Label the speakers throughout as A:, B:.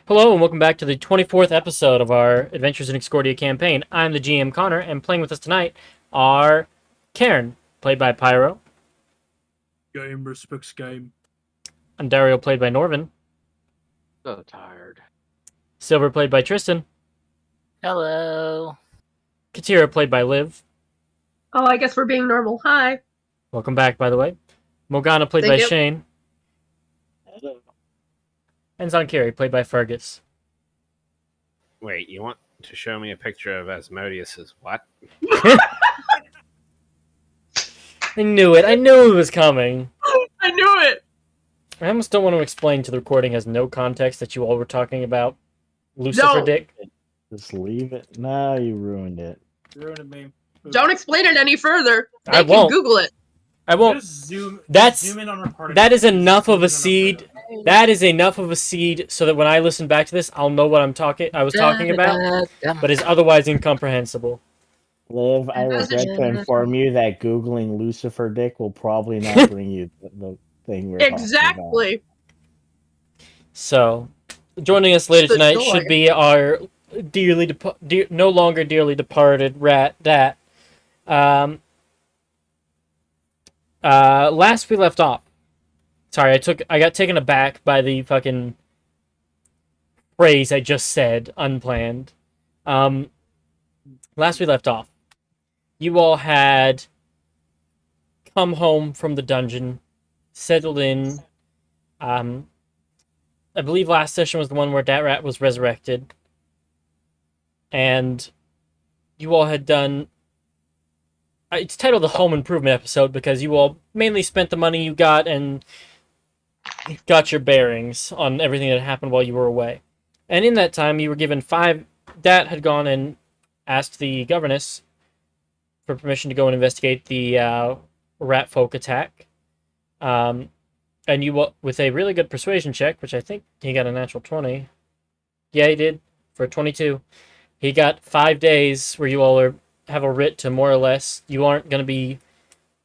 A: Hello and welcome back to the 24th episode of our Adventures in Excordia campaign. I'm the GM Connor, and playing with us tonight are Karen, played by Pyro,
B: Game respects game.
A: and Dario, played by Norvin,
C: So tired.
A: Silver, played by Tristan,
C: Hello.
A: Katira, played by Liv.
D: Oh, I guess we're being normal. Hi.
A: Welcome back, by the way. Morgana, played by
D: Thank you.
A: Shane, and Zonkiri, played by Fergus.
E: Wait, you want to show me a picture of Asmodeus's what?
A: I knew it. I knew it was coming.
D: I knew it.
A: I almost don't want to explain to the recording as no context that you all were talking about Lucifer
D: No.
A: Dick.
F: Just leave it. No, you ruined it.
B: Ruined me.
D: Don't explain it any further. They
A: I
D: can
A: won't.
D: Google it.
A: I won't.
B: Just zoom in on our party.
A: That is enough of a
B: Zoom in on
A: seed.
B: our
A: That is enough of a seed so that when I listen back to this, I'll know what I was talking about, but is otherwise incomprehensible.
F: Liv, I regret to inform you that Googling Lucifer Dick will probably not bring you the thing we're talking
D: Exactly.
A: So, joining us later
D: The
A: tonight
D: joy.
A: should be our no longer dearly departed rat Dat. Last we left off. Sorry, I got taken aback by the fucking phrase I just said, unplanned. Last we left off, you all had come home from the dungeon, settled in. I believe last session was the one where Dat Rat was resurrected. And you all had done... It's titled the Home Improvement episode because you all mainly spent the money you got and got your bearings on everything that happened while you were away. And in that time, you were given 5... Dat had gone and asked the governess for permission to go and investigate the rat folk attack. And you, with a really good persuasion check, which I think he got a natural 20. Yeah, he did, for 22. He got 5 days where you all have a writ to more or less, you aren't going to be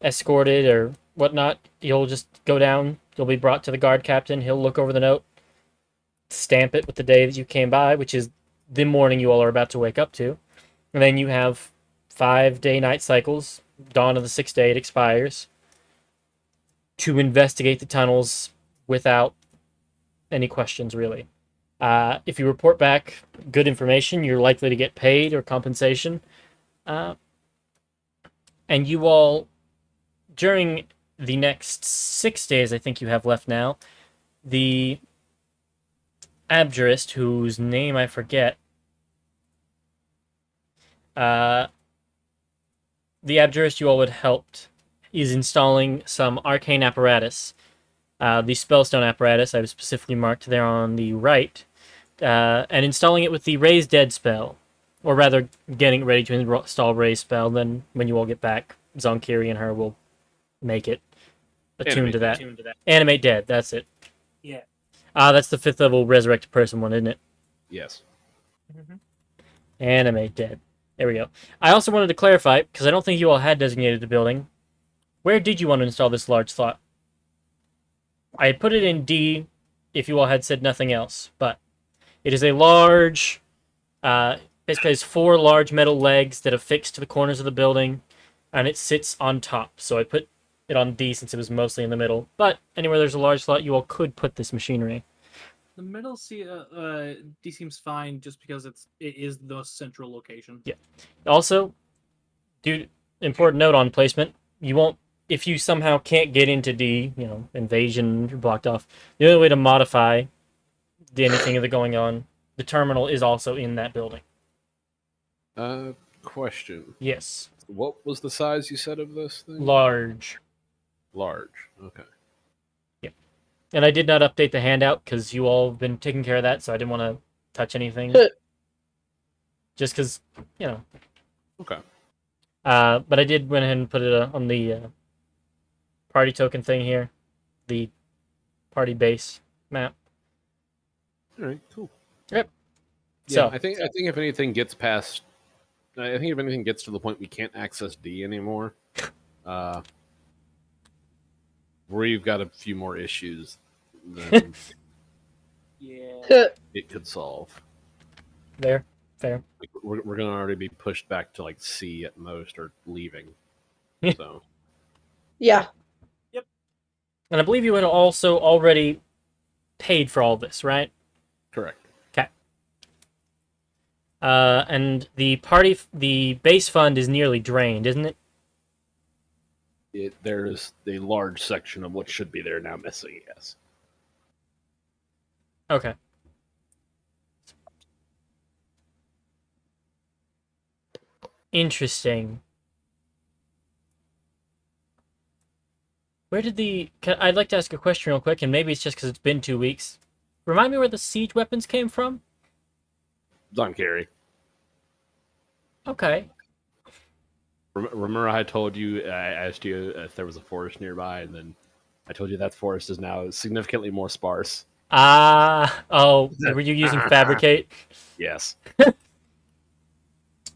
A: escorted or whatnot. You'll just go down. You'll be brought to the guard captain. He'll look over the note, stamp it with the day that you came by, which is the morning you all are about to wake up to. And then you have 5 day-night cycles. Dawn of the 6th day, it expires. To investigate the tunnels without any questions, really. If you report back good information, you're likely to get paid or compensation. And you all, during the next 6 days, I think you have left now, the abjurist, whose name I forget, the abjurist you all would helped is installing some arcane apparatus. The spellstone apparatus I've specifically marked there on the right, and installing it with the Raise Dead spell, or rather getting ready to install Raise spell. Then when you all get back, Zonkiri and her will make it attuned to that. Animate Dead, that's it.
B: Yeah.
A: That's the 5th level resurrected person one, isn't it?
E: Yes.
B: Mm-hmm.
A: Animate Dead. There we go. I also wanted to clarify, because I don't think you all had designated the building. Where did you want to install this large slot? I had put it in D if you all had said nothing else, but it is a large, basically has 4 large metal legs that are fixed to the corners of the building, and it sits on top. So I put it on D since it was mostly in the middle, but anywhere there's a large slot, you all could put this machinery.
B: The middle D seems fine just because it is the central location.
A: Yeah. Also, dude, important note on placement, you won't, if you somehow can't get into D, invasion, you're blocked off, the only way to modify anything that's going on, the terminal is also in that building.
E: Question.
A: Yes.
E: What was the size you said of this thing?
A: Large.
E: Large. Okay.
A: Yeah. And I did not update the handout because you all have been taking care of that, so I didn't want to touch anything. Just because,
E: Okay.
A: But I did went ahead and put it on the party token thing here, the party base map.
E: All right. Cool.
A: Yep.
E: Yeah,
A: So
E: I think if anything gets past, I think if anything gets to the point we can't access D anymore, we've got a few more issues than
B: Yeah.
E: it could solve.
A: There, fair.
E: Like, we're gonna already be pushed back to like C at most or leaving. So
D: Yeah.
A: And I believe you had also already paid for all this, right?
E: correct.
A: Okay. And the base fund is nearly drained, isn't it?
E: There's a large section of what should be there now missing. Yes.
A: Okay. Interesting. Where did I'd like to ask a question real quick, and maybe it's just because it's been 2 weeks. Remind me where the siege weapons came from?
E: Don Carey.
A: Okay.
E: Remember, I told you, I asked you if there was a forest nearby, and then I told you that forest is now significantly more sparse.
A: Oh, were you using Fabricate?
E: Yes.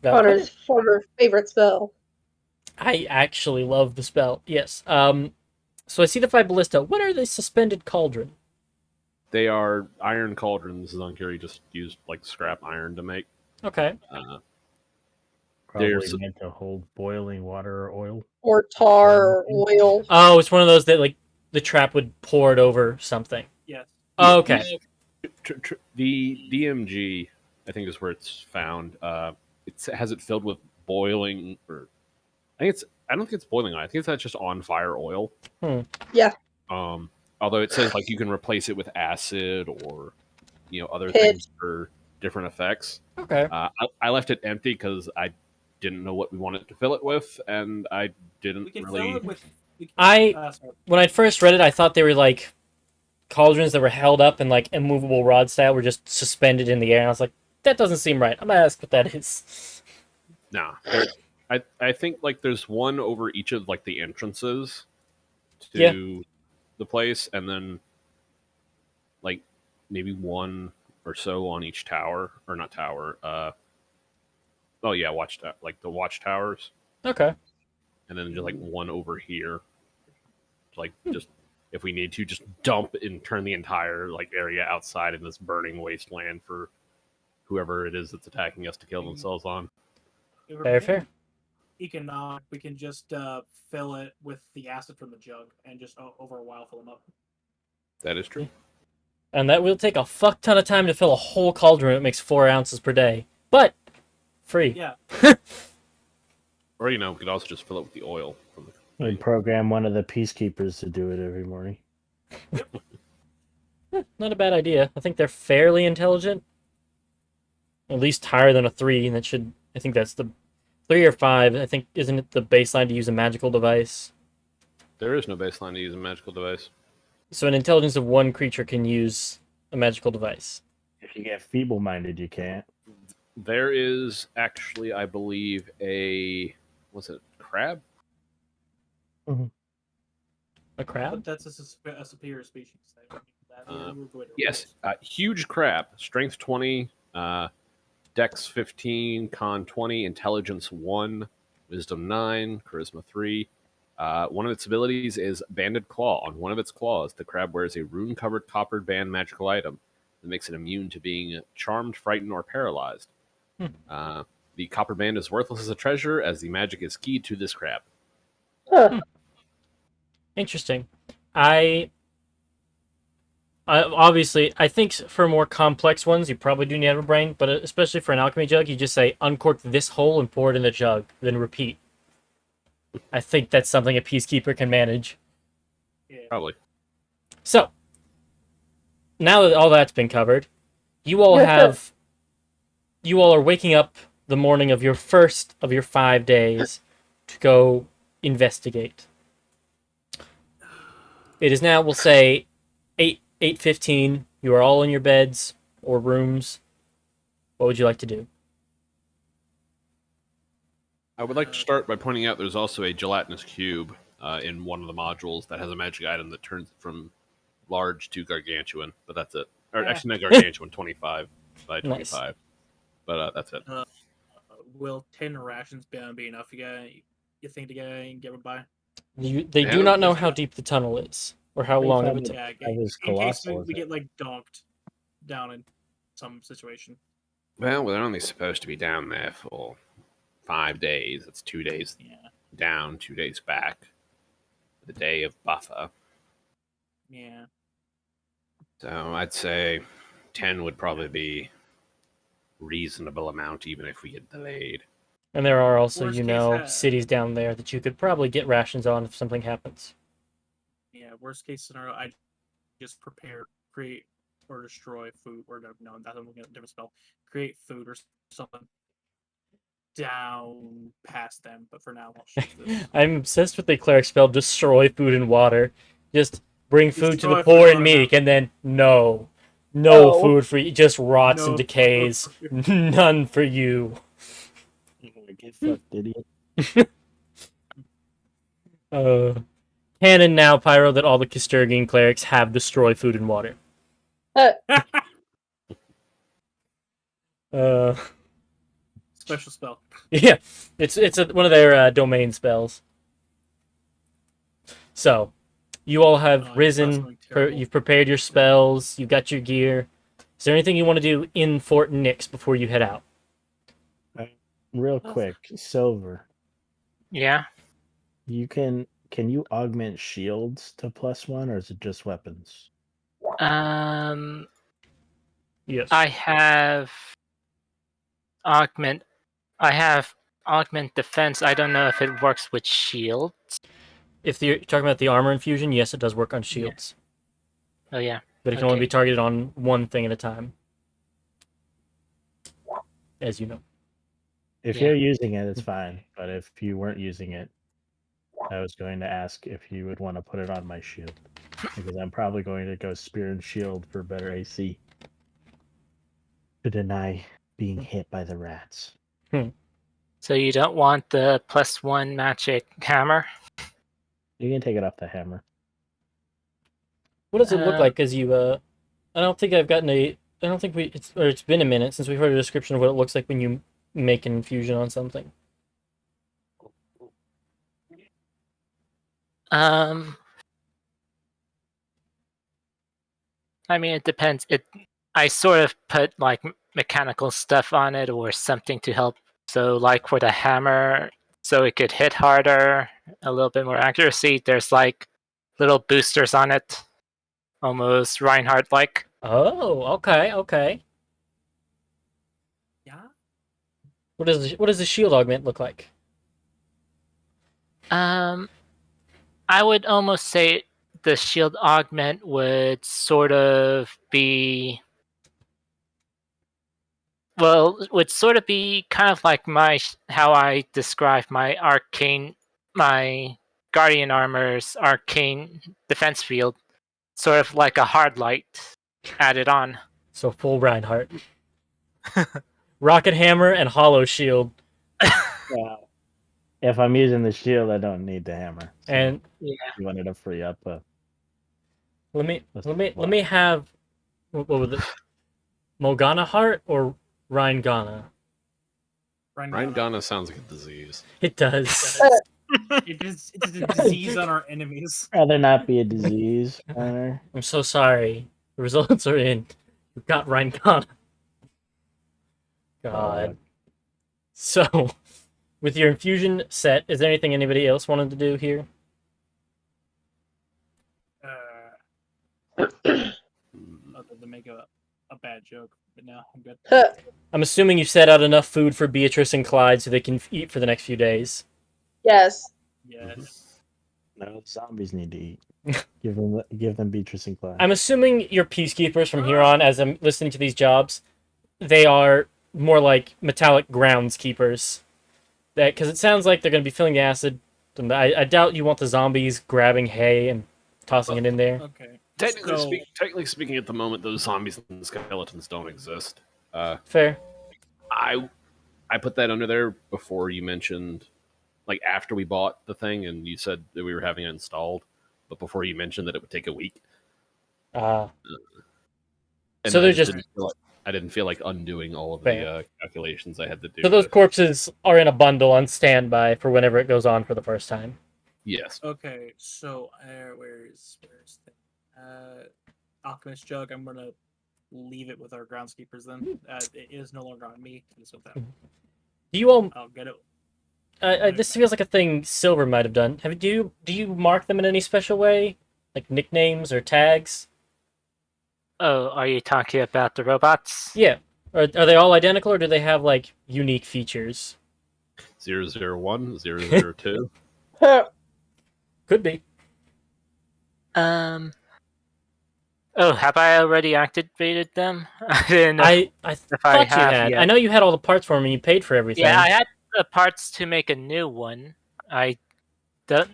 D: Connor's former favorite spell.
A: I actually love the spell. Yes. So I see the 5 ballista. What are the suspended cauldron?
E: They are iron cauldrons. Don Carey just used like scrap iron to make.
A: Okay.
F: Probably
E: There's-
F: meant to hold boiling water or oil.
D: Or tar or oil.
A: Oh, it's one of those that like the trap would pour it over something.
B: Yes.
A: Oh, okay.
E: The DMG, I think, is where it's found. It has it filled with boiling, or I don't think it's boiling oil. I think it's just on fire oil.
D: Yeah.
E: Although it says like you can replace it with acid or other
D: Pitch.
E: things for different effects.
A: Okay.
E: I left it empty because I didn't know what we wanted to fill it with, and I
B: We
E: didn't
B: can
E: really.
B: fill it with. Sorry.
A: When I first read it, I thought they were like cauldrons that were held up and like immovable rod style were just suspended in the air. And I was like, that doesn't seem right. I'm gonna ask what that is.
E: Nah, I think like there's one over each of like the entrances to the place, and then like maybe one or so on each tower, or not tower. Oh yeah, like the watchtowers,
A: Okay.
E: and then just like one over here. Like just if we need to, just dump and turn the entire like area outside in this burning wasteland for whoever it is that's attacking us to kill themselves on.
B: If we're
A: Fair,
B: being
A: fair.
B: Economic. We can just fill it with the acid from the jug and just over a while fill them up.
E: That is true.
A: And that will take a fuck ton of time to fill a whole cauldron. It makes 4 ounces per day, but free.
B: Yeah.
E: Or we could also just fill it with the oil from the.
F: And program one of the peacekeepers to do it every morning.
A: Not a bad idea. I think they're fairly intelligent. At least higher than a 3. And that should. I think that's the 3 or 5. I think isn't it the baseline to use a magical device?
E: There is no baseline to use a magical device.
A: So an intelligence of 1 creature can use a magical device.
F: If you get feeble-minded, you can't.
E: There is actually, I believe, was it crab?
A: A crab?
B: But that's a superior species. We're going to
E: Yes, huge crab. Strength 20, Dex 15, Con 20, Intelligence 1, Wisdom 9, Charisma 3. One of its abilities is Banded Claw. On one of its claws, the crab wears a rune-covered copper band magical item that makes it immune to being charmed, frightened, or paralyzed. The copper band is worthless as a treasure, as the magic is keyed to this crab.
D: Huh.
A: Interesting. I obviously, I think for more complex ones, you probably do need to have a brain, but especially for an alchemy jug, you just say, uncork this hole and pour it in the jug, then repeat. I think that's something a peacekeeper can manage.
E: Probably.
A: So, now that all that's been covered, you all are waking up the morning of your first of your 5 days to go investigate. It is now, we'll say, 8:15. You are all in your beds or rooms. What would you like to do?
E: I would like to start by pointing out there's also a gelatinous cube in one of the modules that has a magic item that turns it from large to gargantuan, but that's it. Or actually, not gargantuan, 25 by 25. Nice. But that's it.
B: Will 10 rations be enough? You think to get by?
A: They do not know how deep the tunnel is or how long it would take.
B: In case we get like donked. down in some situation.
E: Well, we're only supposed to be down there for 5 days. That's 2 days
B: Yeah.
E: down, 2 days back. The day of buffer.
B: Yeah.
E: So I'd say 10 would probably be reasonable amount, even if we get delayed.
A: And there are also,
B: Worst case,
A: cities down there that you could probably get rations on if something happens.
B: Yeah, worst case scenario, I just create, or destroy food, or no, that's a different spell. Create food or something down past them, but for now, I'll choose this.
A: I'm obsessed with the cleric spell, destroy food and water. Just bring food to the
B: Destroy
A: poor
B: food
A: and
B: and water
A: meek, and then no
D: No.
A: food for you. Just rots
B: No
A: and decays. None for you.
F: Get fucked, idiot.
A: Canon now, Pyro, that all the Kisturgian clerics have destroy food and water.
B: Special spell.
A: Yeah, it's one of their domain spells. So, you all have
B: Oh, you got
A: risen.
B: something terrible.
A: You've prepared your spells. You got your gear. Is there anything you want to do in Fort Nix before you head out?
F: Real quick, Silver.
C: Yeah.
F: Can you augment shields to +1, or is it just weapons?
A: Yes.
C: I have augment. I have augment defense. I don't know if it works with shield.
A: If you're talking about the armor infusion, yes, it does work on shields,
C: Oh yeah.
A: but it can only
C: Okay.
A: be targeted on one thing at a time, as you know.
F: If
C: Yeah.
F: you're using it, it's fine. But if you weren't using it, I was going to ask if you would want to put it on my shield. Because I'm probably going to go spear and shield for better AC. To deny being hit by the rats.
C: So you don't want the +1 magic hammer?
F: You can take it off the hammer.
A: What does it look like? As you, I don't think I've gotten a. I don't think it's been a minute since we've heard a description of what it looks like when you make an infusion on something.
C: I mean, it depends. I sort of put like mechanical stuff on it or something to help. So, like for the hammer, so it could hit harder, a little bit more accuracy. There's like little boosters on it, almost Reinhardt like.
A: Oh, okay.
B: Yeah.
A: What does the shield augment look like?
C: I would almost say the shield augment would sort of be. Well, would sort of be kind of like how I describe my guardian armor's arcane defense field, sort of like a hard light added on.
A: So full Reinhardt. Rocket hammer and hollow shield.
F: Well, if I'm using the shield, I don't need the hammer. So
A: And
C: Yeah.
F: you wanted to free up
A: let me have what was it? Mogana heart or Reingana?
B: Ryan
E: Ghana sounds like a disease.
A: It does.
B: It's a disease on our enemies.
F: rather not be a disease. Connor.
A: I'm so sorry. The results are in. You've got Reingana. God. So, with your infusion set, is there anything anybody else wanted to do here?
B: Other than make a bad joke, but no, I'm good.
A: I'm assuming you set out enough food for Beatrice and Clyde so they can eat for the next few days.
D: Yes.
B: Yes.
F: No, zombies need to eat. give them Beatrice and Clyde.
A: I'm assuming your peacekeepers from here on, as I'm listening to these jobs, they are more like metallic groundskeepers. Because it sounds like they're going to be filling the acid. And I doubt you want the zombies grabbing hay and tossing it in there.
B: Okay.
E: Technically speaking, at the moment, those zombies and skeletons don't exist.
A: Fair.
E: I put that under there before you mentioned, like after we bought the thing, and you said that we were having it installed, but before you mentioned that it would take a week.
A: And
E: So
A: they're just
E: I didn't feel like undoing all of
A: Fair.
E: the calculations I had to do.
A: so those corpses are in a bundle on standby for whenever it goes on for the first time.
E: Yes.
B: Okay, so where's the alchemist jug? I'm gonna leave it with our groundskeepers then. It is no longer on me. It is with them.
A: Do you all?
B: I'll get it.
A: This feels like a thing Silver might have done. Do you mark them in any special way, like nicknames or tags?
C: Oh, are you talking about the robots?
A: Yeah. Are they all identical, or do they have like unique features?
E: 001, 002.
A: Could be.
C: Oh, have I already activated them? I didn't know
A: I
C: if
A: thought
C: I
A: you
C: have
A: had.
C: yet.
A: I know you had all the parts for them, and you paid for everything.
C: Yeah, I had the parts to make a new one. I don't.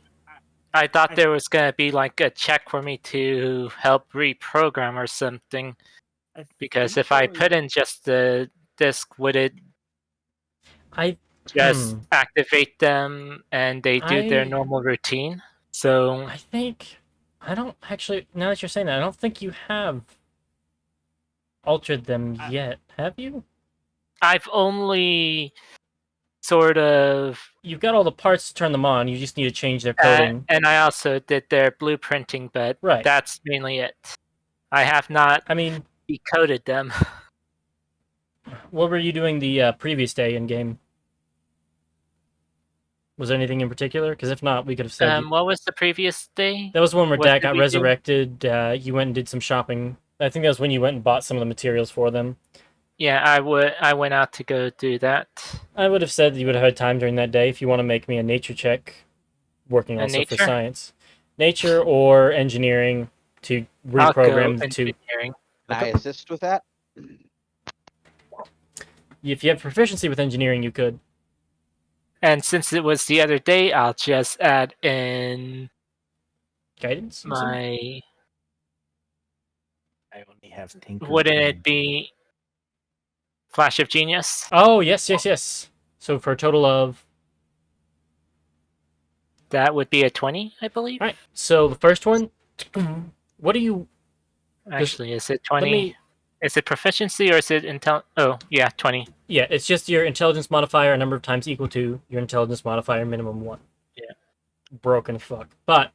C: I thought there was gonna be like a check for me to help reprogram or something.
B: I
C: Because
B: think
C: if I
B: there
C: put
B: was-
C: in just the disc, would it
A: I
C: just activate them and they do their
A: I-
C: normal routine? So
A: I think I don't actually. Now that you're saying that, I don't think you have altered them yet. Have you?
C: I've only sort of,
A: You've got all the parts to turn them on. You just need to change their coding.
C: and I also did their blueprinting, but
A: Right.
C: that's mainly it. I have not
A: I mean,
C: decoded them.
A: what were you doing the previous day in game? Was there anything in particular? Because if not, we could have said
C: What was the previous day?
A: that was the one where
C: what
A: Dad
C: did
A: got
C: we do?
A: resurrected. You went and did some shopping. I think that was when you went and bought some of the materials for them.
C: Yeah, I went out to go do that.
A: I would have said that you would have had time during that day if you want to make me a nature check, working
C: A
A: also for
C: nature?
A: science, nature or engineering to
C: I'll go
A: reprogram the two.
C: engineering.
G: Can I assist with that?
A: If you have proficiency with engineering, you could.
C: And since it was the other day, I'll just add in
A: Guidance? I'm assuming?
C: my.
F: I only have Tinker.
C: Wouldn't it be Flash of Genius?
A: Oh, yes. So for a total of...
C: That would be a 20, I believe.
A: Alright, so the first one, what do you...
C: Actually, is it
A: Let
C: 20?
A: me...
C: Is it proficiency or is it intel? Oh, yeah, 20.
A: Yeah, it's just your intelligence modifier a number of times equal to your intelligence modifier minimum 1.
C: Yeah.
A: Broken fuck. But...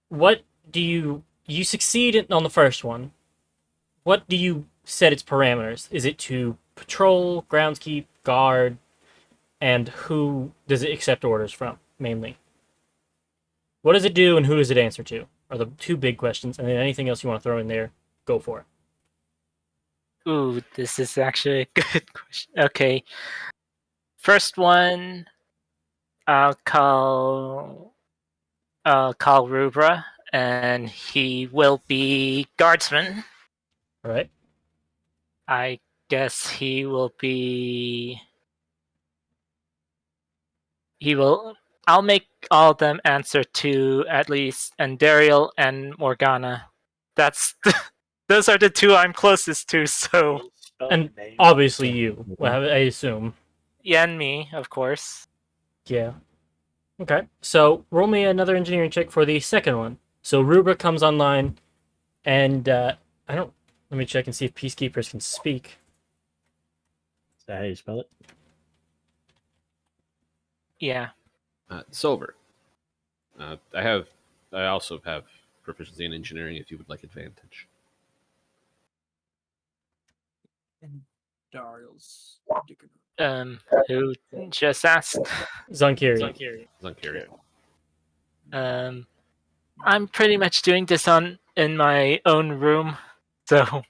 A: what do you... You succeed on the first one. What do you set its parameters? Is it to patrol, groundskeep, guard, and who does it accept orders from, mainly? What does it do and who does it answer to? Are the two big questions, and then anything else you want to throw in there, go for it.
C: Ooh, this is actually a good question. Okay. First one, I'll call Rubra, and he will be guardsman.
A: All right.
C: I guess he will be. He will. I'll make all of them answer to at least Andariel and Morgana. That's those are the two I'm closest to. So
A: And obviously you, well, I assume.
C: yeah, and me, of course.
A: Yeah. Okay. So roll me another engineering check for the second one. So Rubra comes online, and I don't. Let me check and see if peacekeepers can speak.
F: Is that how you spell it?
C: Yeah.
E: Silver. I also have proficiency in engineering if you would like advantage.
B: And Dariel's.
C: Who just asked?
A: Zonkiri.
E: Zunkiri.
C: I'm pretty much doing this in my own room, so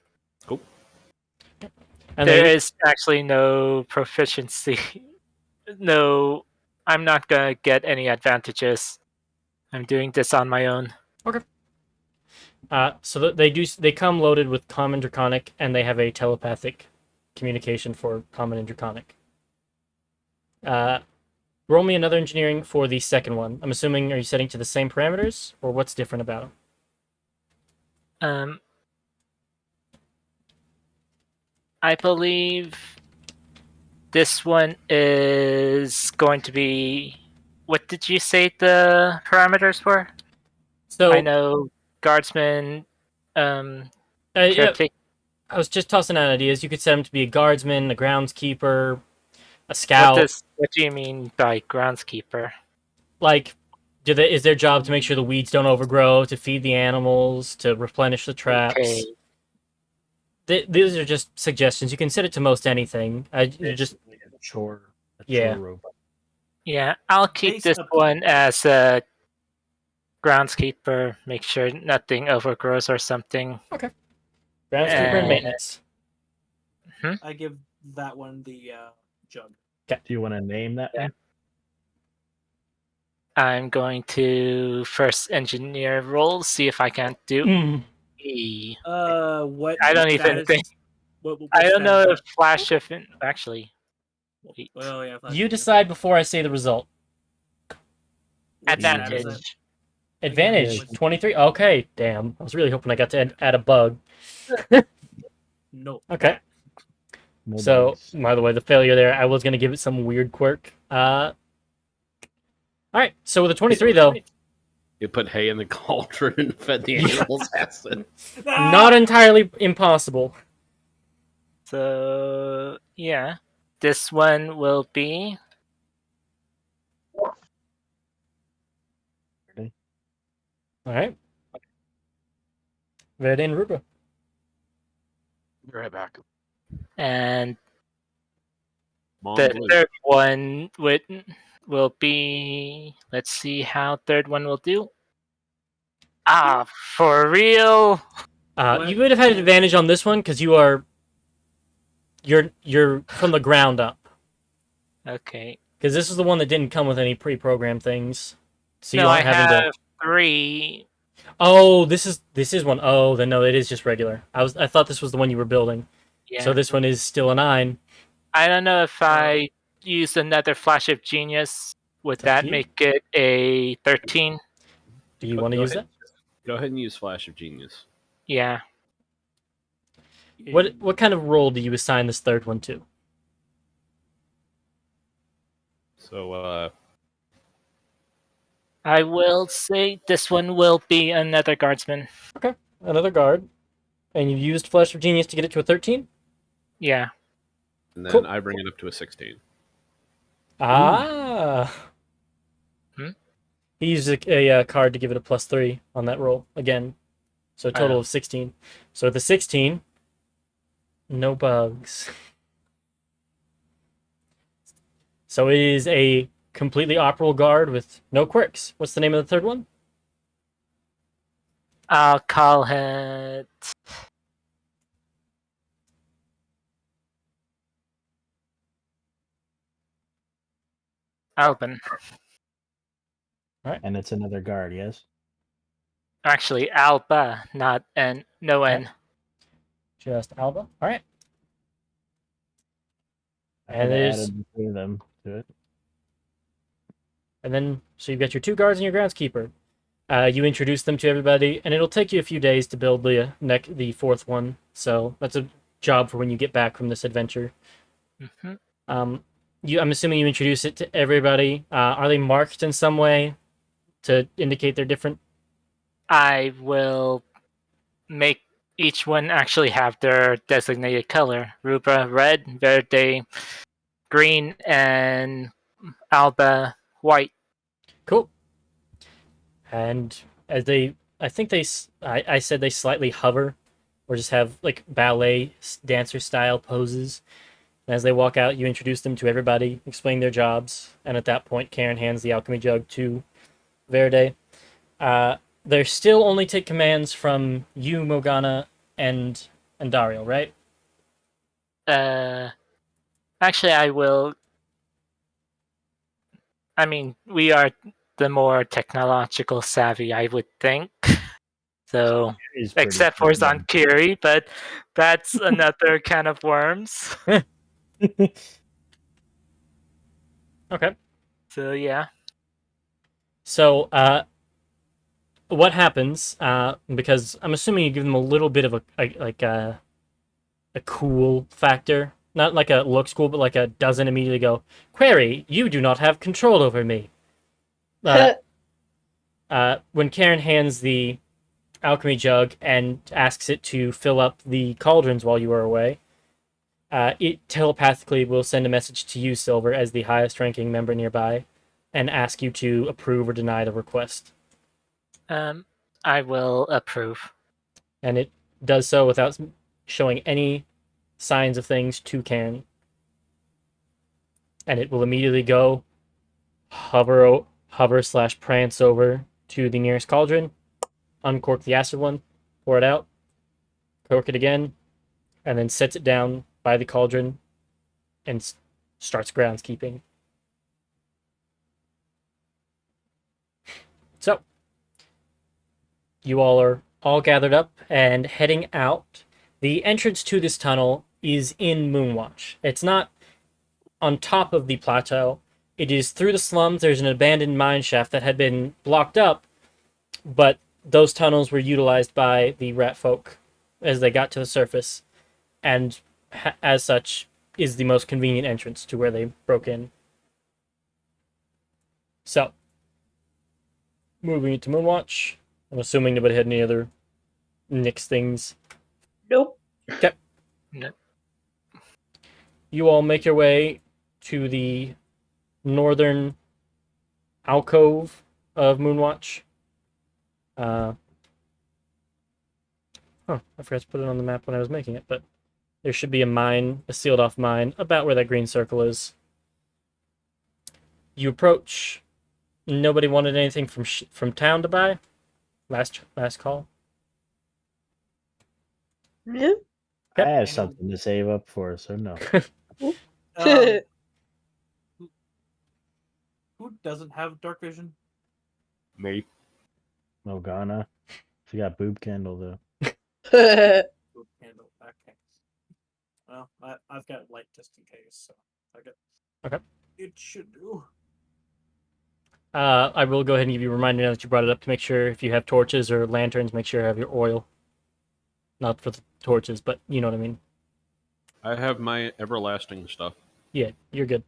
A: And
C: there
A: they,
C: is actually no proficiency. No, I'm not gonna get any advantages. I'm doing this on my own.
A: so they come loaded with common draconic, and they have a telepathic communication for common and draconic. Roll me another engineering for the second one. I'm assuming, are you setting to the same parameters, or what's different about them?
C: I believe this one is going to be. What did you say the parameters were?
A: So
C: I know guardsman.
A: yeah,
C: Caretaker.
A: I was just tossing out ideas. You could set him to be a guardsman, a groundskeeper, a scout.
C: What do you mean by groundskeeper?
A: Like, Is their job to make sure the weeds don't overgrow, to feed the animals, to replenish the traps?
C: Okay.
A: These are just suggestions. You can set it to most anything. You just
F: Basically a chore
A: Yeah.
F: robot.
C: Yeah, I'll keep
B: Base
C: this
B: upkeep.
C: one as a groundskeeper. Make sure nothing overgrows or something.
A: groundskeeper and
C: Uh,
A: maintenance.
B: I give that one the jug.
F: Do you want to name that
C: Yeah.
F: one?
C: I'm going to first engineer roll, see if I can't do
A: Mm.
C: E.
B: What?
C: I don't even
B: status-
C: think.
B: What
C: I don't know
B: status
C: if flash of actually.
B: that-
C: Wait.
B: Well, yeah.
A: You decide before I say the result.
B: What status
C: Advantage.
B: that-
A: Advantage
B: Again,
A: 23. Okay, damn. I was really hoping I got to add a bug.
B: No.
A: Okay.
F: No
A: So,
F: bugs.
A: by the way, the failure there, I was going to give it some weird quirk. All right. So with a 23, though,
E: You put hay in the cauldron and fed the animals acid.
A: not entirely impossible.
C: So yeah, this one will be
A: All right. Verde and Ruba.
G: Be right back.
C: and
E: Mom
C: the
E: blue.
C: third one will be. Let's see how third one will do. Ah, for real?
B: What?
A: You would have had an advantage on this one because you're from the ground up.
C: Okay.
A: Because this is the one that didn't come with any pre-programmed things. So you
C: No, I
A: aren't having
C: have
A: to.
C: 3.
A: Oh, this is one. Oh, then no, it is just regular. I thought this was the one you were building.
C: Yeah.
A: So this one is still a 9.
C: I don't know if I use another flash of genius. Would
A: It's up to
C: that
A: you.
C: make it a 13?
A: Do you want to use that?
E: Go ahead and use Flash of Genius.
C: Yeah.
A: What kind of role do you assign this third one to?
E: So,
C: I will say this one will be another guardsman.
A: Another guard. And you used Flash of Genius to get it to a 13?
C: Yeah.
E: and then
A: Cool.
E: I bring it up to a 16.
A: Ah.
C: Hmm?
A: He used a card to give it a +3 on that roll again. So a total
C: Oh.
A: of 16. So with the 16, no bugs. So it is a completely operable guard with no quirks. What's the name of the third one?
C: I'll call it. Alban.
F: And it's another guard, yes?
C: Actually, Alba, not N. No N.
A: Just Alba. All right.
F: I
A: And
F: could have
A: there's-
F: added the two of them to it.
A: And then, so you've got your 2 guards and your groundskeeper. You introduce them to everybody, and it'll take you a few days to build the 4th one. So that's a job for when you get back from this adventure.
C: Mhm.
A: I'm assuming you introduce it to everybody. Are they marked in some way to indicate they're different?
C: I will make each one actually have their designated color. Ruba red, Verde green, and Alba white.
A: Cool. And as I think I said they slightly hover, or just have like ballet dancer style poses. And as they walk out, you introduce them to everybody, explain their jobs, and at that point, Karen hands the alchemy jug to Verde. They still only take commands from you, Morgana, and Dario, right?
C: Actually, I will. I mean, we are the more technological savvy, I would think. So,
F: He's pretty
C: except for
F: cool.
C: Zankiri, but that's another can of worms.
A: Okay.
C: So yeah.
A: So, what happens? Because I'm assuming you give them a little bit of a cool factor, not like a looks cool, but like a doesn't immediately go. Query, you do not have control over me. When Karen hands the alchemy jug and asks it to fill up the cauldrons while you are away, it telepathically will send a message to you, Silver, as the highest ranking member nearby. and ask you to approve or deny the request.
C: I will approve.
A: And it does so without showing any signs of things to Karen. And it will immediately go hover/prance over to the nearest cauldron, uncork the acid one, pour it out, cork it again, and then sets it down by the cauldron and starts groundskeeping. So, you all are all gathered up and heading out. The entrance to this tunnel is in Moonwatch. It's not on top of the plateau. It is through the slums. There's an abandoned mine shaft that had been blocked up, but those tunnels were utilized by the rat folk as they got to the surface, and as such is the most convenient entrance to where they broke in. So, moving to Moonwatch. I'm assuming nobody had any other Nix things.
D: Nope.
A: Okay.
C: No.
A: You all make your way to the northern alcove of Moonwatch. I forgot to put it on the map when I was making it, but there should be a mine, a sealed off mine, about where that green circle is. You approach. Nobody wanted anything from town to buy. Last call.
D: Yeah.
F: I have something to save up for, so no.
B: Um, who doesn't have dark vision?
E: Me.
F: Morgana. She got boob candle though.
B: Ooh, candle. Okay. Well, I've got light just in case, so I got.
A: Okay.
B: It should do.
A: I will go ahead and give you a reminder now that you brought it up to make sure if you have torches or lanterns, make sure you have your oil. Not for the torches, but you know what I mean.
E: I have my everlasting stuff.
A: Yeah, you're good.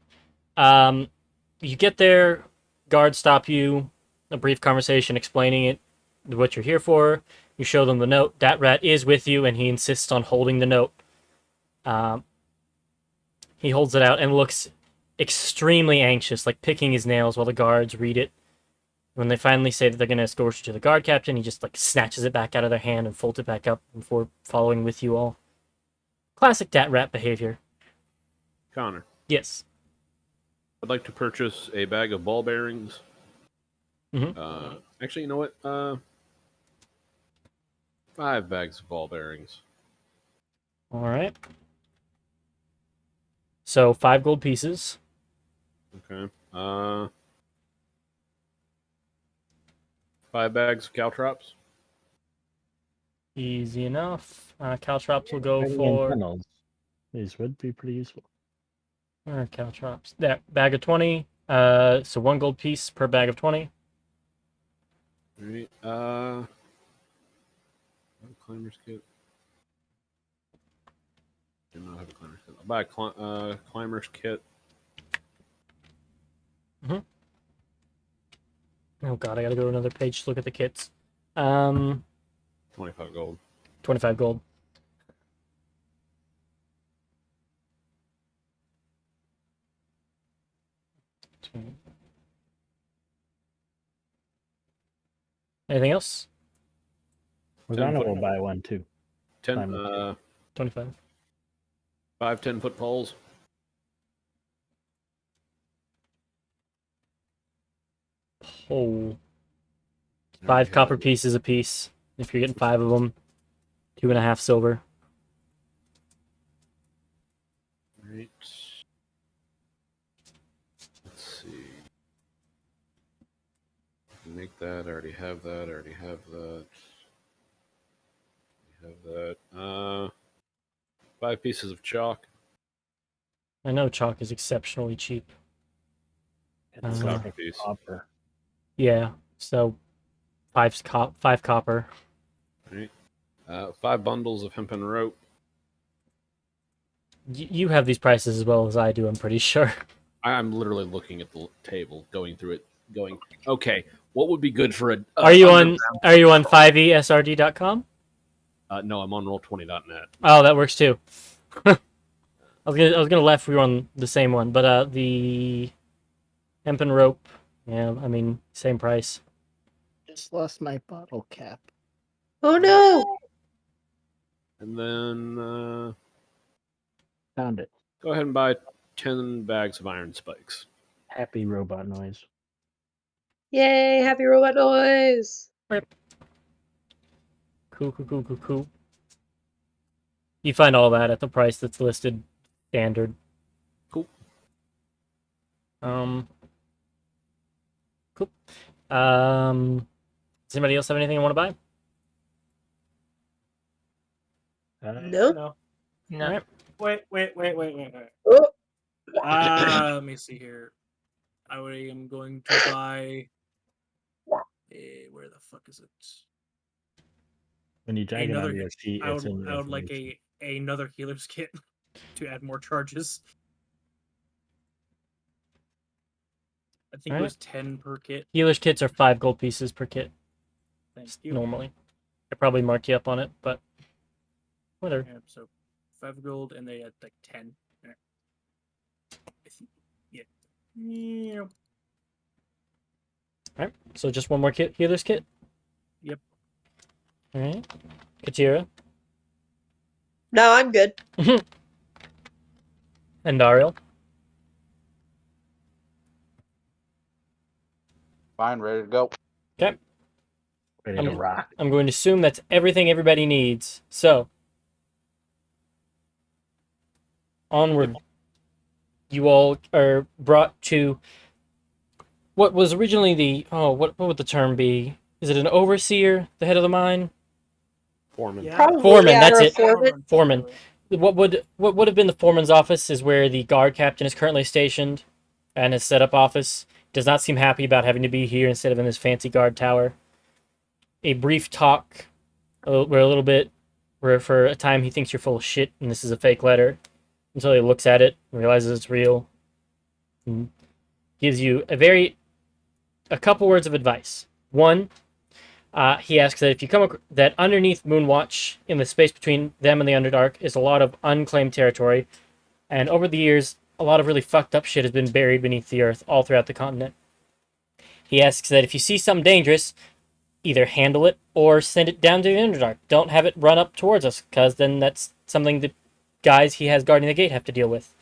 A: You get there, guards stop you, a brief conversation explaining it, what you're here for. You show them the note. Dat Rat is with you, and he insists on holding the note. He holds it out and looks extremely anxious, like picking his nails while the guards read it. When they finally say that they're going to escort you to the guard captain, he just like snatches it back out of their hand and folds it back up before following with you all. Classic Dat Rat behavior.
E: Connor,
A: Yes.
E: I'd like to purchase a bag of ball bearings.
A: Mhm.
E: Actually, you know what? 5 bags of ball bearings.
A: All right. So 5 gold pieces.
E: Okay. 5 bags of caltrops.
A: Easy enough. Caltrops will go
F: Hiding in
A: for...
F: tunnels. These would be pretty useful.
A: Where are caltrops? There, bag of 20. So 1 gold piece per bag of 20.
E: Alright. Climber's kit. Do not have a climber's kit. I'll buy a climber's kit.
A: Oh god, I gotta go to another page to look at the kits.
E: 25 gold.
A: 25 gold. Anything else?
F: Morgana
E: 10
F: will
E: foot.
F: buy one too.
E: 10,
F: Climber's
A: 25.
E: 5 10-foot poles.
A: Oh.
E: I
A: 5
E: already
A: copper
E: have-
A: pieces a piece. If you're getting 5 of them. 2.5 silver.
E: Right. Let's see. Make that. I already have that. I already have that. I have that. 5 pieces of chalk.
A: I know chalk is exceptionally cheap.
F: It's
A: Uh,
F: like
E: piece.
F: copper.
A: Yeah, so 5 copper.
E: Right. 5 bundles of hempen rope.
A: You have these prices as well as I do, I'm pretty sure.
E: I'm literally looking at the table, going through it, going, okay, what would be good for a?
A: Are you on 5esrd.com?
E: No, I'm on roll20.net.
A: Oh, that works too. I was gonna laugh if we were on the same one, but the hempen rope Yeah, I mean, same price.
F: Just lost my bottle cap.
D: Oh no!
E: And then
F: Found it.
E: go ahead and buy 10 bags of iron spikes.
F: Happy robot noise.
D: Yay! Happy robot noise.
A: Cool. You find all that at the price that's listed standard.
E: Cool.
A: Cool. Does anybody else have anything you want to buy?
D: No.
C: No.
A: Alright.
B: Wait.
D: Oh,
B: Let me see here. I am going to buy. Where the fuck is it?
F: When you drag it
B: Another
F: onto your sheet,
B: I
F: it's
B: would,
F: in your
B: I would like
F: information.
B: another healer's kit to add more charges. I think it
A: Alright.
B: was 10 per kit.
A: Healer's kits are 5 gold pieces per kit
B: Thank you.
A: normally. I probably marked you up on it, but whatever.
B: Yeah, so 5 gold, and they had like 10. There. I think, yeah.
A: Alright, so just one more healer's kit?
B: Yep.
A: Alright. Katira.
D: no, I'm good.
A: And Dariel.
G: Fine, ready to go.
A: Okay.
F: Ready to rock.
A: I'm going to assume that's everything everybody needs. So, onward. You all are brought to what was originally the what would the term be? Is it an overseer, the head of the mine?
E: Foreman.
B: Yeah.
D: Probably,
A: Foreman,
D: yeah,
A: that's
D: or a
A: it.
D: foreman.
A: Foreman. What would have been the foreman's office is where the guard captain is currently stationed, and his setup office. Does not seem happy about having to be here instead of in this fancy guard tower. A brief talk, where a little bit, where for a time he thinks you're full of shit and this is a fake letter, until he looks at it and realizes it's real, and gives you a couple words of advice. One, he asks that if you come that underneath Moonwatch, in the space between them and the Underdark, is a lot of unclaimed territory, and over the years, a lot of really fucked up shit has been buried beneath the earth all throughout the continent. He asks that if you see something dangerous, either handle it or send it down to the Underdark. Don't have it run up towards us, because then that's something the guys he has guarding the gate have to deal with.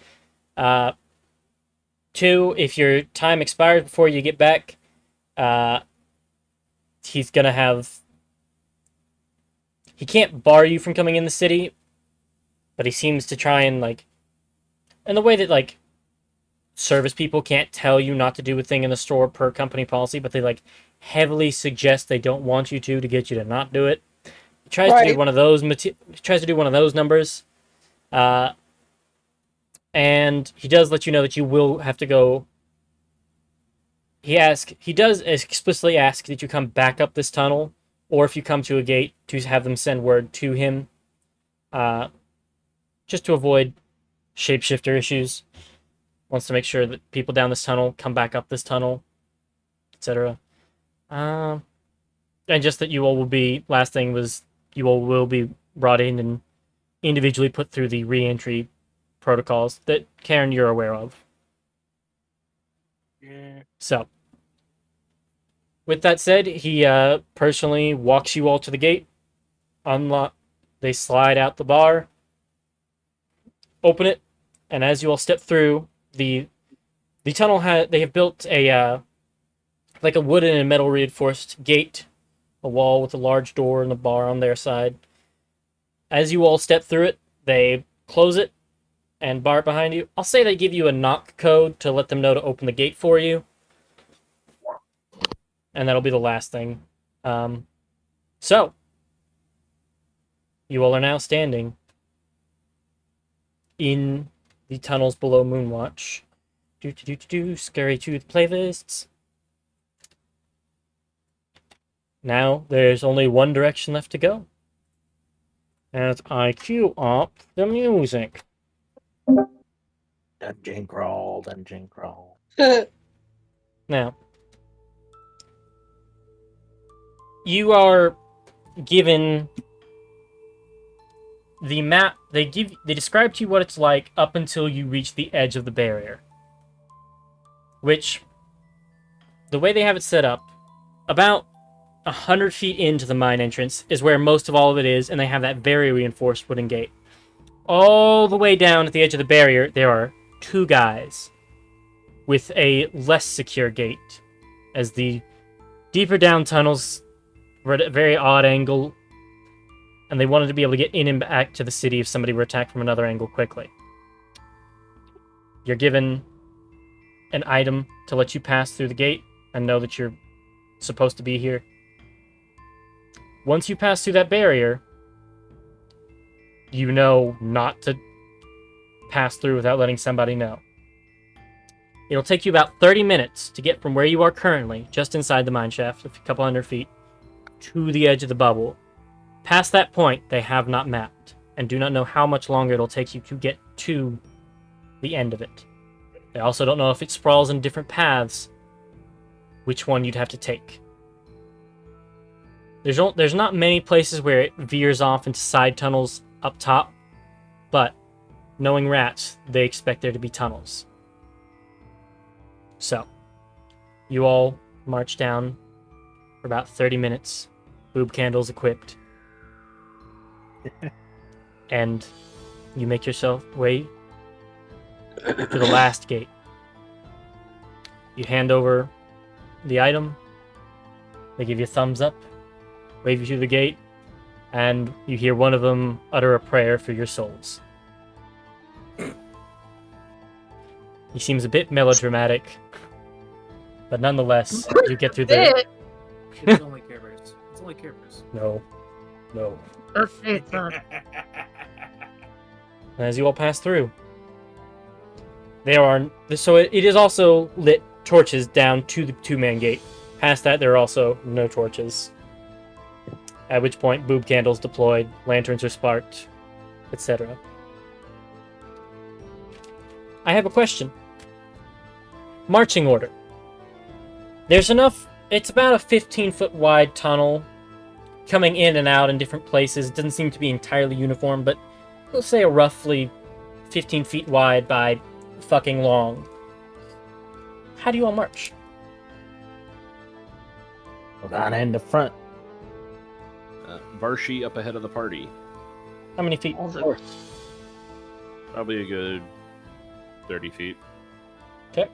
A: Two, if your time expires before you get back, he's gonna have. He can't bar you from coming in the city, but he seems to try and in the way that service people can't tell you not to do a thing in the store per company policy, but they heavily suggest they don't want you to get you to not do it. He tries to do
D: Right.
A: one of those. Tries to do one of those numbers, and he does let you know that you will have to go. He does explicitly ask that you come back up this tunnel, or if you come to a gate, to have them send word to him, just to avoid shapeshifter issues. Wants to make sure that people down this tunnel come back up this tunnel, etc. And just that you all will be. Last thing was you all will be brought in and individually put through the re-entry protocols that Karen you're aware of.
B: Yeah.
A: So, with that said, he personally walks you all to the gate. Unlock. They slide out the bar, open it, and as you all step through, the tunnel they have built a like a wooden and metal reinforced gate, a wall with a large door and a bar on their side. As you all step through it, they close it and bar it behind you. I'll say they give you a knock code to let them know to open the gate for you. And that'll be the last thing. So, you all are now standing in the tunnels below Moonwatch. Scary Tooth playlists. Now, there's only one direction left to go. As I cue up the music.
F: Dungeon crawl, dungeon crawl.
A: Now, you are given the map. They describe to you what it's like up until you reach the edge of the barrier, which the way they have it set up, about 100 feet into the mine entrance is where most of all of it is, and they have that very reinforced wooden gate. All the way down at the edge of the barrier, there are 2 guys with a less secure gate, as the deeper down tunnels were at a very odd angle, and they wanted to be able to get in and back to the city if somebody were attacked from another angle quickly. You're given an item to let you pass through the gate and know that you're supposed to be here. Once you pass through that barrier, you know not to pass through without letting somebody know. It'll take you about 30 minutes to get from where you are currently, just inside the mine shaft, a couple hundred feet, to the edge of the bubble. Past that point, they have not mapped, and do not know how much longer it'll take you to get to the end of it. They also don't know if it sprawls in different paths, which one you'd have to take. There's not many places where it veers off into side tunnels up top, but knowing rats, they expect there to be tunnels. So, you all march down for about 30 minutes, boob candles equipped, and you make yourself way to the last gate. You hand over the item, they give you a thumbs up, wave you through the gate, and you hear one of them utter a prayer for your souls. He seems a bit melodramatic, but nonetheless, you get through the...
B: It's only Care Bears. It's only Care Bears.
A: No.
D: Okay, it's not.
A: As you all pass through, there are... So it is also lit torches down to the 2-man gate. Past that, there are also no torches. At which point, boob candles deployed, lanterns are sparked, etc. I have a question. Marching order. There's enough... It's about a 15-foot wide tunnel coming in and out in different places. It doesn't seem to be entirely uniform, but we'll say a roughly 15 feet wide by fucking long. How do you all march?
F: On in the front.
E: Varshi up ahead of the party.
A: How many feet?
E: Probably a good 30 feet.
A: Okay.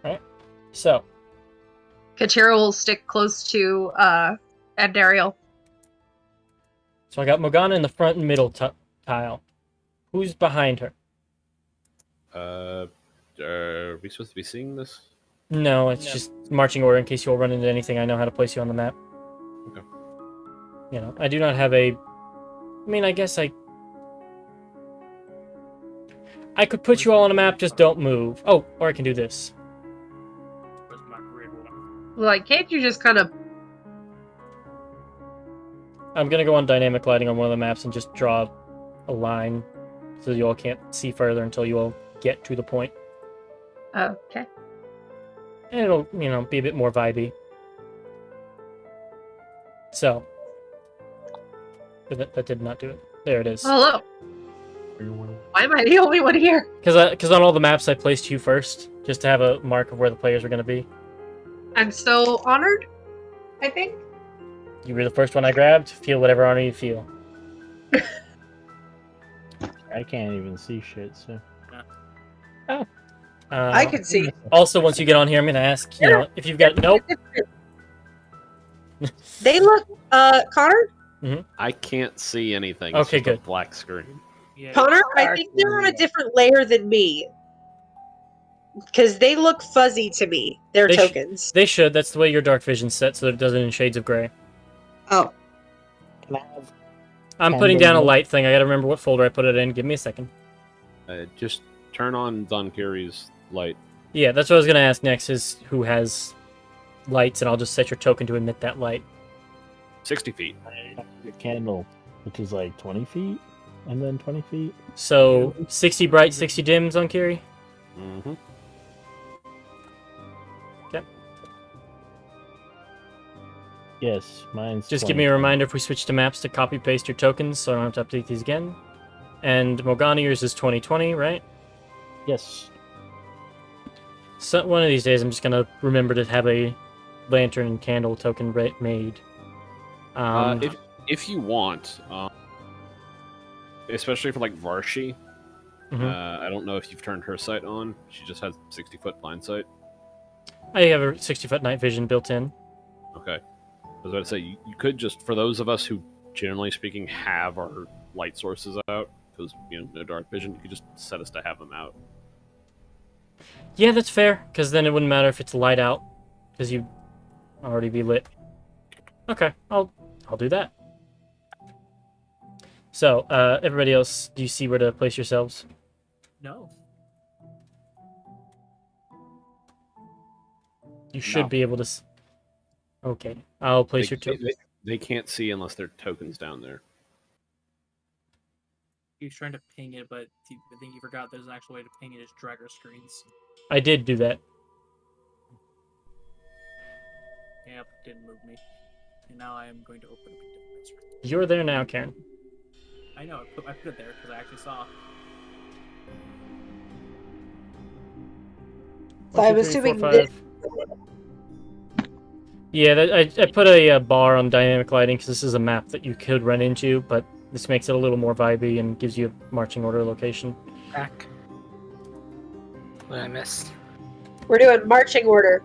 A: Alright. So,
D: Kachira will stick close to Andariel.
A: I got Morgana in the front and middle tile. Who's behind her?
E: Are we supposed to be seeing this?
A: No, it's just marching order in case you all run into anything. I know how to place you on the map.
E: Okay.
A: You know, I do not have a... I mean, I guess I could put you all on a map, just don't move. Oh, or I can do this.
B: Where's my grid one?
D: Like, can't you just kind of...
A: I'm gonna go on dynamic lighting on one of the maps and just draw a line so you all can't see further until you all get to the point.
D: Okay.
A: And it'll, you know, be a bit more vibey. So. But that did not do it. There it is.
D: Hello. Why am I the only one here?
A: Because on all the maps I placed you first, just to have a mark of where the players are going to be.
D: I'm so honored, I think.
A: You were the first one I grabbed. Feel whatever honor you feel.
F: I can't even see shit, so.
D: I can see.
A: Also, once you get on here, I'm going to ask, you know, if you've got... Nope.
D: They look, Connor?
E: I can't see anything.
A: Okay,
E: it's just
A: good.
E: a black screen.
B: Yeah,
D: Connor, I think they're on a different layer than me. Because they look fuzzy to me, their tokens.
A: They should. That's the way your dark vision's set, so that it does it in shades of gray.
D: Oh.
A: I'm putting down a light thing. I gotta remember what folder I put it in. Give me a second.
E: Just turn on Donkiri's light.
A: Yeah, that's what I was gonna ask next, is who has lights, and I'll just set your token to emit that light.
E: 60 feet.
F: The candle, which is like 20 feet, and then 20 feet.
A: So, 60 bright, 60 dim, Zonkiri?
E: Mm-hmm.
A: Okay.
F: Yes, mine's
A: Just
F: 20.
A: give me a reminder if we switch to maps to copy-paste your tokens, so I don't have to update these again. And Morgana, yours is 2020, right?
F: Yes.
A: So one of these days, I'm just gonna remember to have a lantern and candle token made.
E: If you want, especially for like Varshi,
A: Mhm.
E: I don't know if you've turned her sight on. She just has 60-foot blind sight.
A: I have a 60-foot night vision built in.
E: Okay. I was about to say, you could just, for those of us who, generally speaking, have our light sources out, because, no dark vision, you could just set us to have them out.
A: Yeah, that's fair, because then it wouldn't matter if it's light out, because you'd already be lit. Okay, I'll do that. So, everybody else, do you see where to place yourselves?
B: No.
A: You should
E: No.
A: be able to... Okay, I'll place
E: They,
A: your tokens.
E: they can't see unless their token's down there.
B: He was trying to ping it, but I think he forgot there's an actual way to ping it is drag our screens.
A: I did do that.
B: Yep, didn't move me. And now I am going to open up a different screen.
A: You're there now, Karen.
B: I know, I put it there because I actually saw.
D: So I'm assuming this.
A: Yeah, I put a bar on dynamic lighting because this is a map that you could run into, but this makes it a little more vibey and gives you a marching order location.
C: Back. What I missed.
D: We're doing marching order.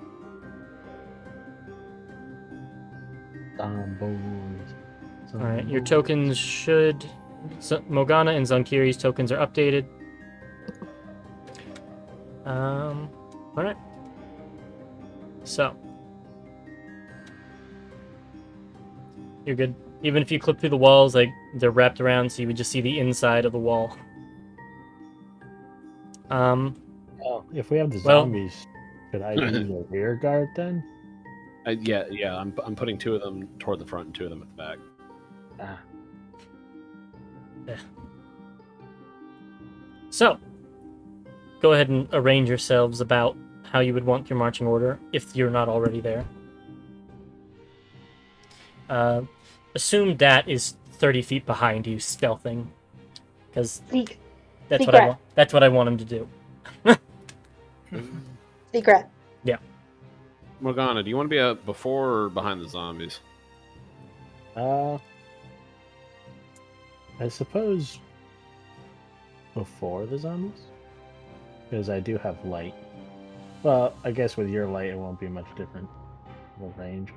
A: Alright, your tokens should... Morgana and Zonkiri's tokens are updated. Alright. So. You're good. Even if you clip through the walls, like, they're wrapped around, so you would just see the inside of the wall.
F: Oh, if we have the
A: Well-
F: zombies, could I be the rear guard then?
E: Yeah, I'm putting 2 of them toward the front and 2 of them at the back.
F: Ah,
A: So, go ahead and arrange yourselves about how you would want your marching order, if you're not already there. Assume Dat is 30 feet behind you, stealthing, because
D: Sneak.
A: that's what I
D: Secret.
A: want. That's what I want him to do.
D: Secret.
E: Morgana, do you want to be before or behind the zombies?
F: I suppose before the zombies, because I do have light. Well, I guess with your light, it won't be much different. The range.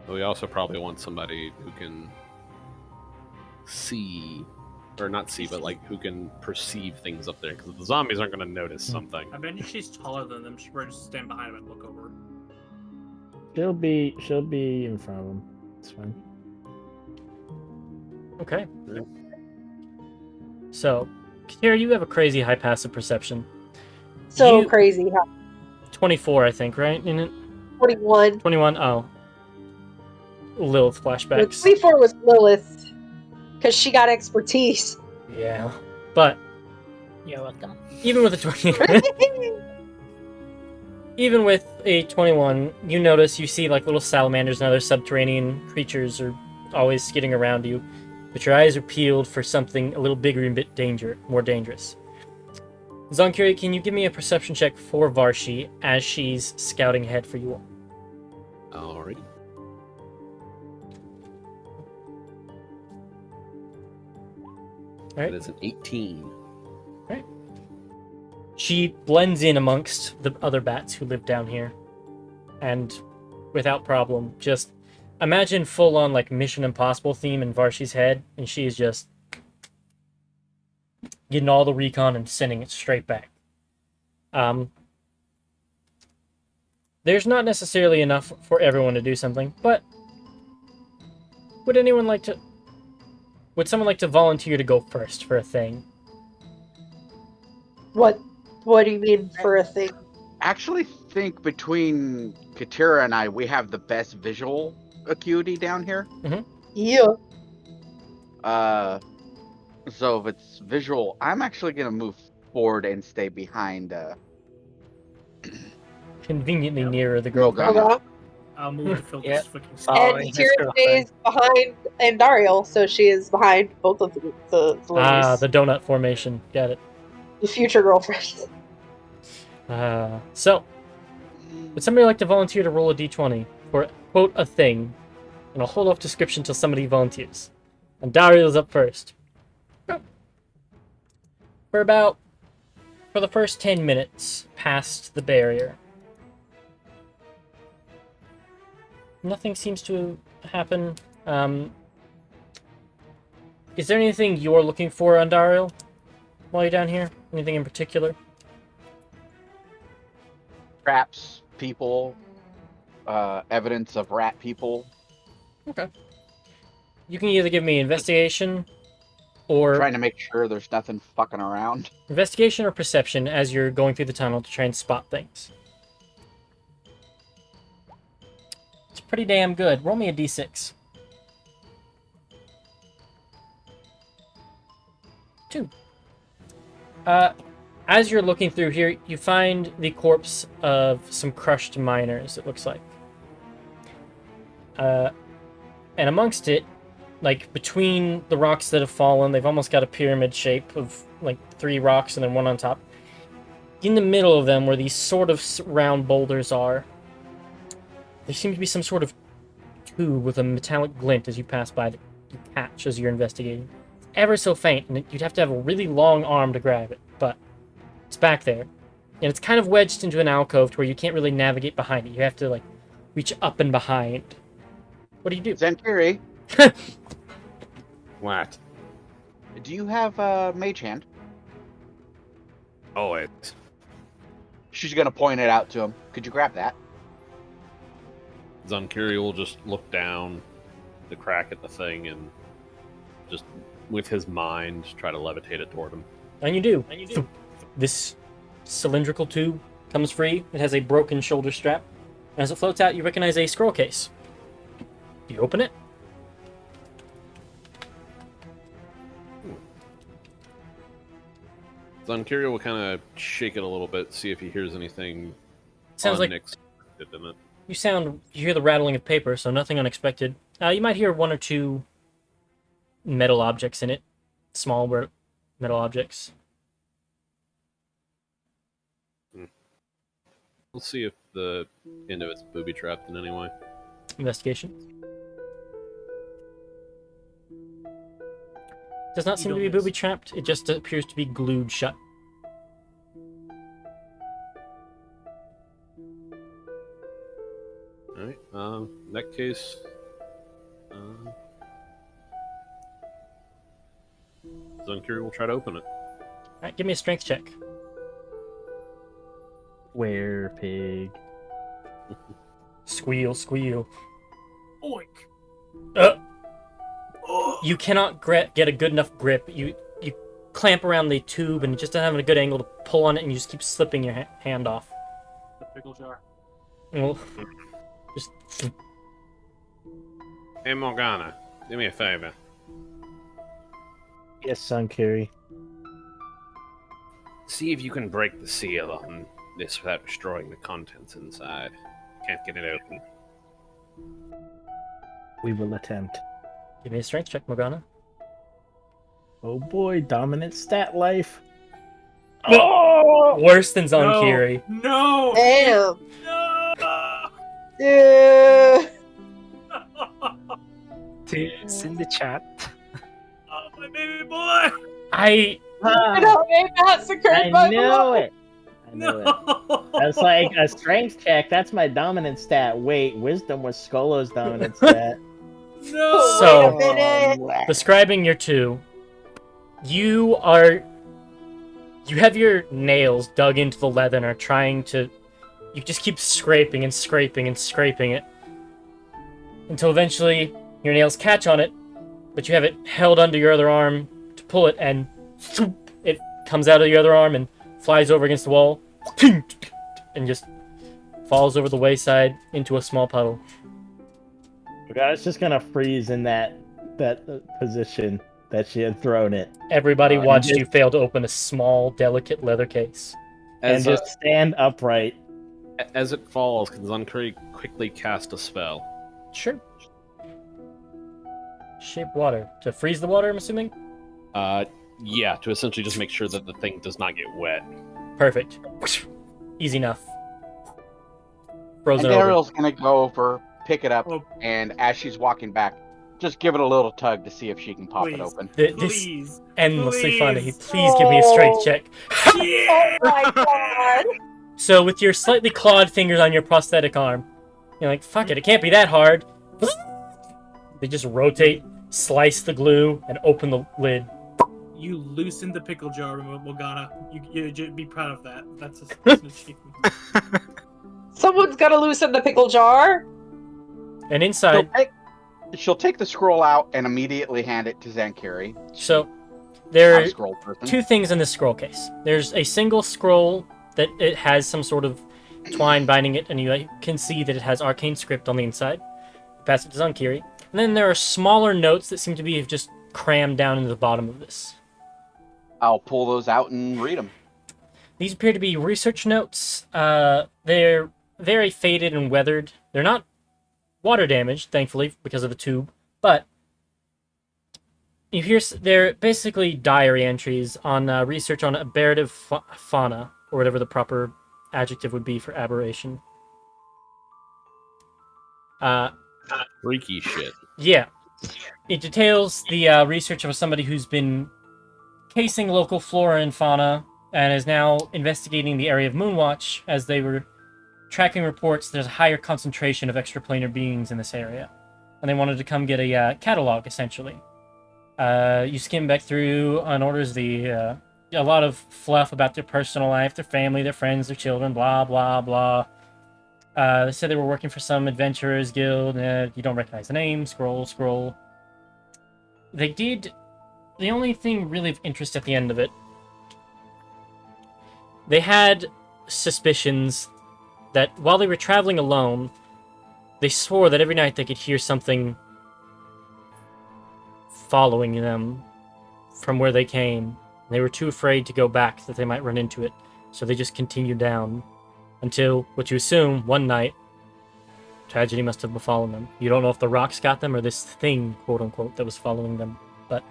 E: But we also probably want somebody who can see, or not see, but like who can perceive things up there. Because the zombies aren't going to notice something.
B: I bet you she's taller than them. She better just stand behind him and look over.
F: She'll be in front of them. It's fine.
A: Okay.
E: Yeah.
A: So, Kira, you have a crazy high passive perception.
D: So
A: You-
D: crazy, huh?
A: 24, I think, right? In it?
D: 41.
A: 21? Oh. Lilith flashbacks.
D: 24 was Lilith. Because she got expertise.
A: Yeah. But,
C: You're welcome.
A: even with a 20... Even with a 21, you notice you see like little salamanders and other subterranean creatures are always skidding around you, but your eyes are peeled for something a little bigger and more dangerous. Zonkiri, can you give me a perception check for Varshi as she's scouting ahead for you all?
E: Alrighty.
A: Alright.
E: That is an 18.
A: She blends in amongst the other bats who live down here, and without problem, just imagine full-on like Mission Impossible theme in Varshi's head, and she's just getting all the recon and sending it straight back. There's not necessarily enough for everyone to do something, but would someone like to volunteer to go first for a thing?
D: What do you mean for a thing?
G: Actually think between Katira and I, we have the best visual acuity down here.
D: Yeah.
G: So if it's visual, I'm actually gonna move forward and stay behind.
A: Conveniently nearer the girl.
G: Morgana.
D: Okay.
B: I'll move to fill
C: Yeah.
B: this fucking
C: Oh,
B: spot.
D: And
C: his
D: Tira
C: girlfriend.
D: stays behind Andariel, so she is behind both of the ladies.
A: Ah, the donut formation. Got it.
D: The future girlfriend.
A: So, would somebody like to volunteer to roll a d20 for, quote, a thing? And I'll hold off description until somebody volunteers. And Dario's up first. For the first 10 minutes past the barrier, nothing seems to happen. Is there anything you're looking for, Undario, while you're down here? Anything in particular?
G: Traps, people, evidence of rat people.
A: Okay. You can either give me investigation or
G: Trying to make sure there's nothing fucking around.
A: investigation or perception as you're going through the tunnel to try and spot things. It's pretty damn good. Roll me a d6. 2. As you're looking through here, you find the corpse of some crushed miners, it looks like. And amongst it, like between the rocks that have fallen, they've almost got a pyramid shape of like 3 rocks and then one on top. In the middle of them, where these sort of round boulders are, there seems to be some sort of tube with a metallic glint as you pass by that you catch as you're investigating. It's ever so faint, and you'd have to have a really long arm to grab it, but it's back there. And it's kind of wedged into an alcove to where you can't really navigate behind it. You have to, like, reach up and behind. What do you do?
G: Zentiri,
E: What?
G: do you have a mage hand?
E: Always.
G: She's gonna point it out to him. Could you grab that?
E: Zunkiri will just look down the crack at the thing and just, with his mind, try to levitate it toward him.
A: And you do. This cylindrical tube comes free. It has a broken shoulder strap. As it floats out, you recognize a scroll case. You open it.
E: Zunkiri will kind of shake it a little bit, see if he hears anything
A: Sounds like
E: unexpected in it.
A: you hear the rattling of paper, so nothing unexpected. You might hear 1 or 2 metal objects in it. Small metal objects.
E: We'll see if the end of it's booby trapped in any way.
A: Investigation. Does not seem to be
B: don't miss.
A: booby trapped. It just appears to be glued shut.
E: Alright, in that case, Zunkiri will try to open it.
A: Alright, give me a strength check.
F: Where pig?
A: Squeal, squeal.
B: Oink.
A: You cannot get a good enough grip. You clamp around the tube and you just don't have a good angle to pull on it, and you just keep slipping your hand off.
B: The pickle jar.
A: Well, just
E: Hey Morgana, do me a favor.
F: Yes, Sunkiri.
E: See if you can break the seal on this without destroying the contents inside. Can't get it open.
F: We will attempt.
A: give me a strength check, Morgana.
F: Oh boy, dominant stat life.
A: Oh! Worse than Zonkiri.
B: No!
D: Damn.
B: No!
D: Yeah.
C: It's in the chat.
B: Oh, my baby boy!
A: I
D: They massacred by
F: I know it. I know it.
B: No!
F: That's like a strength check. That's my dominant stat. Wait, wisdom was Skolo's dominant stat.
B: No!
A: So-
D: Wait a minute.
A: describing your 2. You have your nails dug into the leather and are trying to. You just keep scraping and scraping and scraping it until eventually your nails catch on it, but you have it held under your other arm to pull it, and it comes out of your other arm and flies over against the wall and just falls over the wayside into a small puddle.
F: It's just gonna freeze in that position that she had thrown it,
A: Everybody
F: and
A: watched
F: just-
A: you fail to open a small, delicate leather case.
F: and
E: As,
F: just stand upright.
E: as it falls, can Zunkiri quickly cast a spell?
A: Sure. Shape water. To freeze the water, I'm assuming?
E: Yeah, to essentially just make sure that the thing does not get wet.
A: Perfect. easy enough. Frozen
G: And
A: over.
G: Ariel's gonna go over, pick it up,
B: Oh,
G: and as she's walking back, just give it a little tug to see if she can pop it
B: please.
G: open.
A: This
B: Please.
A: endlessly funny.
B: Please.
A: Please give me a strength
D: Oh.
A: check.
B: Yeah!
D: Oh my god!
A: So with your slightly clawed fingers on your prosthetic arm, you're like, fuck it can't be that hard. They just rotate, slice the glue, and open the lid.
B: You loosened the pickle jar, Morgana. You be proud of that. That's an achievement.
D: Someone's gotta loosen the pickle jar.
A: And inside,
G: She'll take the scroll out and immediately hand it to Zankiri.
A: so
G: Not
A: there
G: a
A: are
G: scroll person.
A: two things in this scroll case. There's a single scroll that it has some sort of twine binding it, and you can see that it has arcane script on the inside. Pass it to Zankiri. And then there are smaller notes that seem to be just crammed down into the bottom of this.
G: I'll pull those out and read them.
A: These appear to be research notes. They're very faded and weathered. They're not water damaged, thankfully, because of the tube, but you hear they're basically diary entries on research on aberrative fauna, or whatever the proper adjective would be for aberration.
E: Freaky shit.
A: Yeah. It details the research of somebody who's been casing local flora and fauna and is now investigating the area of Moonwatch as they were tracking reports there's a higher concentration of extraplanar beings in this area. And they wanted to come get a catalog, essentially. You skim back through on orders a lot of fluff about their personal life, their family, their friends, their children, blah, blah, blah. They said they were working for some adventurers guild. You don't recognize the name. Scroll. They did... The only thing really of interest at the end of it, they had suspicions that while they were traveling alone, they swore that every night they could hear something following them from where they came. They were too afraid to go back that they might run into it, so they just continued down until, what you assume, one night, tragedy must have befallen them. You don't know if the rocks got them or this thing, quote-unquote, that was following them, but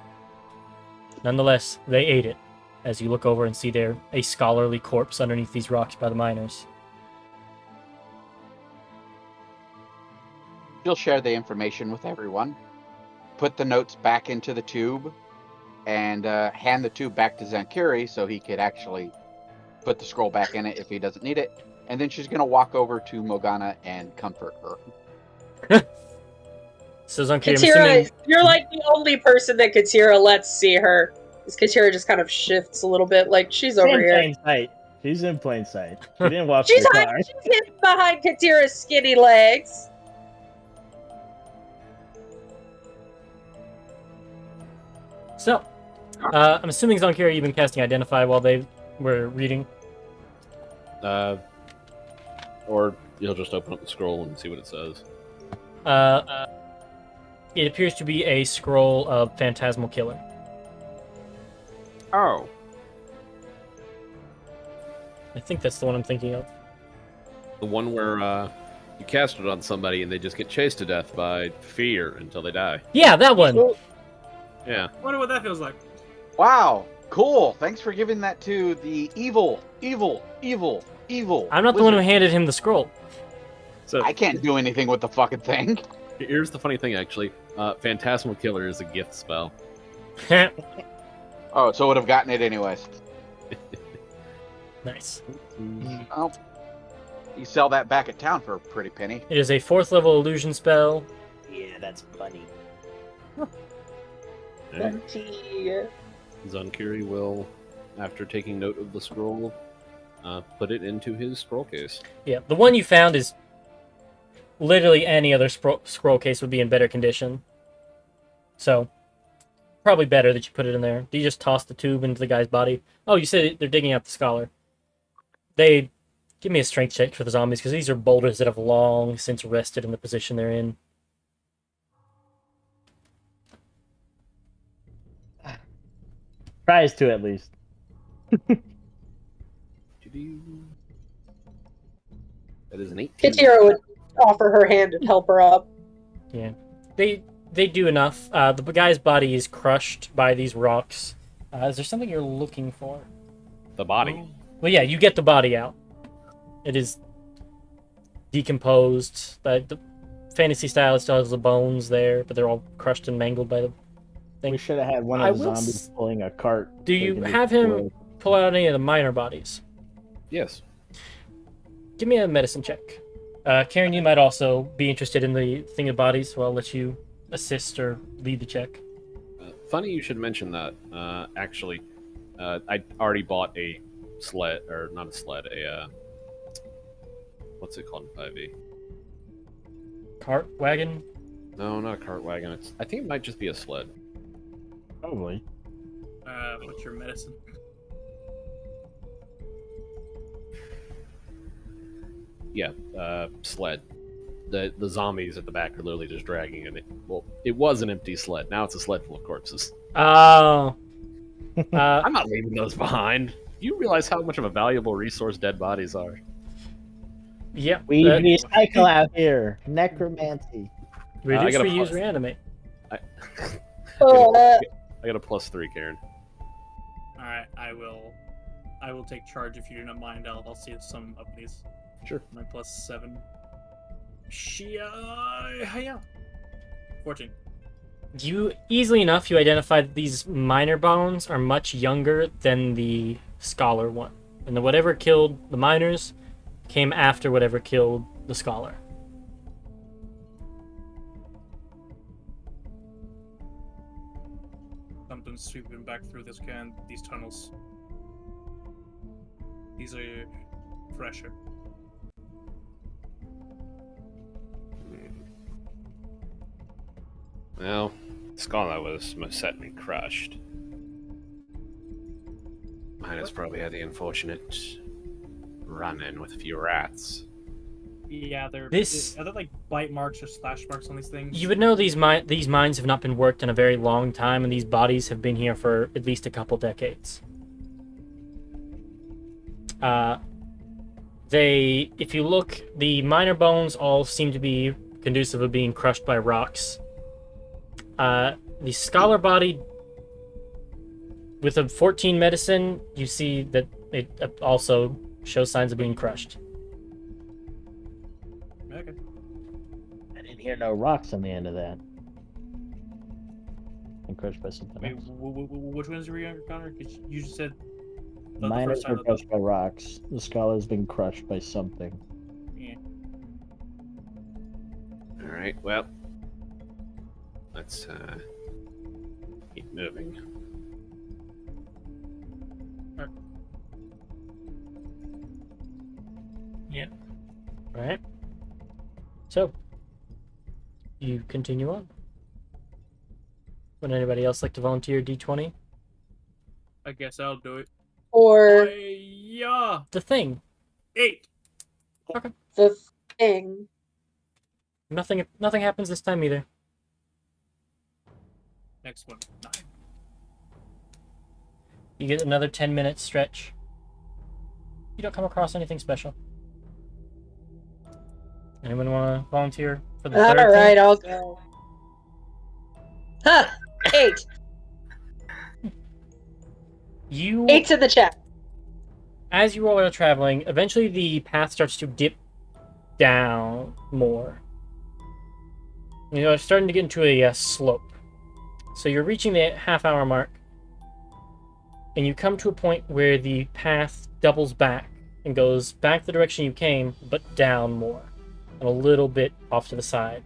A: nonetheless, they ate it, as you look over and see there a scholarly corpse underneath these rocks by the miners.
G: She'll share the information with everyone, put the notes back into the tube, and hand the tube back to Zankiri so he could actually put the scroll back in it if he doesn't need it. And then she's going to walk over to Morgana and comfort her.
A: So Zankiri, I'm
D: Katira,
A: assuming...
D: you're like the only person that Katira lets see her. Because Katira just kind of shifts a little bit, like she's over
F: in
D: here.
F: plain sight. She's in plain sight. She didn't walk
D: She's
F: too far.
D: hidden behind Katira's skinny legs.
A: So, I'm assuming Zankiri, you've been casting Identify while they were reading.
E: Or you'll just open up the scroll and see what it says.
A: It appears to be a scroll of Phantasmal Killer.
E: Oh.
A: I think that's the one I'm thinking of.
E: The one where you cast it on somebody and they just get chased to death by fear until they die.
A: Yeah, that one!
E: Yeah.
B: Wonder what that feels like.
G: Wow, cool. Thanks for giving that to the evil.
A: I'm not the one who handed him the scroll.
E: So
G: I can't do anything with the fucking thing.
E: here's the funny thing, actually. Phantasmal Killer is a gift spell.
G: Oh, so would have gotten it anyways.
A: Nice.
G: Oh, you sell that back at town for a pretty penny.
A: It is a 4th level illusion spell.
F: Yeah, that's funny.
E: Alright. Zankiri will, after taking note of the scroll, put it into his scroll case.
A: Yeah, the one you found is literally any other scroll case would be in better condition. So, probably better that you put it in there. Do you just toss the tube into the guy's body? Oh, you said they're digging out the scholar. They give me a strength check for the zombies, because these are boulders that have long since rested in the position they're in.
F: Tries to, at least.
E: That is an 18.
D: Katira would offer her hand and help her up.
A: Yeah. They do enough. The guy's body is crushed by these rocks. Is there something you're looking for?
E: The body.
A: Well, yeah, you get the body out. It is decomposed. The fantasy style still has the bones there, but they're all crushed and mangled by the thing.
F: We should have had one
A: I
F: of the
A: will
F: zombies pulling a cart.
A: Do
F: so we
A: you
F: can just
A: have him
F: blow-
A: pull out any of the minor bodies?
E: Yes.
A: Give me a medicine check. Karen, you might also be interested in the thing of bodies, so I'll let you assist or lead the check.
E: Funny you should mention that. Actually, I already bought a sled, or not a sled, what's it called in 5e?
A: Cart wagon.
E: No, not a cart wagon. I think it might just be a sled.
F: Probably.
B: What's your medicine?
E: Yeah, sled. The zombies at the back are literally just dragging it. Well, it was an empty sled. Now it's a sled full of corpses.
A: Oh.
E: I'm not leaving those behind. You realize how much of a valuable resource dead bodies are.
A: Yeah.
F: We recycle out here. Necromancy.
A: Reduce,
E: I got a
A: reuse,
E: plus.
A: reanimate.
E: I
D: Uh,
E: got a +3, Karen.
B: All right, I will take charge if you do not mind. I'll see some of these.
E: Sure.
B: My +7. Yeah. 14.
A: You easily enough you identify that these minor bones are much younger than the scholar one, and that whatever killed the miners came after whatever killed the scholar.
B: Something sweeping back through these tunnels. These are fresher.
E: Well, Scholar was most certainly crushed. Miners probably had the unfortunate run-in with a few rats.
B: Yeah, are there like bite marks or slash marks on these things?
A: You would know these mines have not been worked in a very long time, and these bodies have been here for at least a couple decades. If you look, the minor bones all seem to be conducive of being crushed by rocks. The scholar body, with a 14 medicine, you see that it also shows signs of being crushed.
B: Okay.
F: I didn't hear no rocks on the end of that. And crushed by something
B: Wait,
F: else.
B: which ones were you, Connor? 'Cause you just said the
F: Miners
B: first time
F: were crushed by rocks. The scholar's been crushed by something.
B: Yeah.
E: Alright, well. Let's keep moving.
A: Alright. So, you continue on. Would anybody else like to volunteer D20?
B: I guess I'll do it.
D: or
B: Yeah.
A: The thing.
B: 8.
D: the thing.
A: Nothing happens this time either.
B: Next one. 9.
A: You get another 10-minute stretch. You don't come across anything special. Anyone want to volunteer for the third
D: All right,
A: thing?
D: I'll go. Huh. 8.
A: You,
D: 8's in the chat.
A: as you all are traveling, eventually the path starts to dip down more. You know, it's starting to get into a slope. So you're reaching the half-hour mark, and you come to a point where the path doubles back and goes back the direction you came, but down more, and a little bit off to the side.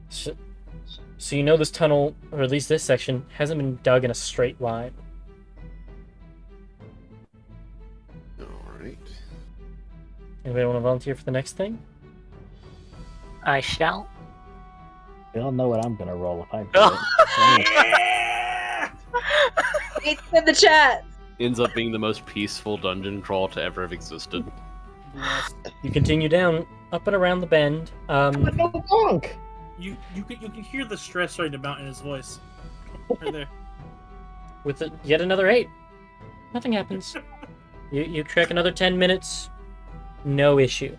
A: So you know this tunnel, or at least this section, hasn't been dug in a straight line.
E: Alright.
A: Anybody want to volunteer for the next thing?
C: I shall.
F: You don't know what I'm gonna roll if I do
C: Oh.
F: it.
D: 8's in the chat.
E: Ends up being the most peaceful dungeon crawl to ever have existed.
A: You continue down, up and around the bend.
F: Bonk!
B: You can hear the stress starting to mount in his voice. Right there.
A: With yet another 8. Nothing happens. You trek another 10 minutes. No issue.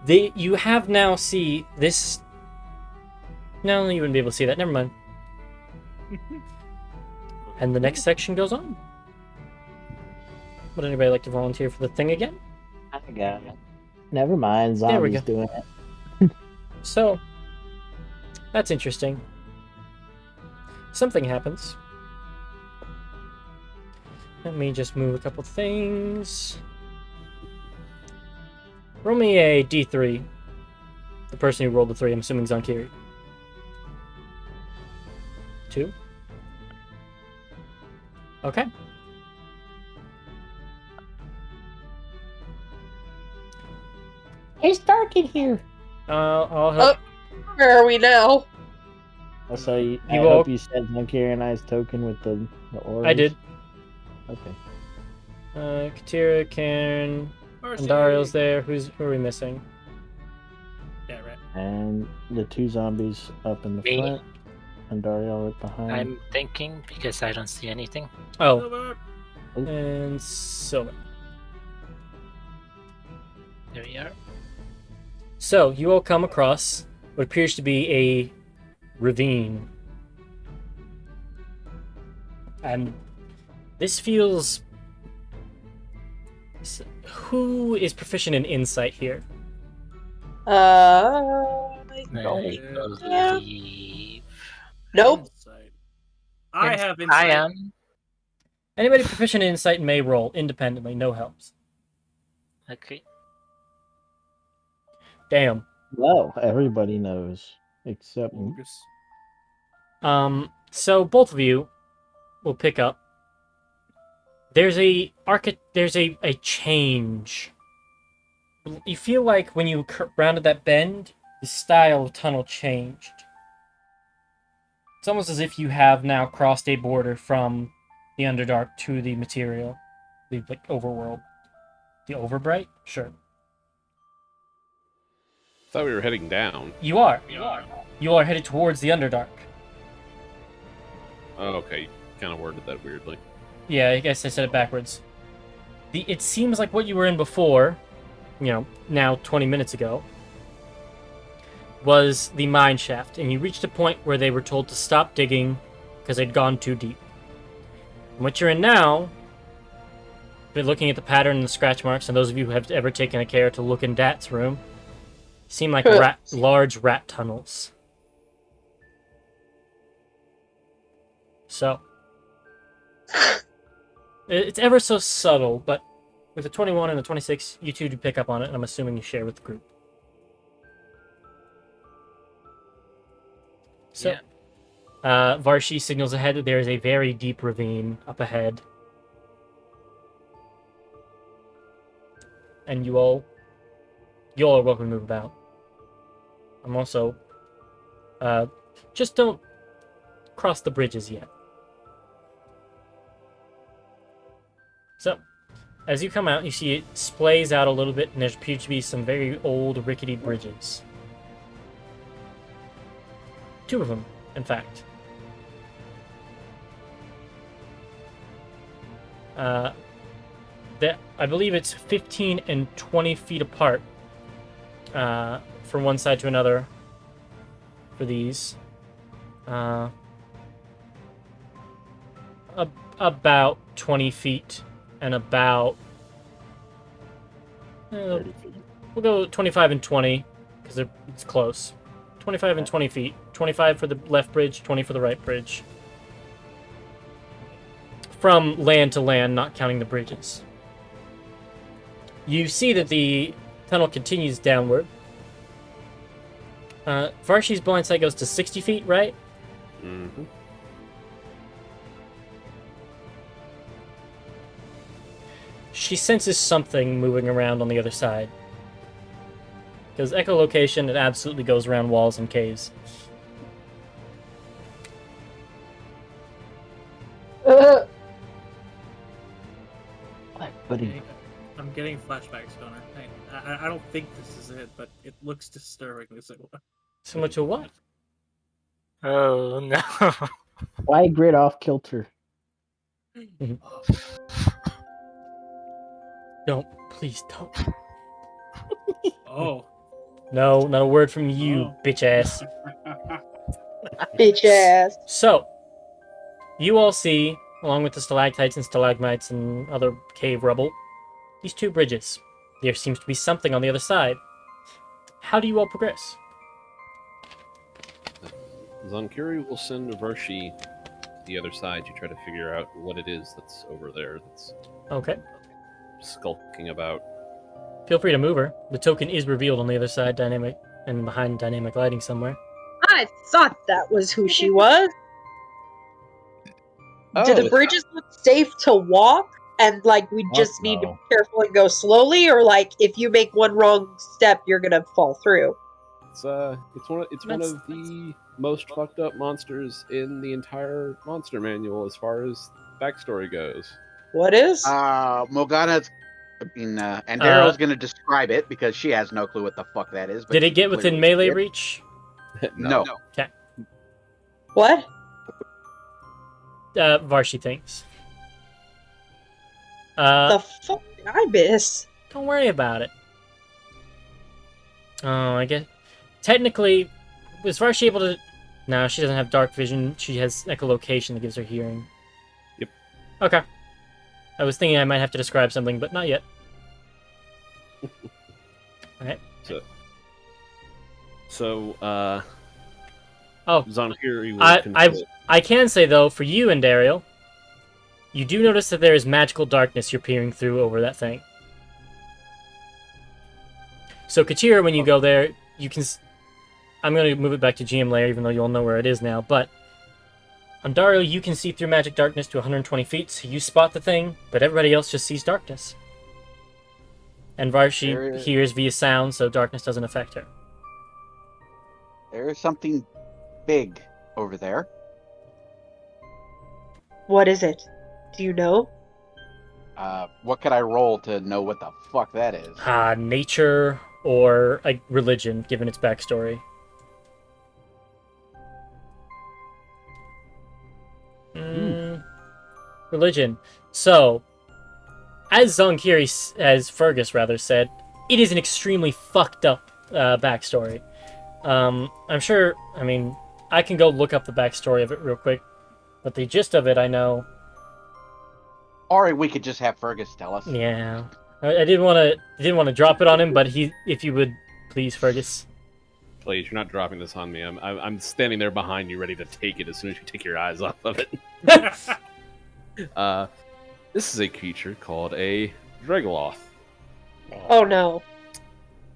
A: You have now see this. No, you wouldn't be able to see that. Never mind. And the next section goes on. Would anybody like to volunteer for the thing again?
F: I got it. Never mind.
A: There we
F: Zombies
A: go.
F: doing it.
A: So, that's interesting. Something happens. Let me just move a couple things. Roll me a d3. The person who rolled the 3, I'm assuming Zankiri. 2. Okay.
F: It's dark in here.
A: I'll help.
D: Where are we now?
F: Also, I
A: You
F: hope
A: all-
F: you said Zankiri and I's token with the auras.
A: I did.
F: Okay.
A: Katira, Karen,
B: Mercy.
A: and Dariel's there. Who are we missing?
B: Yeah, right.
F: And the 2 zombies up in the
C: Me.
F: front, and Dario right behind.
C: I'm thinking because I don't see anything.
A: Oh,
B: Silver.
A: and Silver.
C: There we are.
A: So, you all come across what appears to be a ravine. And this feels... Who is proficient in insight here?
C: I
D: Yeah.
C: believe.
D: Nope.
B: Insight. I
C: Ins-
B: have insight.
C: I am.
A: Anybody proficient in insight may roll independently, no helps.
C: Okay.
A: Damn.
F: Well, everybody knows except me.
B: Focus.
A: So both of you will pick up. There's a change. You feel like when you rounded that bend, the style of tunnel changed. It's almost as if you have now crossed a border from the Underdark to the material, the overworld, the Overbright. Sure,
E: Thought we were heading down.
A: you are. You are headed towards the Underdark.
E: Oh, okay. Kind of worded that weirdly.
A: Yeah, I guess I said it backwards. It seems like what you were in before, now 20 minutes ago, was the mine shaft, and you reached a point where they were told to stop digging because they'd gone too deep. And what you're in now, but looking at the pattern and the scratch marks, and those of you who have ever taken a care to look in Dat's room, seem like large rat tunnels. So, it's ever so subtle, but with the 21 and the 26, you two do pick up on it, and I'm assuming you share with the group. So,
C: Yeah.
A: Varshi signals ahead that there is a very deep ravine up ahead. And you all are welcome to move about. I'm also, just don't cross the bridges yet. So, as you come out, you see it splays out a little bit, and there appears to be some very old, rickety bridges. 2 of them, in fact. I believe it's 15 and 20 feet apart from one side to another for these. About 20 feet and about...
F: 30 feet.
A: We'll go 25 and 20 because it's close. 25 and 20 feet. 25 for the left bridge, 20 for the right bridge. From land to land, not counting the bridges. You see that the tunnel continues downward. Varshi's blind sight goes to 60 feet, right?
E: Mm-hmm.
A: She senses something moving around on the other side. Because echolocation, it absolutely goes around walls and caves.
F: Buddy.
B: I'm getting flashbacks, Connor. I don't think this is it, but it looks disturbingly similar.
A: Similar to what?
C: Oh no.
F: Why grid off kilter?
A: Don't. Please don't.
B: Oh.
A: No, not a word from you,
B: Oh.
A: bitch ass.
D: Bitch ass.
A: So, you all see along with the stalactites and stalagmites and other cave rubble. These 2 bridges. There seems to be something on the other side. How do you all progress?
E: Zonkiri will send Varshi to the other side to try to figure out what it is that's over there that's
A: Okay.
E: skulking about.
A: Feel free to move her. The token is revealed on the other side, dynamic and behind dynamic lighting somewhere.
D: I thought that was who she was. Do the bridges look safe to walk? And like we just need to be careful and go slowly, or like if you make one wrong step, you're gonna fall through.
E: It's one of the most fucked up monsters in the entire monster manual as far as backstory goes.
D: What is?
G: Morgana's, and Daryl's gonna describe it because she has no clue what the fuck that is. But
A: Did it get within melee
G: did.
A: reach?
G: No.
A: Okay.
D: What?
A: Varshi thinks.
D: The fuck did I miss?
A: Don't worry about it. Oh, I guess technically, was Varshi able to? No, she doesn't have dark vision. She has echolocation that gives her hearing.
E: Yep.
A: Okay. I was thinking I might have to describe something, but not yet. Alright.
E: So,
A: Oh.
E: Zonkiri will
A: I can say, though, for you and Dariel, you do notice that there is magical darkness you're peering through over that thing. So, Kachira, when you go there, you can... I'm going to move it back to GM layer, even though you all know where it is now, but... On Dario, you can see through magic darkness to 120 feet, so you spot the thing, but everybody else just sees darkness. And Varshi hears via sound, so darkness doesn't affect her.
G: There is something big over there.
D: What is it? Do you know?
G: What could I roll to know what the fuck that is?
A: Nature or religion, given its backstory. Religion. So, as Fergus rather said, it is an extremely fucked up backstory. I'm sure, I can go look up the backstory of it real quick, but the gist of it I know.
G: Or we could just have Fergus tell us.
A: Yeah. I didn't want to drop it on him, but if you would please, Fergus.
E: Please, you're not dropping this on me. I'm standing there behind you, ready to take it as soon as you take your eyes off of it. This is a creature called a Dragoloth.
D: Oh no.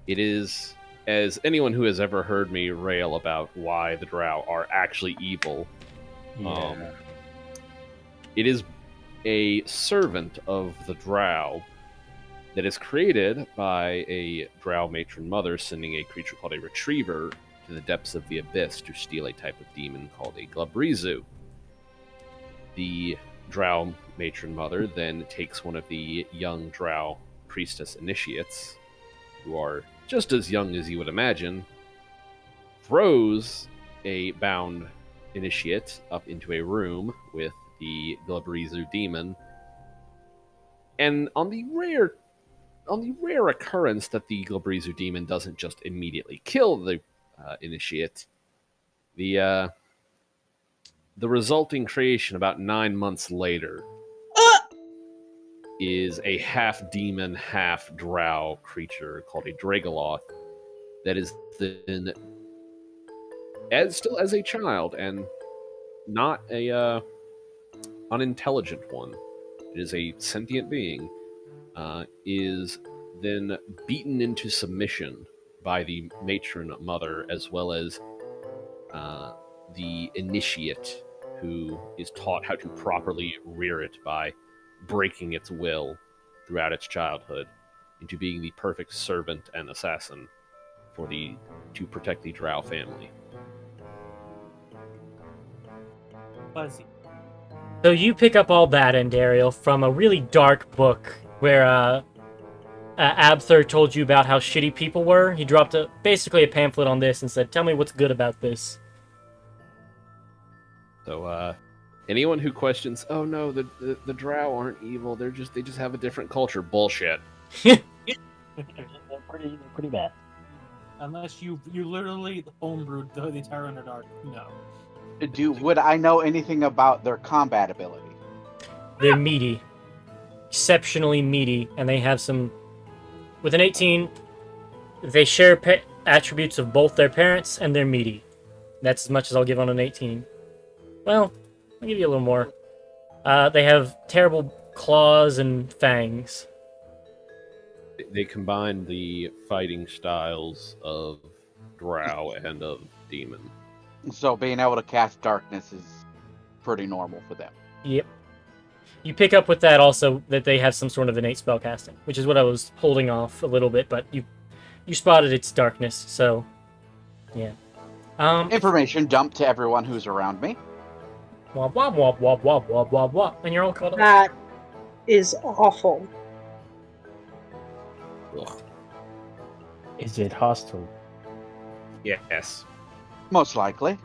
E: It is, as anyone who has ever heard me rail about why the Drow are actually evil, it is a servant of the Drow that is created by a Drow matron mother sending a creature called a Retriever to the depths of the abyss to steal a type of demon called a Glabrizu. The Drow matron mother then takes one of the young Drow priestess initiates, who are just as young as you would imagine, throws a bound initiate up into a room with the Glabrizu demon, and on the rare occurrence that the Glabrizu demon doesn't just immediately kill the initiate, the resulting creation about 9 months later is a half-demon, half-drow creature called a Dragoloth that is then, still as a child, and not a unintelligent one. It is a sentient being, is then beaten into submission by the matron mother, as well as the initiate, who is taught how to properly rear it by breaking its will throughout its childhood into being the perfect servant and assassin to protect the Drow family.
B: Fuzzy.
A: So you pick up all that, Andariel, from a really dark book where Abther told you about how shitty people were. He dropped basically a pamphlet on this and said, "Tell me what's good about this." So,
E: anyone who questions, "Oh no, the Drow aren't evil. They just have a different culture," bullshit.
F: They're pretty bad.
B: Unless you literally homebrewed the entire Underdark. No.
G: Would I know anything about their combat ability?
A: They're meaty. Exceptionally meaty, and they have some... With an 18, they share attributes of both their parents, and they're meaty. That's as much as I'll give on an 18. Well, I'll give you a little more. They have terrible claws and fangs.
E: They combine the fighting styles of drow and of demon.
G: So being able to cast darkness is pretty normal for them.
A: Yep. You pick up with that also that they have some sort of innate spellcasting, which is what I was holding off a little bit, but you spotted its darkness, so yeah.
G: Information dumped to everyone who's around me.
A: Wop wop wop wop wop wop wop wop, and you're all caught up.
D: That is awful.
E: Ugh.
F: Is it hostile?
E: Yes.
G: Most likely.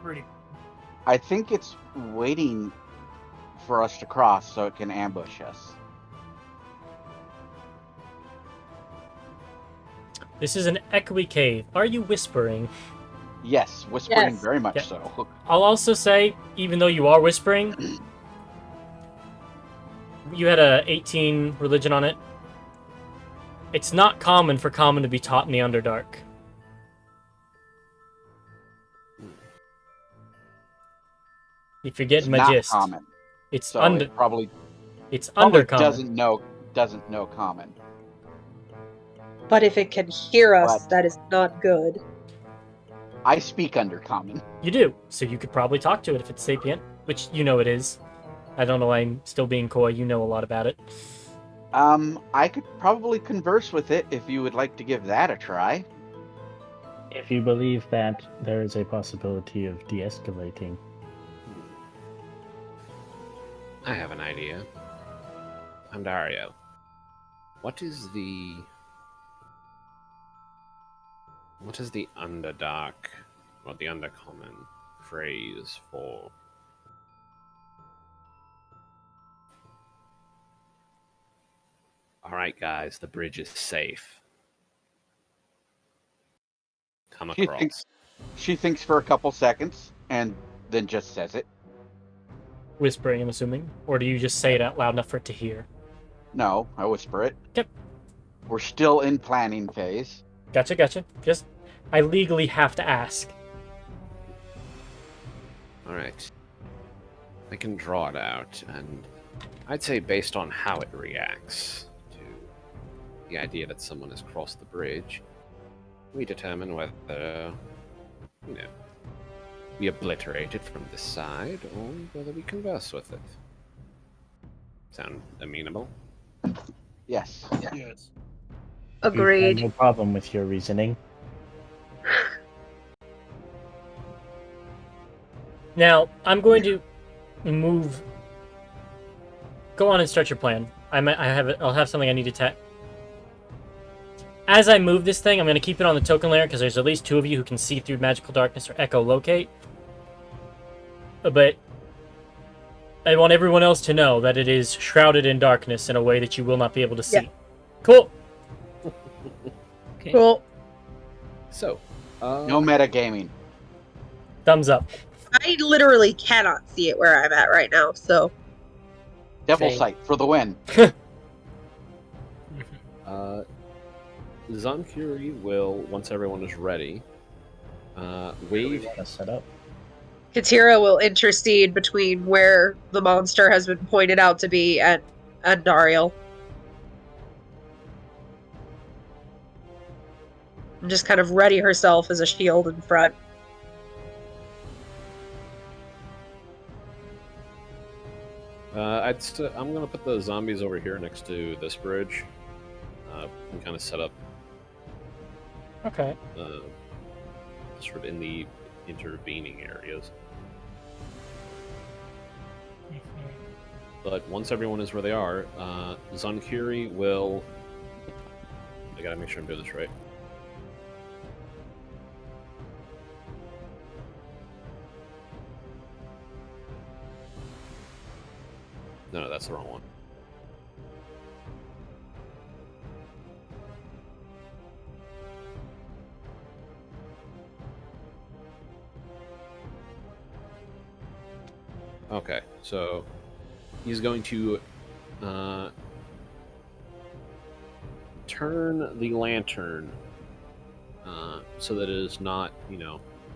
B: Pretty.
G: I think it's waiting for us to cross so it can ambush us.
A: This is an echoey cave. Are you whispering?
G: Yes, whispering
D: Yes.
G: very much
A: Yeah.
G: so.
A: I'll also say, even though you are whispering, you had a 18 religion on it. It's not common for common to be taught in the Underdark. If you're getting my
G: Not
A: gist,
G: common.
A: it's
G: So
A: under
G: it probably
A: it's undercommon.
G: doesn't know common.
D: But if it can hear us,
G: But-
D: that is not good.
G: I speak undercommon.
A: You do, so you could probably talk to it if it's sapient, which you know it is. I don't know why I'm still being coy. You know a lot about it.
G: I could probably converse with it if you would like to give that a try.
F: If you believe that there is a possibility of de-escalating,
E: I have an idea. I'm Dario. What is the Underdark or the Undercommon phrase for alright guys, the bridge is safe. Come
G: She
E: across.
G: thinks- She thinks for a couple seconds and then just says it.
A: Whispering, I'm assuming, or do you just say it out loud enough for it to hear?
G: No, I whisper it.
A: Yep.
G: We're still in planning phase.
A: Gotcha. Just, I legally have to ask.
E: Alright. I can draw it out, and I'd say based on how it reacts to the idea that someone has crossed the bridge, we determine whether, we obliterate it from this side, or whether we converse with it. Sound amenable?
G: Yes.
B: Yes.
F: we have
D: Agreed.
F: no problem with your reasoning.
A: Now, I'm going to move. Go on and start your plan. I'll have something I need to tap. As I move this thing, I'm going to keep it on the token layer because there's at least 2 of you who can see through magical darkness or echolocate. But I want everyone else to know that it is shrouded in darkness in a way that you will not be able to see.
D: Yeah.
A: Cool.
C: Okay.
D: Cool.
E: So,
G: No metagaming.
A: Thumbs up.
D: I literally cannot see it where I'm at right now, so
G: Devil
C: Same.
G: sight for the win.
E: Zankuri will, once everyone is ready, wave.
F: Want to set up?
D: Katira will intercede between where the monster has been pointed out to be and Dariel. And just kind of ready herself as a shield in front.
E: I'm gonna put the zombies over here next to this bridge. And kind of set up
A: Okay.
E: sort of in the intervening areas. But once everyone is where they are, Zankuri will. I gotta make sure I'm doing this right. No, that's the wrong one. Okay, so he's going to turn the lantern so that it is not,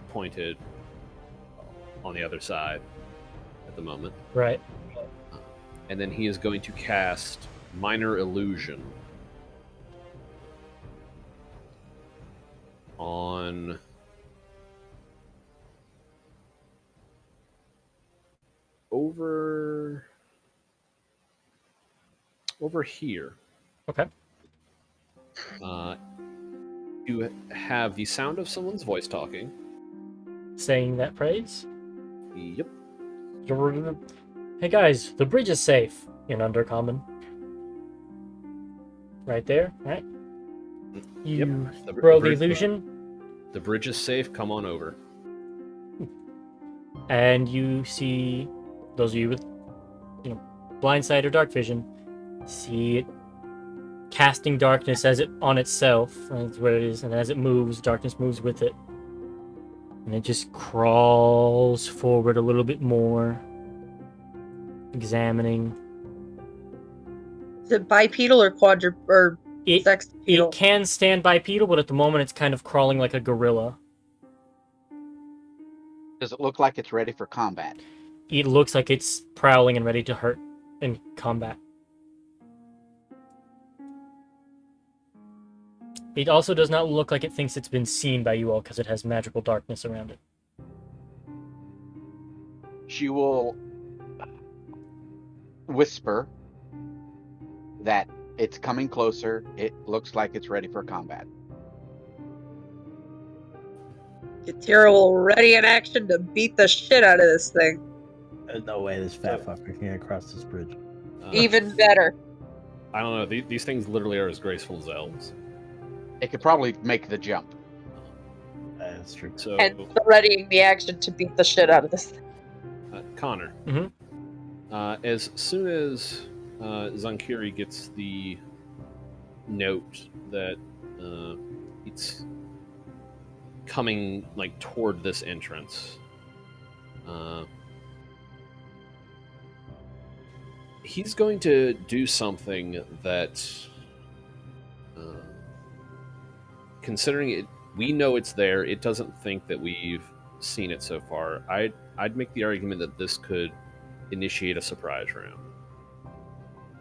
E: pointed on the other side at the moment.
A: Right.
E: And then he is going to cast Minor Illusion on over here.
A: Okay.
E: You have the sound of someone's voice talking.
A: Saying that phrase.
E: Yep.
A: Hey guys, the bridge is safe in Undercommon. Right there, right? You
E: The
A: throw the
E: bridge-
A: illusion,
E: The bridge is safe. Come on over.
A: and you see those of you with, blind sight or dark vision, see it casting darkness as it on itself. That's what it is, and as it moves, darkness moves with it, and it just crawls forward a little bit more, examining.
D: Is it bipedal or or
A: It
D: sexpedal?
A: it can stand bipedal, but at the moment it's kind of crawling like a gorilla.
G: Does it look like it's ready for combat?
A: It looks like it's prowling and ready to hurt in combat. It also does not look like it thinks it's been seen by you all because it has magical darkness around it.
G: She will whisper that it's coming closer. It looks like it's ready for combat.
D: Katira will ready in action to beat the shit out of this thing.
F: There's no way this fat fucker can get across this bridge.
D: Even better.
E: I don't know. These things literally are as graceful as elves.
G: It could probably make the jump.
F: That's true.
E: So,
D: And readying the action to beat the shit out of this thing.
E: Connor.
A: Mhm.
E: As soon as Zankiri gets the note that it's coming like toward this entrance, he's going to do something that, considering it, we know it's there. It doesn't think that we've seen it so far. I'd make the argument that this could initiate a surprise round.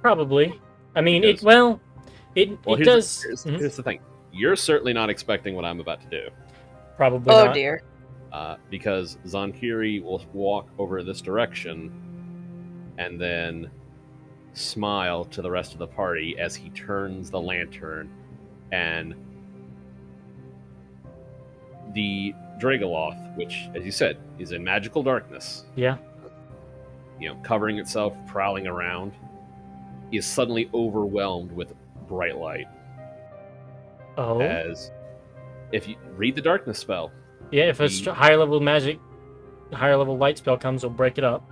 A: Probably. I mean,
E: Because-
A: it
E: here's
A: does.
E: Here's the thing. You're certainly not expecting what I'm about to do.
A: Probably
D: Oh
A: not.
D: dear.
E: Because Zankiri will walk over this direction and then smile to the rest of the party as he turns the lantern, and the Dragoloth, which, as you said, is in magical darkness,
A: Yeah.
E: Covering itself, prowling around, is suddenly overwhelmed with bright light.
A: Oh.
E: As if you read the darkness spell,
A: Yeah, if a higher level magic, higher level light spell comes, we'll break it up.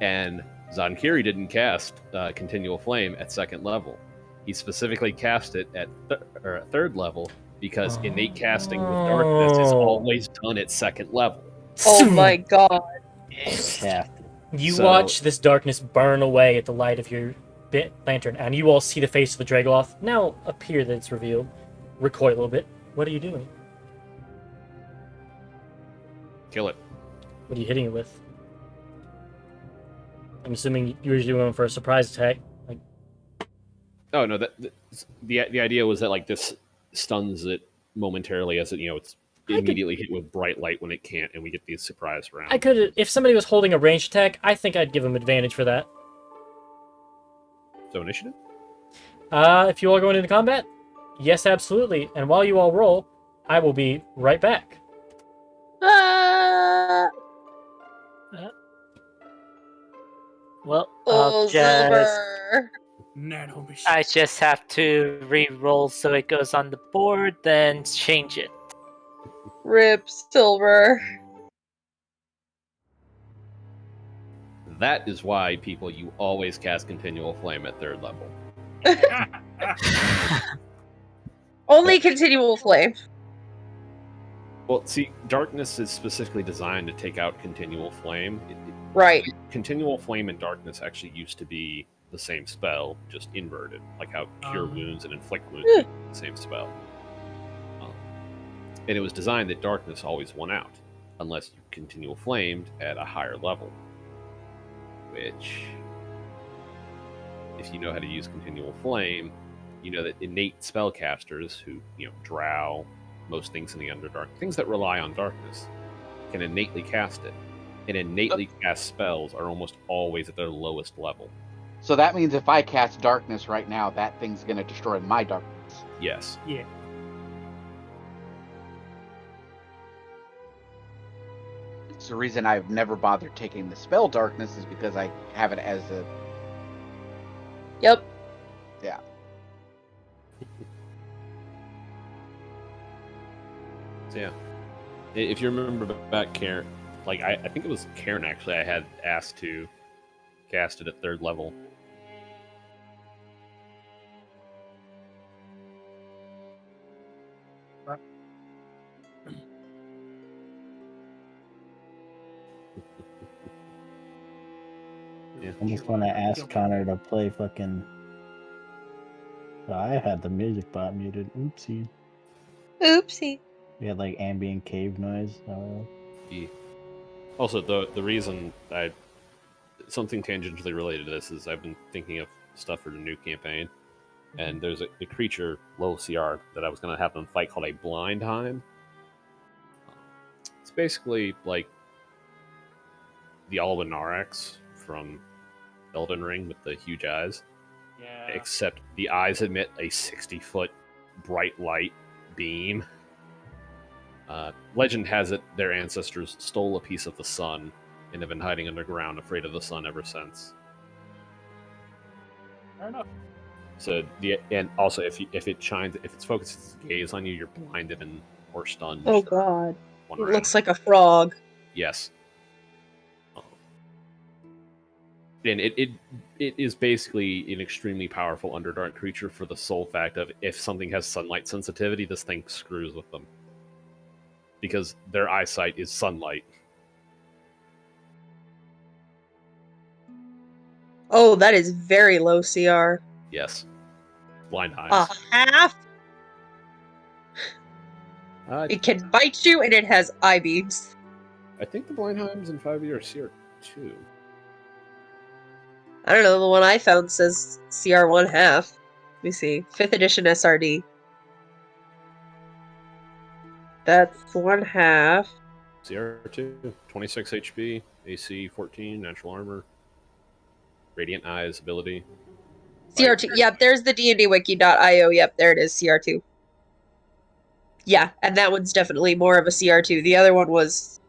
E: And Zankiri didn't cast Continual Flame at second level. He specifically cast it at third level because innate casting with darkness is always done at second level.
D: Oh my god.
F: Fantastic.
A: You
E: So-
A: watch this darkness burn away at the light of your lantern, and you all see the face of the Dragoloth now appear that it's revealed. Recoil a little bit. What are you doing?
E: Kill it.
A: What are you hitting it with? I'm assuming you're usually going for a surprise attack. Like,
E: Oh no, the idea was that like this stuns it momentarily as it it's immediately hit with bright light when it can't, and we get these surprise rounds.
A: I could, if somebody was holding a ranged attack, I think I'd give them advantage for that.
E: So initiative.
A: If you all are going into combat, yes, absolutely. And while you all roll, I will be right back.
C: Well,
D: Oh,
C: I'll just,
D: Silver.
B: Nano machine.
C: I just have to re-roll so it goes on the board, then change it.
D: Rip Silver.
E: That is why you always cast Continual Flame at third level.
D: Only continual flame.
E: Well, see, darkness is specifically designed to take out continual flame.
D: Right.
E: Continual flame and darkness actually used to be the same spell, just inverted, like how cure wounds and inflict wounds are the same spell. And it was designed that darkness always won out, unless you continual flamed at a higher level. Which, if you know how to use continual flame, you know that innate spellcasters who, drow, most things in the Underdark, things that rely on darkness, can innately cast it. And innately cast spells are almost always at their lowest level.
G: So that means if I cast darkness right now, that thing's going to destroy my darkness.
E: Yes.
B: Yeah.
G: It's the reason I've never bothered taking the spell darkness is because I have it as a...
D: Yep.
G: Yeah.
E: So yeah. If you remember back, Karen, like I think it was Karen actually I had asked to cast it at 3rd level. Yeah.
F: I just want to ask Connor to play fucking. I had the music bot muted. Oopsie.
D: Oopsie.
F: We had like ambient cave noise.
E: Also, the reason something tangentially related to this is I've been thinking of stuff for the new campaign, and there's a creature, low CR, that I was going to have them fight called a Blindheim. It's basically like the Alwyn Narax from Elden Ring with the huge eyes.
B: Yeah.
E: Except the eyes emit a 60-foot bright light beam. Legend has it their ancestors stole a piece of the sun and have been hiding underground, afraid of the sun ever since.
B: Fair enough.
E: So and also if it's focused its gaze on you, you're blinded or stunned.
D: Oh god.
E: One
D: It
E: round.
D: looks like a frog.
E: Yes. And it is basically an extremely powerful Underdark creature for the sole fact of if something has sunlight sensitivity, this thing screws with them. Because their eyesight is sunlight.
D: Oh, that is very low CR.
E: Yes. Blind
D: A
E: eyes.
D: half? It can bite you and it has eye beams.
E: I think the Blindheims in 5e are CR2.
D: I don't know, the one I found says CR 1/2. Let me see. 5th edition SRD. That's 1/2.
E: CR2, 26 HP, AC 14, natural armor, radiant eyes ability.
D: CR2. Yep, there's the dndwiki.io. Yep, there it is, CR2. Yeah, and that one's definitely more of a CR2. The other one was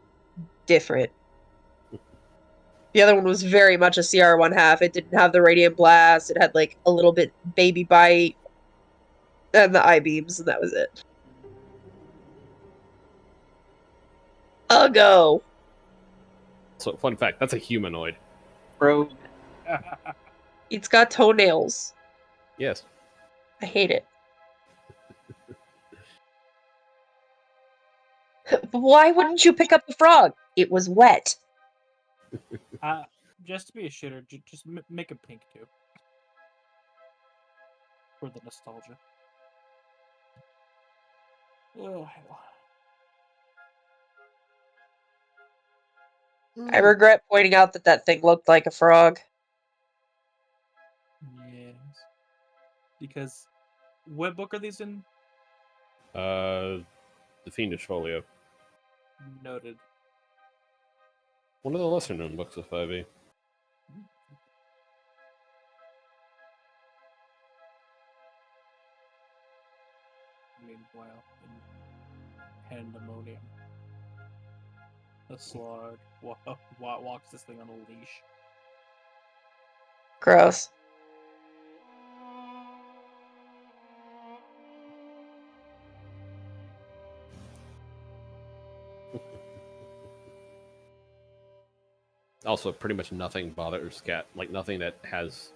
D: different. The other one was very much a CR 1/2. It didn't have the radiant blast. It had like a little bit baby bite and the eye beams, and that was it. Go.
E: So, fun fact, that's a humanoid.
G: Bro.
D: It's got toenails.
E: Yes.
D: I hate it. Why wouldn't you pick up the frog? It was wet.
B: Just to be a shitter, just make a pink too. For the nostalgia. Oh,
D: I regret pointing out that thing looked like a frog.
B: yes. Because what book are these in?
E: The Fiendish Folio.
B: Noted.
E: One of the lesser known books of 5e.
B: Meanwhile, in Pandemonium, a slug walks this thing on a leash.
D: Gross.
E: Also, pretty much nothing bothers Cat. Like, nothing that has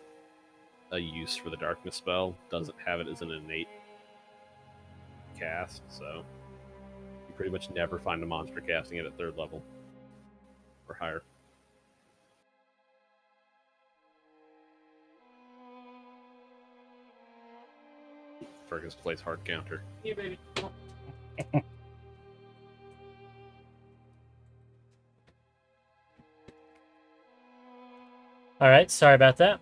E: a use for the darkness spell doesn't have it as an innate cast, so pretty much never find a monster casting it at 3rd level or higher. Fergus plays hard counter.
A: Here, baby. All right, sorry about that.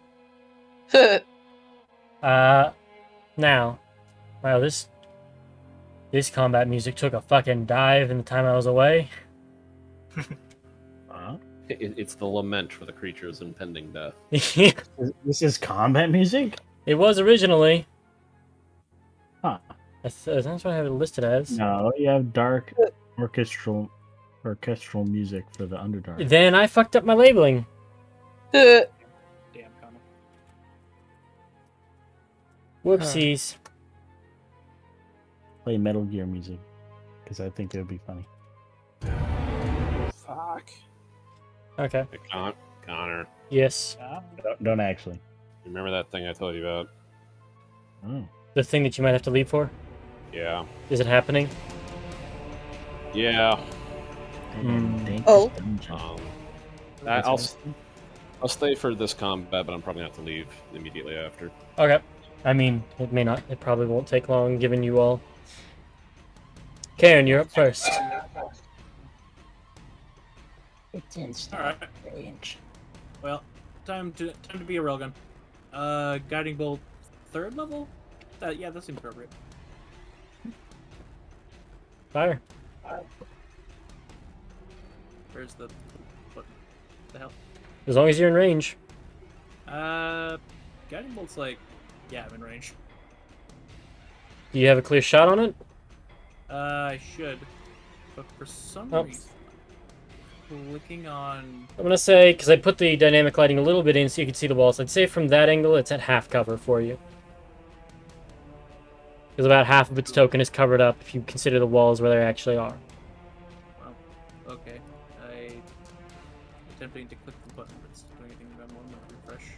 A: Now, wow, this combat music took a fucking dive in the time I was away.
E: It's the lament for the creature's impending death.
F: This is combat music?
A: It was originally.
F: Huh.
A: That's what I have it listed as.
F: No, you have dark orchestral music for the Underdark.
A: Then I fucked up my labeling.
B: Damn, Connor.
A: Whoopsies.
F: Play Metal Gear music, because I think it would be funny.
E: Fuck.
A: Okay.
E: Hey, Connor,
A: Yes.
F: Don't actually.
E: you remember that thing I told you about?
F: Oh.
A: The thing that you might have to leave for?
E: Yeah.
A: Is it happening?
E: Yeah.
D: Oh.
E: I'll stay for this combat, but I'm probably gonna have to leave immediately after.
A: Okay. I mean, it may not. It probably won't take long, given you all. Karen, you're up first.
H: It's in
B: Alright.
H: range.
B: Well, time to be a railgun. Guiding bolt, 3rd level. Yeah, that seems appropriate.
A: Fire.
B: Where's the what the hell?
A: As long as you're in range.
B: Guiding bolt's like, yeah, I'm in range.
A: Do you have a clear shot on it?
B: I should, but for some
A: Oh.
B: reason, clicking on.
A: I'm gonna say, because I put the dynamic lighting a little bit in so you can see the walls, I'd say from that angle it's at half cover for you. Because about half of its token is covered up if you consider the walls where they actually are.
B: Well, okay. Attempting to click the button, but it's doing anything about one minute refresh.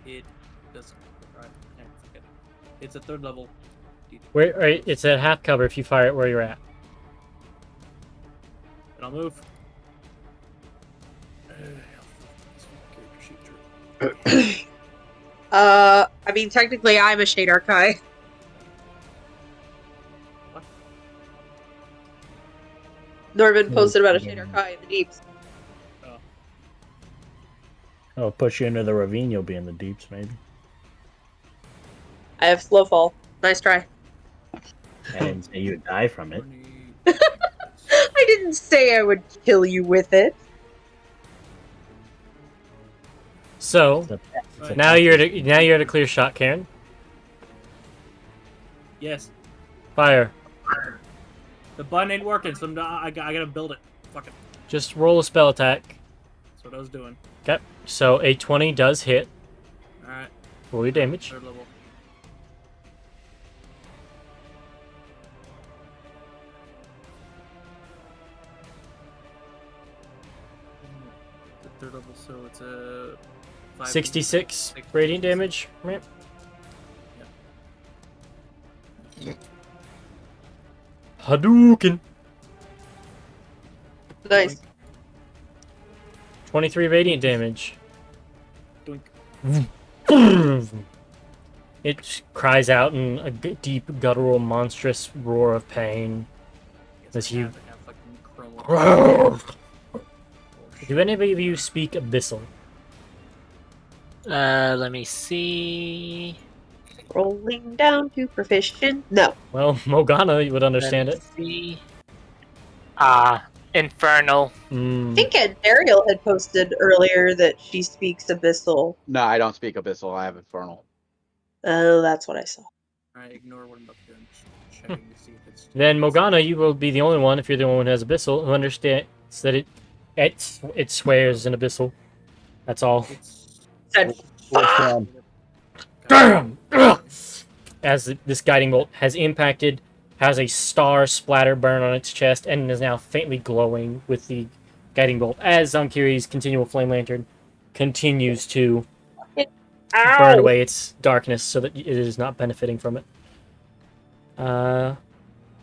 B: It doesn't. Right, forget it. It's a 3rd level.
A: Where right, it's at half cover if you fire it where you're at.
B: And I'll move.
D: I mean, technically, I'm a Shade Archive.
B: What?
D: Norman posted about a Shade Archive in the deeps.
F: Oh, push you into the ravine, you'll be in the deeps, maybe.
D: I have slow fall. Nice try.
F: I didn't say you'd die from it.
D: I didn't say I would kill you with it.
A: So
F: It's a
A: now you're at a clear shot, Karen.
B: Yes.
A: Fire.
B: The button ain't working, so I gotta build it. Fuck it.
A: Just roll a spell attack.
B: That's what I was doing.
A: Okay. So a 20 does hit.
B: Alright.
A: Roll your damage.
B: 3rd level. The 3rd level, so it's a
A: 66 radiant damage. Right. Hadouken.
D: Nice.
A: 23 radiant damage.
B: Doink.
A: It cries out in a deep, guttural, monstrous roar of pain. As you... Do any of you speak Abyssal?
C: Let me see.
D: Rolling down to proficient. No.
A: Well, Morgana, you would understand it.
C: See. Infernal.
A: Mm.
D: I think Dariel had posted earlier that she speaks Abyssal.
G: No, I don't speak Abyssal. I have Infernal.
D: Oh, that's what I saw.
B: Alright, ignore what I'm up here. I'm just checking to see if it's.
A: Then Morgana, you will be the only one, if you're the only one who has Abyssal, who understands that it swears in Abyssal. That's all.
B: It's.
D: Said,
F: What's wrong?
A: Damn! Ugh! As this guiding bolt has impacted, has a star splatter burn on its chest, and is now faintly glowing with the guiding bolt. As Zonkiri's continual flame lantern continues to burn away its darkness so that it is not benefiting from it.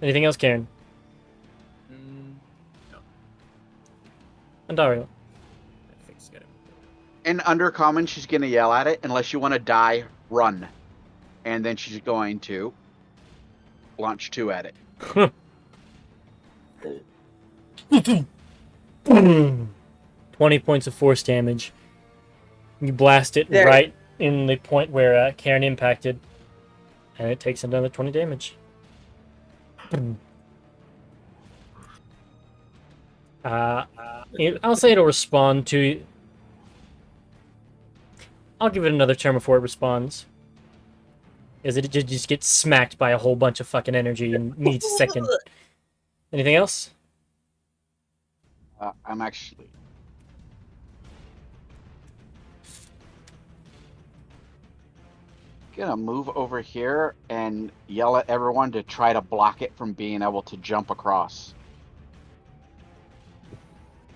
A: Anything else, Karen?
B: No,
A: And Dario?
B: I think it's good.
G: In Undercommon, she's going to yell at it, unless you want to die, run. And then she's going to launch 2 at it.
A: 20 points of force damage. You blast it
D: There.
A: right in the point where Karen impacted, and it takes another 20 damage. I'll say it'll respond to... I'll give it another turn before it responds. Is it just gets smacked by a whole bunch of fucking energy and needs a second. Anything else?
G: I'm actually... gonna move over here and yell at everyone to try to block it from being able to jump across.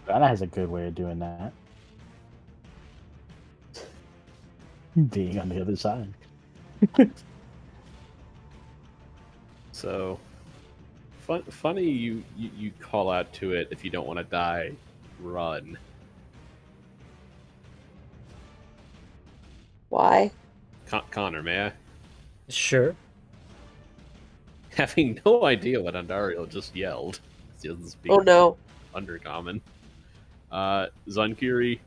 F: Donna has a good way of doing that. Being on the other side.
E: So, funny you call out to it if you don't want to die, run.
D: Why?
E: Connor, may I?
A: Sure.
E: Having no idea what Andariel just yelled. He doesn't speak
D: Oh no.
E: Undercommon. Zunkiri,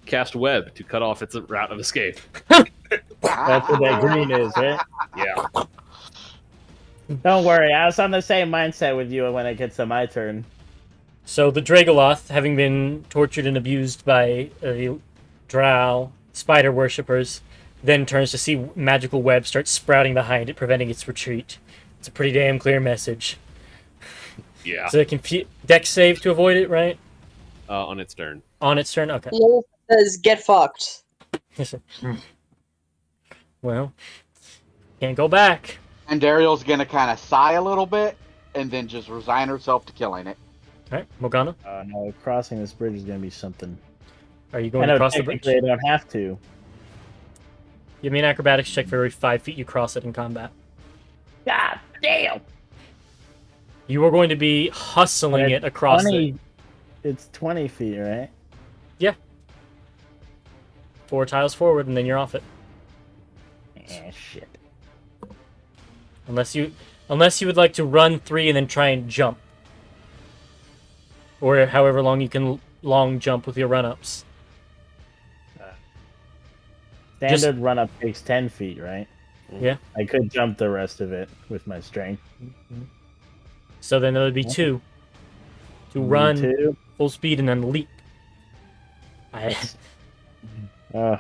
E: cast web to cut off its route of escape.
F: That's what that green is, right?
E: Yeah.
F: Don't worry, I was on the same mindset with you when it gets to my turn.
A: So the Dragoloth, having been tortured and abused by drow spider worshippers, then turns to see magical web start sprouting behind it, preventing its retreat. It's a pretty damn clear message.
E: Yeah.
A: So it can dex save to avoid it, right?
E: On its turn.
A: On its turn? Okay.
D: He says, get fucked.
A: Well, can't go back.
G: And Dariel's gonna kind of sigh a little bit and then just resign herself to killing it.
A: Alright, Morgana,
F: No, crossing this bridge is going to be something.
A: are you
F: I
A: going
F: know
A: across the bridge?
F: technically I don't have to.
A: Give me an acrobatics check for every 5 feet you cross it in combat.
F: God damn!
A: You are going to be hustling it across it.
F: It's 20 feet, right?
A: 4 tiles forward, and then you're off it.
F: Shit.
A: Unless you would like to run 3 and then try and jump. Or however long you can long jump with your run-ups.
F: Standard run-up takes 10 feet, right?
A: Yeah.
F: I could jump the rest of it with my strength.
A: So then there would be 2. To run
F: 2.
A: full speed and then leap.
F: Uh,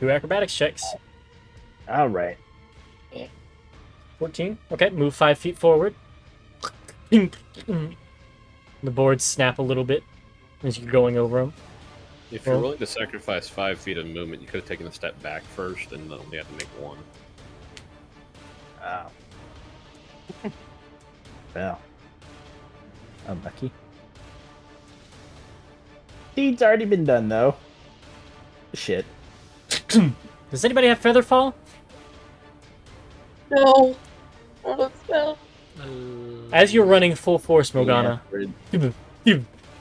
A: 2 acrobatics checks.
F: all right.
A: 14. Okay, move 5 feet forward. The boards snap a little bit as you're going over them.
E: If you're willing to sacrifice 5 feet of movement, you could have taken a step back first and then only had to make 1.
F: Well. Unlucky. Deed's already been done, though. Shit.
A: Does anybody have feather fall?
D: No. Not a spell.
A: As you're running full force, Morgana,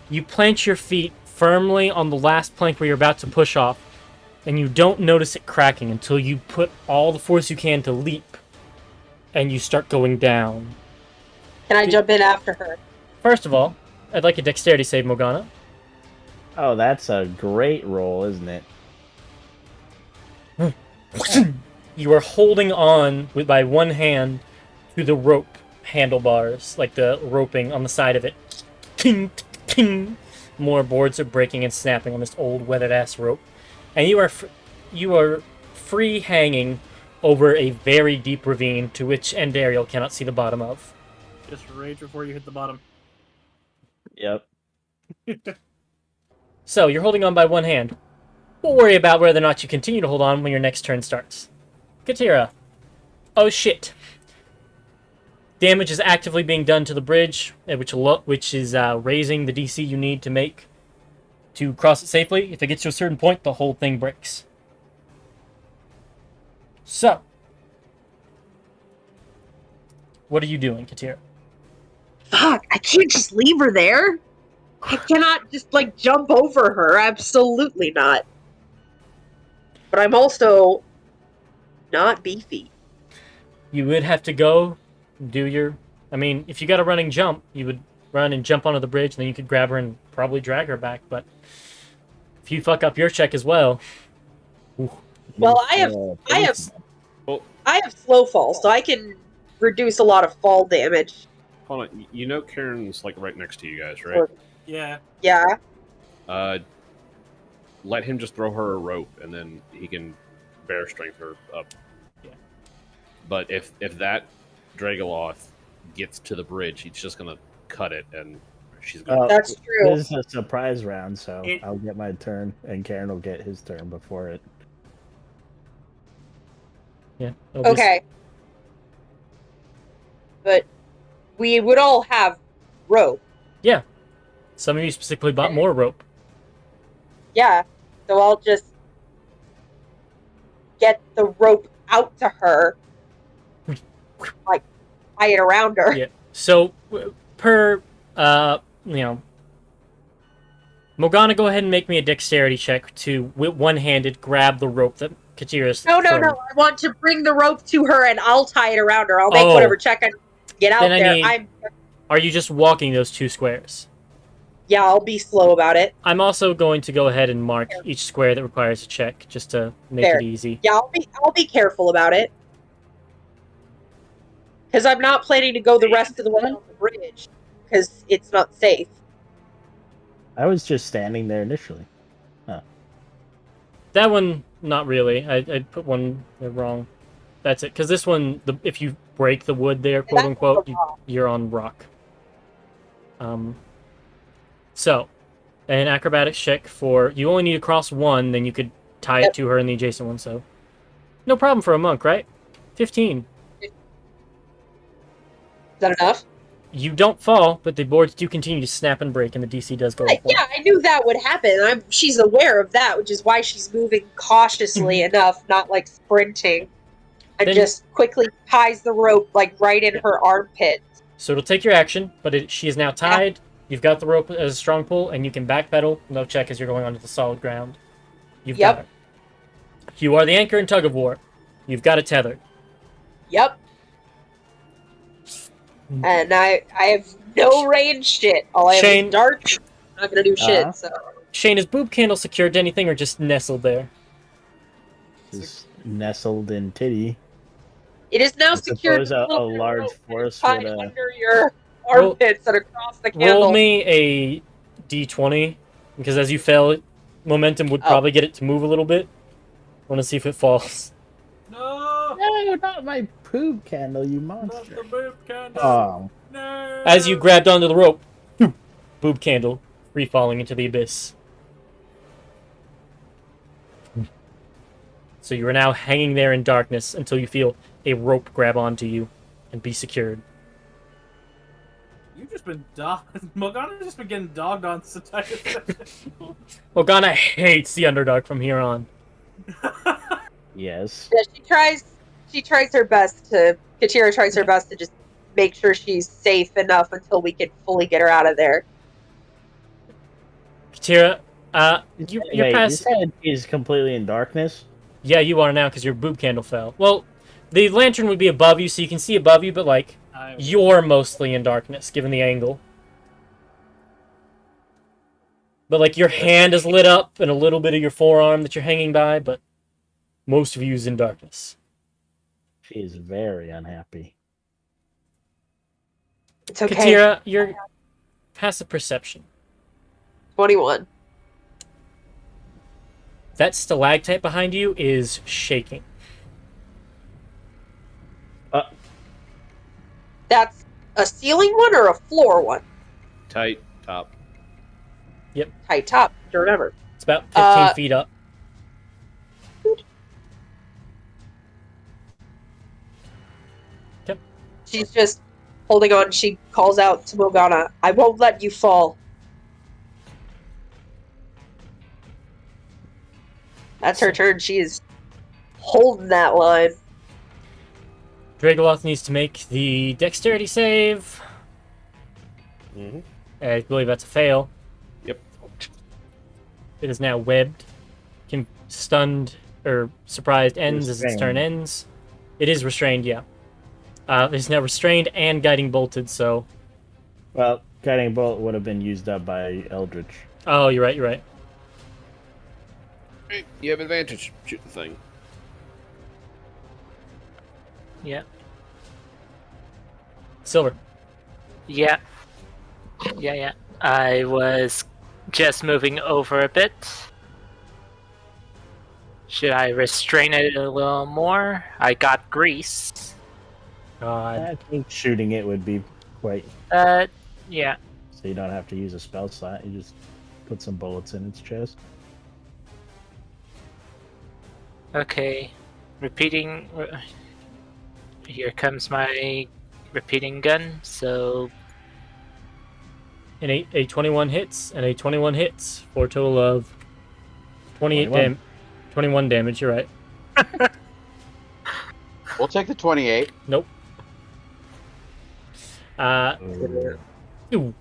A: you plant your feet firmly on the last plank where you're about to push off, and you don't notice it cracking until you put all the force you can to leap, and you start going down.
D: Can I jump in after her?
A: First of all, I'd like a dexterity save, Morgana.
F: Oh, that's a great roll, isn't it?
A: You are holding on by one hand to the rope handlebars, like the roping on the side of it. Ting, ting. More boards are breaking and snapping on this old weathered ass rope, and you are free hanging over a very deep ravine to which Andariel cannot see the bottom of.
B: Just rage before you hit the bottom.
F: Yep.
A: So you're holding on by one hand. We'll worry about whether or not you continue to hold on when your next turn starts. Katira. Oh shit. Damage is actively being done to the bridge, which is raising the DC you need to make to cross it safely. If it gets to a certain point, the whole thing breaks. So, what are you doing, Katira?
D: Fuck, I can't just leave her there. I cannot just, jump over her. Absolutely not. But I'm also not beefy.
A: You would have to go do your... I mean, if you got a running jump, you would run and jump onto the bridge, and then you could grab her and probably drag her back, but if you fuck up your check as well... Ooh.
D: Well, I have slow fall, so I can reduce a lot of fall damage.
E: Hold on. You know Karen's like right next to you guys, right?
B: Yeah.
D: Yeah.
E: Let him just throw her a rope, and then he can bear strength her up.
A: Yeah.
E: But if that Dragoloth gets to the bridge, he's just gonna cut it, and she's gonna.
D: That's true.
F: This is a surprise round, so I'll get my turn, and Karen will get his turn before it.
A: Yeah.
D: Okay. But we would all have rope.
A: Yeah. Some of you specifically bought more rope.
D: Yeah. So I'll just get the rope out to her. Tie it around her.
A: Yeah. So, per, Morgana, go ahead and make me a dexterity check to, one-handed, grab the rope that Katira's
D: No.
A: throwing.
D: I want to bring the rope to her and I'll tie it around her. I'll make whatever check I get out
A: Then
D: there.
A: Are you just walking those 2 squares?
D: Yeah, I'll be slow about it.
A: I'm also going to go ahead and mark each square that requires a check, just to make it easy.
D: Yeah, I'll be careful about it. Because I'm not planning to go the rest of the way on the bridge. Because it's not safe.
F: I was just standing there initially.
A: That one, not really. I put one wrong. That's it. Because this one, if you break the wood there, quote unquote, you're on rock. So, an acrobatics check for... You only need to cross one, then you could tie it to her in the adjacent one, so... No problem for a monk, right? 15.
D: Is that enough?
A: You don't fall, but the boards do continue to snap and break, and the DC does go up.
D: Yeah, I knew that would happen. She's aware of that, which is why she's moving cautiously enough, not sprinting. And just quickly ties the rope right in her armpit.
A: So it'll take your action, but she is now tied. You've got the rope as a strong pull, and you can backpedal. No check as you're going onto the solid ground. You've got it. You are the anchor in tug of war. You've got it tethered.
D: Yep. And I have no range shit. All I have is dark. I'm not gonna do shit. So.
A: Shane, is boob candle secured to anything or just nestled there?
F: Just nestled in titty.
D: It is now secured.
F: A large force
D: tied under your armpits and across the candle.
A: Roll me a d20, because as you fell, momentum would probably get it to move a little bit. I want to see if it falls.
F: No, not my poop candle, you monster.
B: Not the boob candle.
F: Oh.
B: No.
A: As you grabbed onto the rope, boob candle, free falling into the abyss. So you are now hanging there in darkness until you feel a rope grab onto you and be secured.
B: You've just been dogged. Morgana's just been getting dogged on this entire session.
A: Morgana hates the underdog from here on.
F: Yes.
D: Yeah, she tries her best to... Katira tries her best to just make sure she's safe enough until we can fully get her out of there.
A: Katira,
F: you're past... This head is completely in darkness?
A: Yeah, you are now because your boob candle fell. Well, the lantern would be above you, so you can see above you, but, you're mostly in darkness, given the angle. But, your hand is lit up, and a little bit of your forearm that you're hanging by, but most of you is in darkness.
F: She is very unhappy.
D: It's okay.
A: Katira, your passive perception.
D: 21.
A: That stalactite behind you is shaking.
D: That's a ceiling one or a floor one?
E: Tight top.
A: Yep.
D: Tight top, to remember.
A: It's about 15 feet up.
D: She's just holding on. She calls out to Morgana, I won't let you fall. That's her turn. She is holding that line.
A: Dragoloth needs to make the dexterity save.
E: Mm-hmm.
A: I believe that's a fail.
E: Yep.
A: It is now webbed. Stunned or surprised ends as its turn
F: Restrained.
A: ends. It is restrained, yeah. It's now restrained and guiding bolted, so...
F: Well, guiding bolt would have been used up by Eldritch.
A: Oh, you're right, you're right.
E: Hey, you have advantage. Shoot the thing.
C: Yeah.
A: Silver.
C: Yeah. Yeah. I was just moving over a bit. Should I restrain it a little more? I got grease.
A: God.
F: I think shooting it would be quite.
C: Yeah.
F: So you don't have to use a spell slot. You just put some bullets in its chest.
C: Okay. Repeating. Here comes my repeating gun. So
A: And a 21 hits, and a 21 hits, for a total of 21 damage, you're right.
G: We'll take the 28.
A: Nope. Ooh.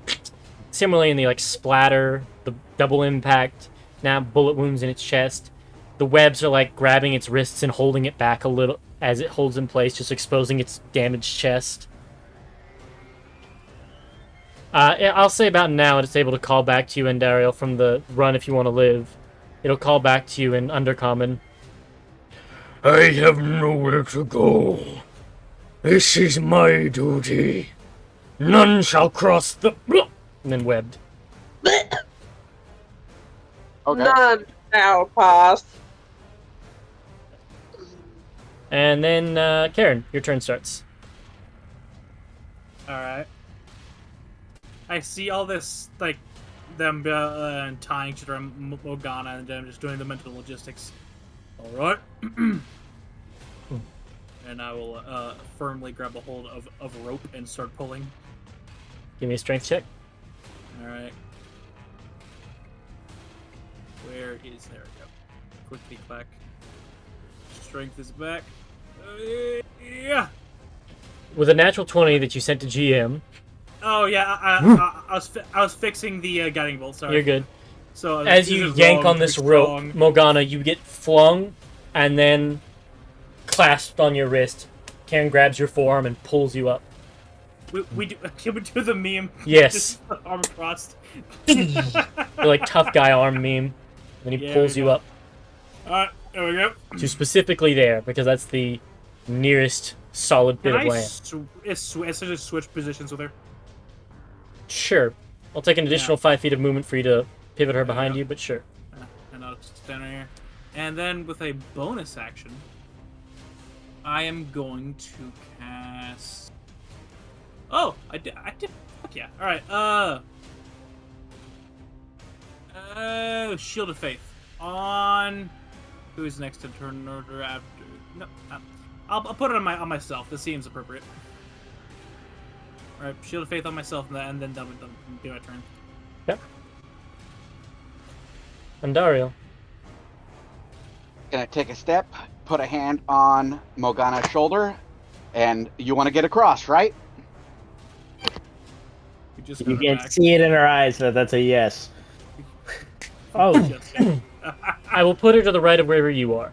A: Similarly in the splatter, the double impact, now bullet wounds in its chest. The webs are grabbing its wrists and holding it back a little as it holds in place, just exposing its damaged chest. I'll say about now it's able to call back to you, Endariel, from the run if you want to live. It'll call back to you in Undercommon. I have nowhere to go. This is my duty. None shall cross the... And then webbed.
G: Okay.
D: None shall pass.
A: And then, Karen, your turn starts.
B: Alright. I see all this, them tying each other and Morgana, and I'm just doing the mental logistics. Alright. And I will firmly grab a hold of a rope and start pulling.
A: Give me a strength check.
B: Alright. Where is... There we go. Quickly back. Strength is back. Yeah!
A: With a natural 20 that you sent to GM,
B: Oh, yeah, I was fixing the guiding bolt, sorry.
A: you're good.
B: So
A: As you yank on this rope, Morgana, you get flung and then clasped on your wrist. Karen grabs your forearm and pulls you up.
B: We do the meme.
A: Yes.
B: Just arm crossed.
A: The tough guy arm meme. Then he
B: Yeah,
A: pulls
B: we
A: you
B: go.
A: up
B: Alright, there we go.
A: to specifically there, because that's the nearest solid bit
B: Can
A: of
B: I
A: land.
B: essentially switch positions with her?
A: Sure. I'll take an additional 5 feet of movement for you to pivot her behind
B: go.
A: you, but sure.
B: And I'll just stand right here. And then with a bonus action, I am going to cast... Oh, I did. Fuck yeah. Alright, Shield of Faith. On... Who is next to turn order after... No, I'll put it on myself. This seems appropriate. Alright, Shield of Faith on myself, and then done do my turn.
A: Yep. Andariel.
G: Gonna take a step, put a hand on Morgana's shoulder, and you want to get across, right?
B: We just
F: You
B: got her
F: can
B: back.
F: see it in her eyes that that's a yes. Oh,
B: Just-
A: I will put her to the right of wherever you are.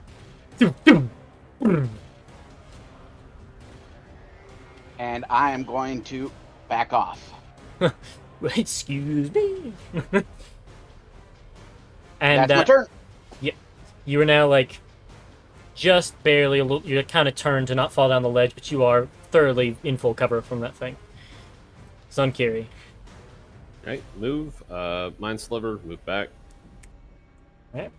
G: And I am going to back off.
A: Excuse me. And
G: That's my turn.
A: you are now just barely a little. You're kind of turned to not fall down the ledge, but you are thoroughly in full cover from that thing. Sunkiri.
E: Right, move. Mind Sliver, move back.
A: Right.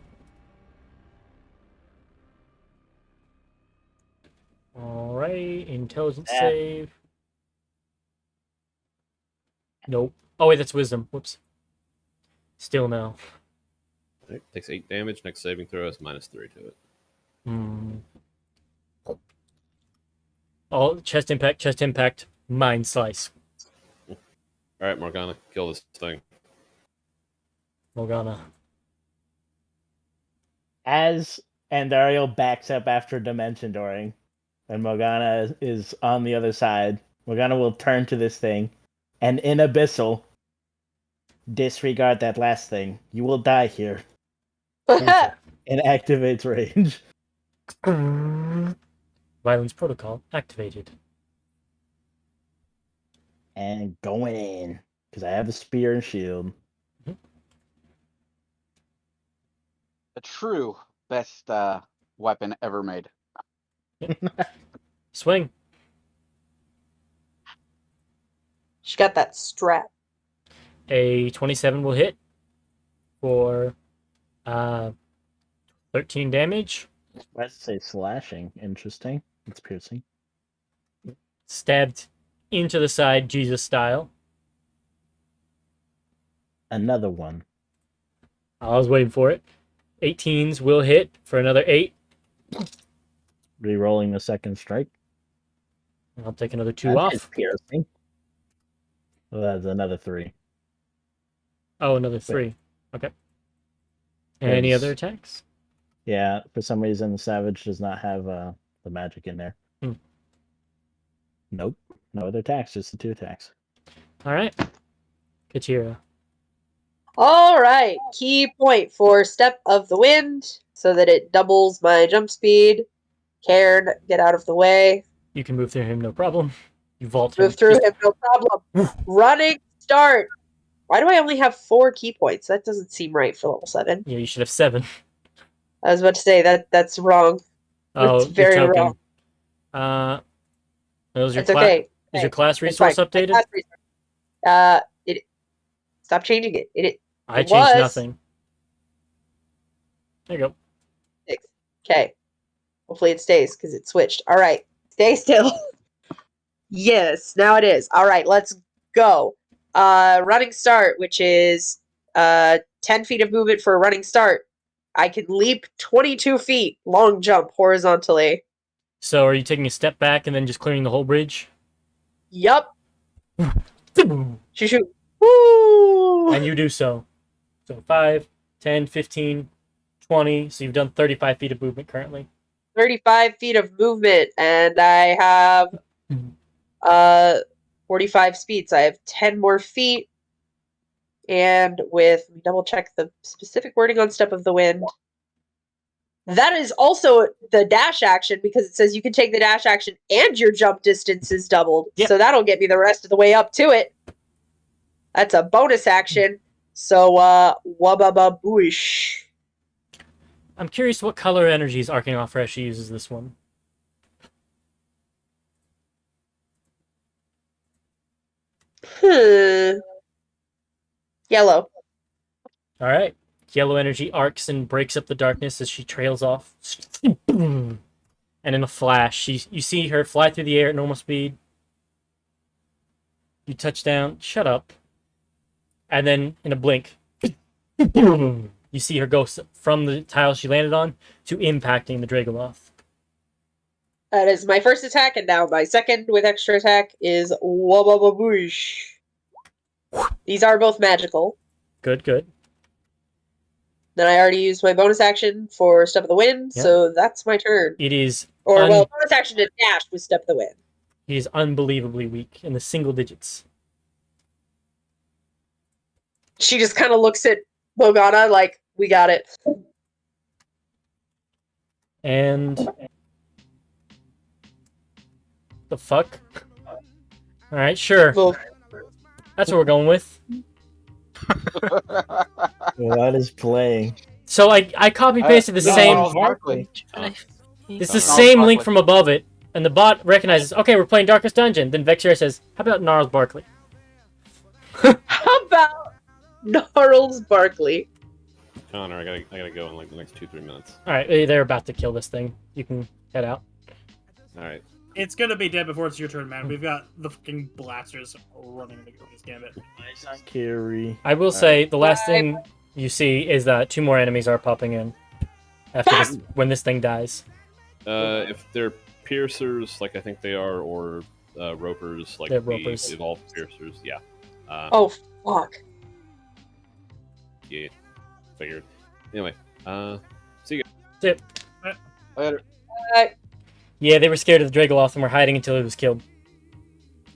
A: All right, intelligence save. Nope. Oh wait, that's wisdom. Whoops. Still no.
E: Right, takes 8 damage. Next saving throw is -3 to it.
A: Hmm. All chest impact, mind slice.
E: All right, Morgana, kill this thing.
A: Morgana.
F: As Andario backs up after dimension dooring, and Morgana is on the other side, Morgana will turn to this thing, and in Abyssal, disregard that last thing. You will die here. And activates rage.
A: Violence protocol activated.
F: And going in. Because I have a spear and shield.
G: A true best weapon ever made.
A: Swing.
D: She got that strap.
A: A 27 will hit for 13 damage.
F: Why does it say slashing? Interesting. It's piercing.
A: Stabbed into the side, Jesus style.
F: Another one.
A: I was waiting for it. 18s will hit for another 8.
F: Rerolling the second strike.
A: I'll take another 2
F: That
A: off.
F: is piercing. Well, that's another 3.
A: Oh, another 3. Okay. Any
F: Yes.
A: other attacks?
F: Yeah, for some reason the Savage does not have the magic in there. Nope. No other attacks, just the 2 attacks.
A: All right. Katira.
D: All right. Key point for Step of the Wind so that it doubles my jump speed. Cairn, get out of the way.
A: You can move through him, no problem. You vault him.
D: Move through him, no problem. Running start. Why do I only have 4 key points? That doesn't seem right for level 7.
A: Yeah, you should have 7.
D: I was about to say that's wrong.
A: Oh,
D: It's very
A: you're joking.
D: wrong.
A: Is your
D: It's okay.
A: Is your class
D: It's fine.
A: resource updated?
D: Class resource. Stop changing it.
A: I
D: it
A: changed
D: was.
A: nothing. There you go.
D: 6. Okay. Hopefully it stays because it switched. All right. Stay still. Yes, now it is. All right, let's go. Running start, which is 10 feet of movement for a running start. I can leap 22 feet, long jump horizontally.
A: So are you taking a step back and then just clearing the whole bridge?
D: Yup. Shoot. Woo!
A: And you do so. So 5, 10, 15, 20. So you've done 35 feet of movement currently.
D: 35 feet of movement, and I have 45 speed. So I have 10 more feet. And with, let me double check the specific wording on Step of the Wind. That is also the dash action because it says you can take the dash action and your jump distance is doubled.
A: Yep.
D: So that'll get me the rest of the way up to it. That's a bonus action. So, wababa booish.
A: I'm curious what color energies Arcane Offer as she uses this one.
D: Yellow.
A: All right. Yellow energy arcs and breaks up the darkness as she trails off. And in a flash, you see her fly through the air at normal speed. You touch down. Shut up. And then, in a blink, you see her go from the tile she landed on to impacting the Dragoloth.
D: That is my first attack, and now my second with extra attack is wabababoosh. These are both magical.
A: Good, good.
D: Then I already used my bonus action for Step of the Wind,
A: Yeah.
D: so that's my turn.
A: It is
D: Well, bonus action to dash with Step of the Wind.
A: He is unbelievably weak in the single digits.
D: She just kind of looks at Morgana like, we got it.
A: And the fuck? All right, sure.
D: Well,
A: That's what we're going with.
F: What is playing?
A: So I copy pasted the
G: no,
A: same.
G: Gnarls Barkley.
A: It's the
G: Gnarls
A: same link
G: Barkley.
A: from above it, and the bot recognizes. Okay, we're playing Darkest Dungeon. Then Vexera says, "How about Gnarls Barkley?"
D: how about Gnarls Barkley?
E: Connor, I gotta go in like the next 2-3 minutes.
A: All right, they're about to kill this thing. You can head out.
E: All right.
B: It's gonna be dead before it's your turn, man. We've got the fucking blasters running the Queen's Gambit.
F: Nice on carry.
A: I will say the last thing you see is that 2 more enemies are popping in after this, when this thing dies.
E: If they're piercers, like I think they are, or ropers, like
A: They're
E: the
A: ropers.
E: evolved piercers, yeah.
D: Oh fuck.
E: Yeah, figured. Anyway, see you guys.
A: Yep.
G: Later.
A: Yeah, they were scared of the Dragoloth and were hiding until it was killed.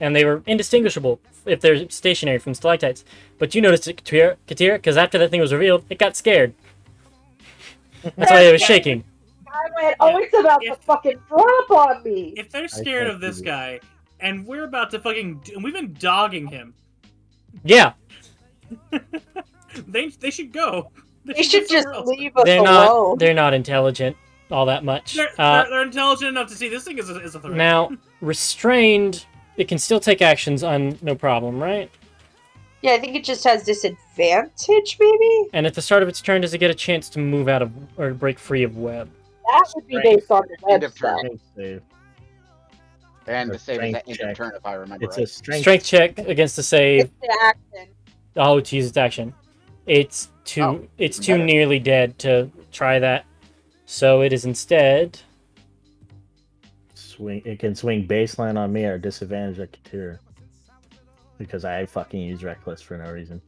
A: And they were indistinguishable if they're stationary from stalactites. But you noticed it, Katira, because after that thing was revealed, it got scared. That's why it was shaking.
D: I went, oh, it's about to fucking drop on me.
B: If they're scared of this guy, and we're about to fucking, and we've been dogging him,
A: Yeah,
B: they should go.
D: They should
B: go
D: just
B: somewhere else.
D: leave us
A: they're
D: alone.
A: not intelligent all that much.
B: They're intelligent enough to see this thing is a threat.
A: Now, restrained, it can still take actions on no problem, right?
D: Yeah, I think it just has disadvantage, maybe?
A: And at the start of its turn, does it get a chance to move out of or break free of web?
D: That would be based on the
G: End of turn.
D: website.
F: Strength save.
G: And
F: Or
G: the save is at
F: strength
G: end of
F: check.
G: turn, if I remember
F: It's
G: right.
F: a strength.
A: Strength check against the save.
D: It's the action.
A: Oh, to use its action. It's too
G: Oh,
A: it's
G: even
A: too
G: better.
A: nearly dead to try that. So it is instead.
F: Swing. It can swing baseline on me or disadvantage at Katira. Because I fucking use reckless for no reason.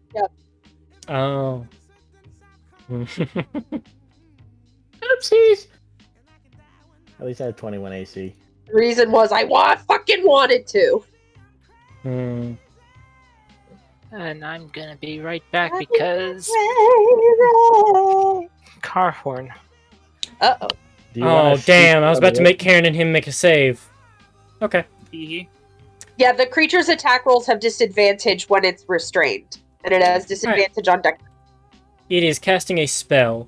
A: Oh.
F: Oopsies. At least I have 21 AC.
D: The reason was I fucking wanted to.
A: Hmm.
C: And I'm gonna be right back because car horn.
D: Uh-oh.
F: Do you wanna
A: Oh
F: shoot
A: damn! I was
F: the
A: about to make Karen and him make a save. Okay.
B: Hee-hee.
D: Yeah, the creature's attack rolls have disadvantage when it's restrained. And it has disadvantage on deck.
A: It is casting a spell.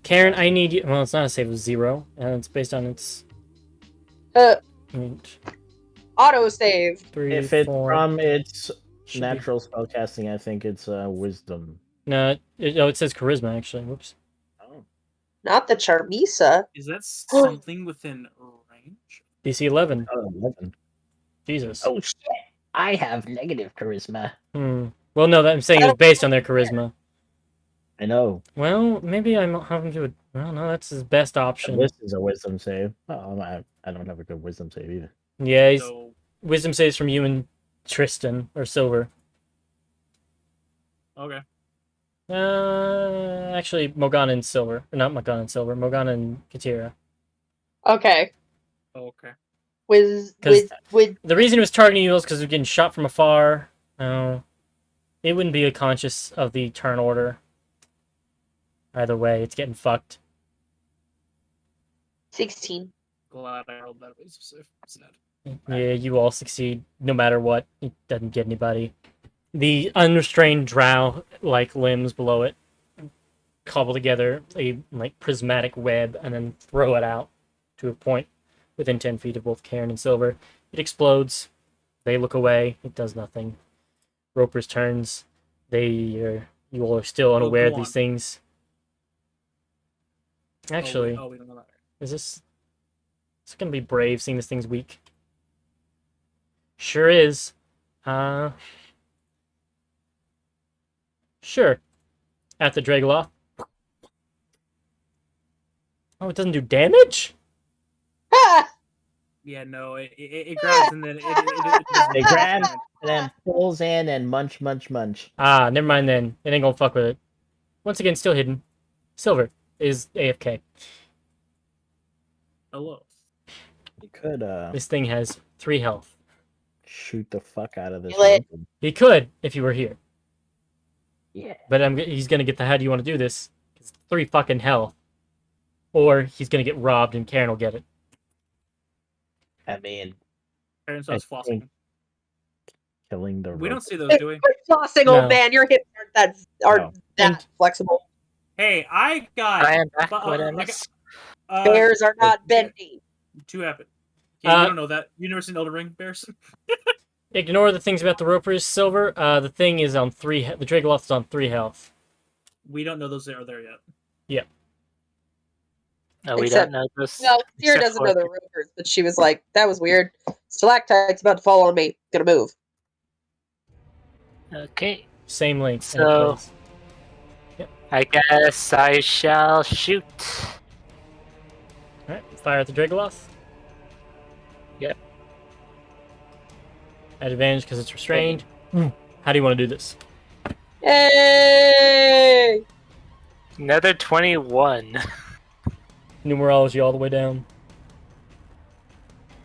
A: Karen, I need you. Well, it's not a save of 0, and it's based on its.
D: Uh,
A: 3,
D: Autosave.
F: If it's
A: 4.
F: from its
A: Should be-
F: natural spellcasting, I think it's wisdom.
A: No, it says charisma actually. Whoops.
F: Oh.
D: Not the Charmisa.
B: Is that something within range?
A: DC 11.
F: 11.
A: Jesus.
H: Oh shit! I have negative charisma.
A: Well, no, I'm saying it was based on their charisma.
F: I know.
A: Well, maybe I'm having to. Well, no, that's his best option.
F: This is a wisdom save. Oh, I don't have a good wisdom save either.
A: Yeah, he's,
B: So,
A: wisdom saves from you and Tristan or Silver.
B: okay.
A: Actually, Morgana and Silver. Or not Morgana and Silver. Morgana and Katira.
D: Okay.
B: Okay.
D: With
A: 'Cause-
D: with
A: The reason it was targeting you was because they're getting shot from afar. No, it wouldn't be conscious of the turn order. Either way, it's getting fucked.
D: 16.
B: Glad I rolled that way. So sad.
A: Yeah, you all succeed no matter what. It doesn't get anybody. The unrestrained drow like limbs below it cobble together a prismatic web and then throw it out to a point within 10 feet of both Karen and Silver. It explodes. They look away. It does nothing. Roper's turns. You all are still unaware of
B: go
A: these
B: on.
A: things. Actually,
B: we don't know that.
A: is this? It's gonna be brave seeing this thing's weak. Sure is. Sure. At the Dragoloth. Oh, it doesn't do damage?
D: Ah!
B: Yeah, no, it grabs and then it
F: It grabs and then pulls in and munch.
A: Ah, never mind then. It ain't gonna fuck with it. Once again, still hidden. Silver is AFK.
B: Hello.
F: You could
A: This thing has 3 health.
F: shoot the fuck out of this.
D: Kill it.
F: mountain.
A: He could if he were here.
H: Yeah.
A: But he's gonna get the how do you want to do this? It's 3 fucking health. Or he's gonna get robbed and Karen will get it.
F: I mean,
B: Aaron starts
F: I
B: flossing.
F: think- killing the.
B: We don't
F: rope.
B: see those, do we?
D: Quit flossing,
A: No.
D: old man. Your hips aren't that flexible.
B: Hey, I got.
C: I am back.
B: but,
C: What I
B: like,
C: miss?
D: Bears are not bendy.
B: 2 happen. Yeah,
A: Uh,
B: you don't know that. You never seen Elden Ring, Bears?
A: Ignore the things about the Ropers, Silver. The thing is on 3. The Dragoloth is on 3 health.
B: We don't know those are there yet.
C: No, we
D: Except-
C: don't know this.
D: No, Sierra
C: except
D: doesn't
C: for-
D: know the ropers, but she was like, that was weird. Stalactite's about to fall on me. Gonna move.
C: Okay,
A: Same length.
C: So- I guess I shall shoot.
A: Alright, fire at the Dragoloth.
C: Yep.
A: At advantage because it's restrained. How do you want to do this?
D: Hey!
C: Another 21.
A: Numerology all the way down.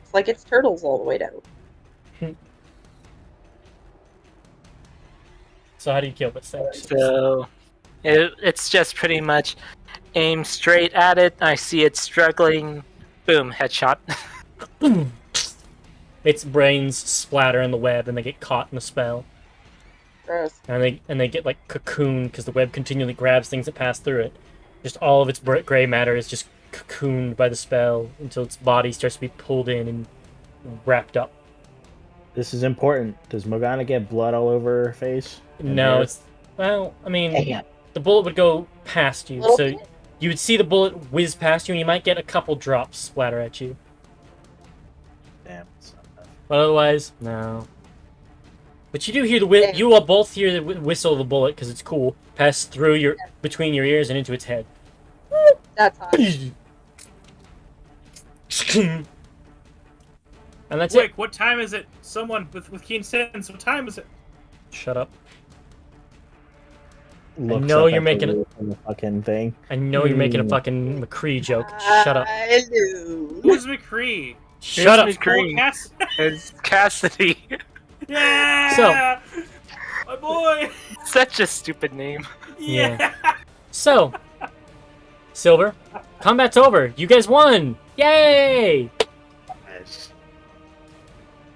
D: It's like it's turtles all the way down.
A: So how do you kill this thing?
C: So it's just pretty much aim straight at it. I see it struggling. Boom, headshot.
A: Its brains splatter in the web and they get caught in the spell.
D: Gross.
A: And they get like cocooned because the web continually grabs things that pass through it. Just all of its gray matter is just cocooned by the spell until its body starts to be pulled in and wrapped up.
F: This is important. Does Morgana get blood all over her face? and
A: No,
F: hair?
A: it's well, I mean,
H: Damn.
A: the bullet would go past you,
D: Little
A: so
D: bit.
A: you would see the bullet whiz past you, and you might get a couple drops splatter at you.
F: Damn. It's not enough.
A: But otherwise, no. But you do hear the you will both hear the whistle of the bullet because it's cool. Pass through between your ears and into its head.
D: That's hot.
A: And that's
B: Quick,
A: it.
B: what time is it? Someone with keen sense, what time is it?
A: Shut up.
F: Looks
A: know
F: up
A: you're
F: at the
A: making
F: roof of the fucking thing.
A: I know you're making a fucking McCree joke. Shut up.
D: Hello.
B: Who's McCree?
A: Shut up.
C: McCree.
B: Cass-
C: It's Cassidy.
B: yeah! My boy!
C: Such a stupid name.
A: Yeah. So, Silver, combat's over. You guys won. Yay!
F: Nice.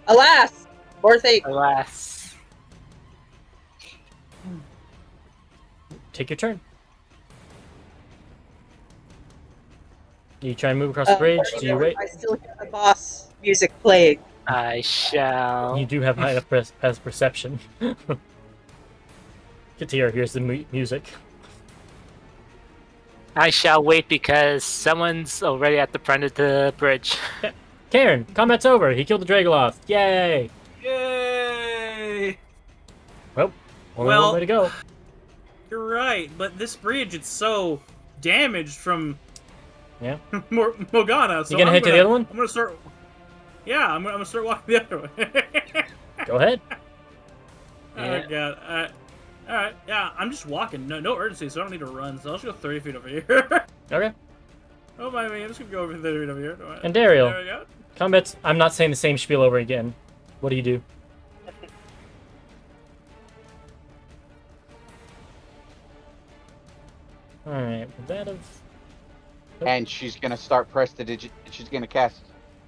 D: Alas, more thing.
C: Alas.
A: Take your turn. Do you try and move across the bridge? Do you wait?
D: I still hear the boss music playing.
C: I shall.
A: You do have high enough perception. Get here. Here's the music.
C: I shall wait because someone's already at the front of the bridge.
A: Karen, combat's over. He killed the Dragoloth. Yay!
B: Yay!
A: Well, only
B: Well-
A: one way to go.
B: You're right, but this bridge, it's so damaged from
A: Yeah.
B: Morgana. So
A: You gonna head to the other one?
B: I'm gonna start. Yeah, I'm gonna start walking the other way.
A: Go ahead.
B: Oh god. Alright, yeah, I'm just walking. No urgency, so I don't need to run. So I'll just go 30 feet over here.
A: Okay.
B: Oh my man, I'm just gonna go over 30 feet over here.
A: And Daryl,
B: There we go.
A: combat's. I'm not saying the same spiel over again. What do you do? Alright, would that have.
G: And she's gonna start she's gonna cast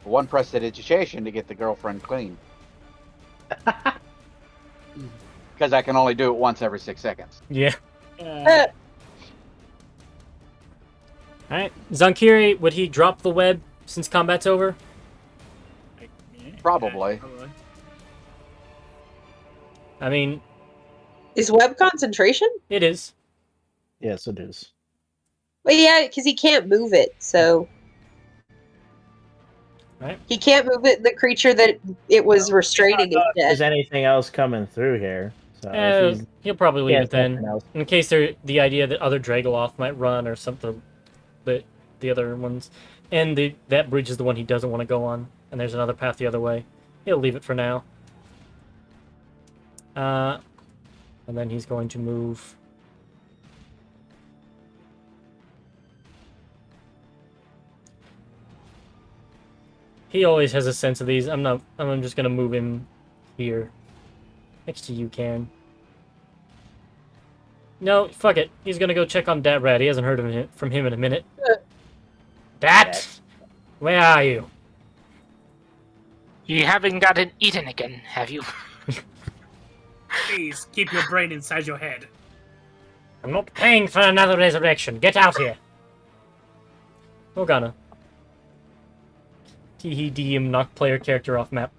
G: one prestidigitation to get the girlfriend clean. Because I can only do it once every 6 seconds.
A: Yeah.
B: Uh,
A: Alright. Zankiri, would he drop the web since combat's over?
B: yeah,
G: Probably.
B: probably.
A: I mean,
D: Is web concentration?
A: it is.
F: Yes, it is.
D: Well, yeah, because he can't move it, so.
A: Right.
D: He can't move it. The creature that it was restraining is
F: If there's
D: dead.
F: anything else coming through here. So if he's,
A: He'll probably leave
F: yeah,
A: it then.
F: nothing else.
A: In case the idea that other Dragoloth might run or something, but the other ones, and that bridge is the one he doesn't want to go on, and there's another path the other way. He'll leave it for now. And then he's going to move. He always has a sense of these. I'm just gonna move him here, next to you, Karen. No, fuck it. He's gonna go check on Dat Rat. He hasn't heard from him in a minute. Dat! Where are you?
C: You haven't gotten eaten again, have you?
B: Please keep your brain inside your head.
A: I'm not paying for another resurrection. Get out here. Morgana. Teehee DM knock player character off map.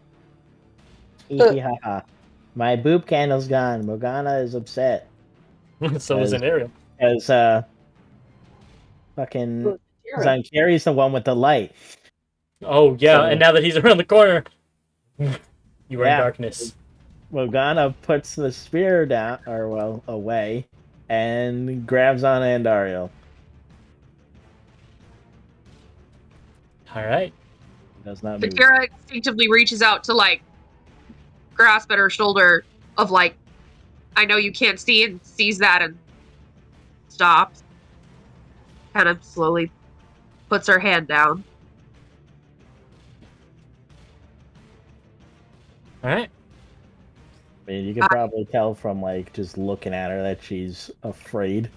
F: Hee hee ha ha. My boob candle's gone. Morgana is upset.
A: So is an Ariel.
F: As fucking Zankiri's the one with the light.
A: Oh yeah,
F: So-
A: and now that he's around the corner, you are in
F: Yeah.
A: darkness.
F: Morgana puts the spear down, or well, away, and grabs on Andariel.
A: All right.
F: Does not move.
D: Bakira instinctively reaches out to like grasp at her shoulder of like, I know you can't see, and sees that and stops. Kind of slowly puts her hand down.
A: All right.
F: I mean, you can probably tell from like just looking at her that she's afraid.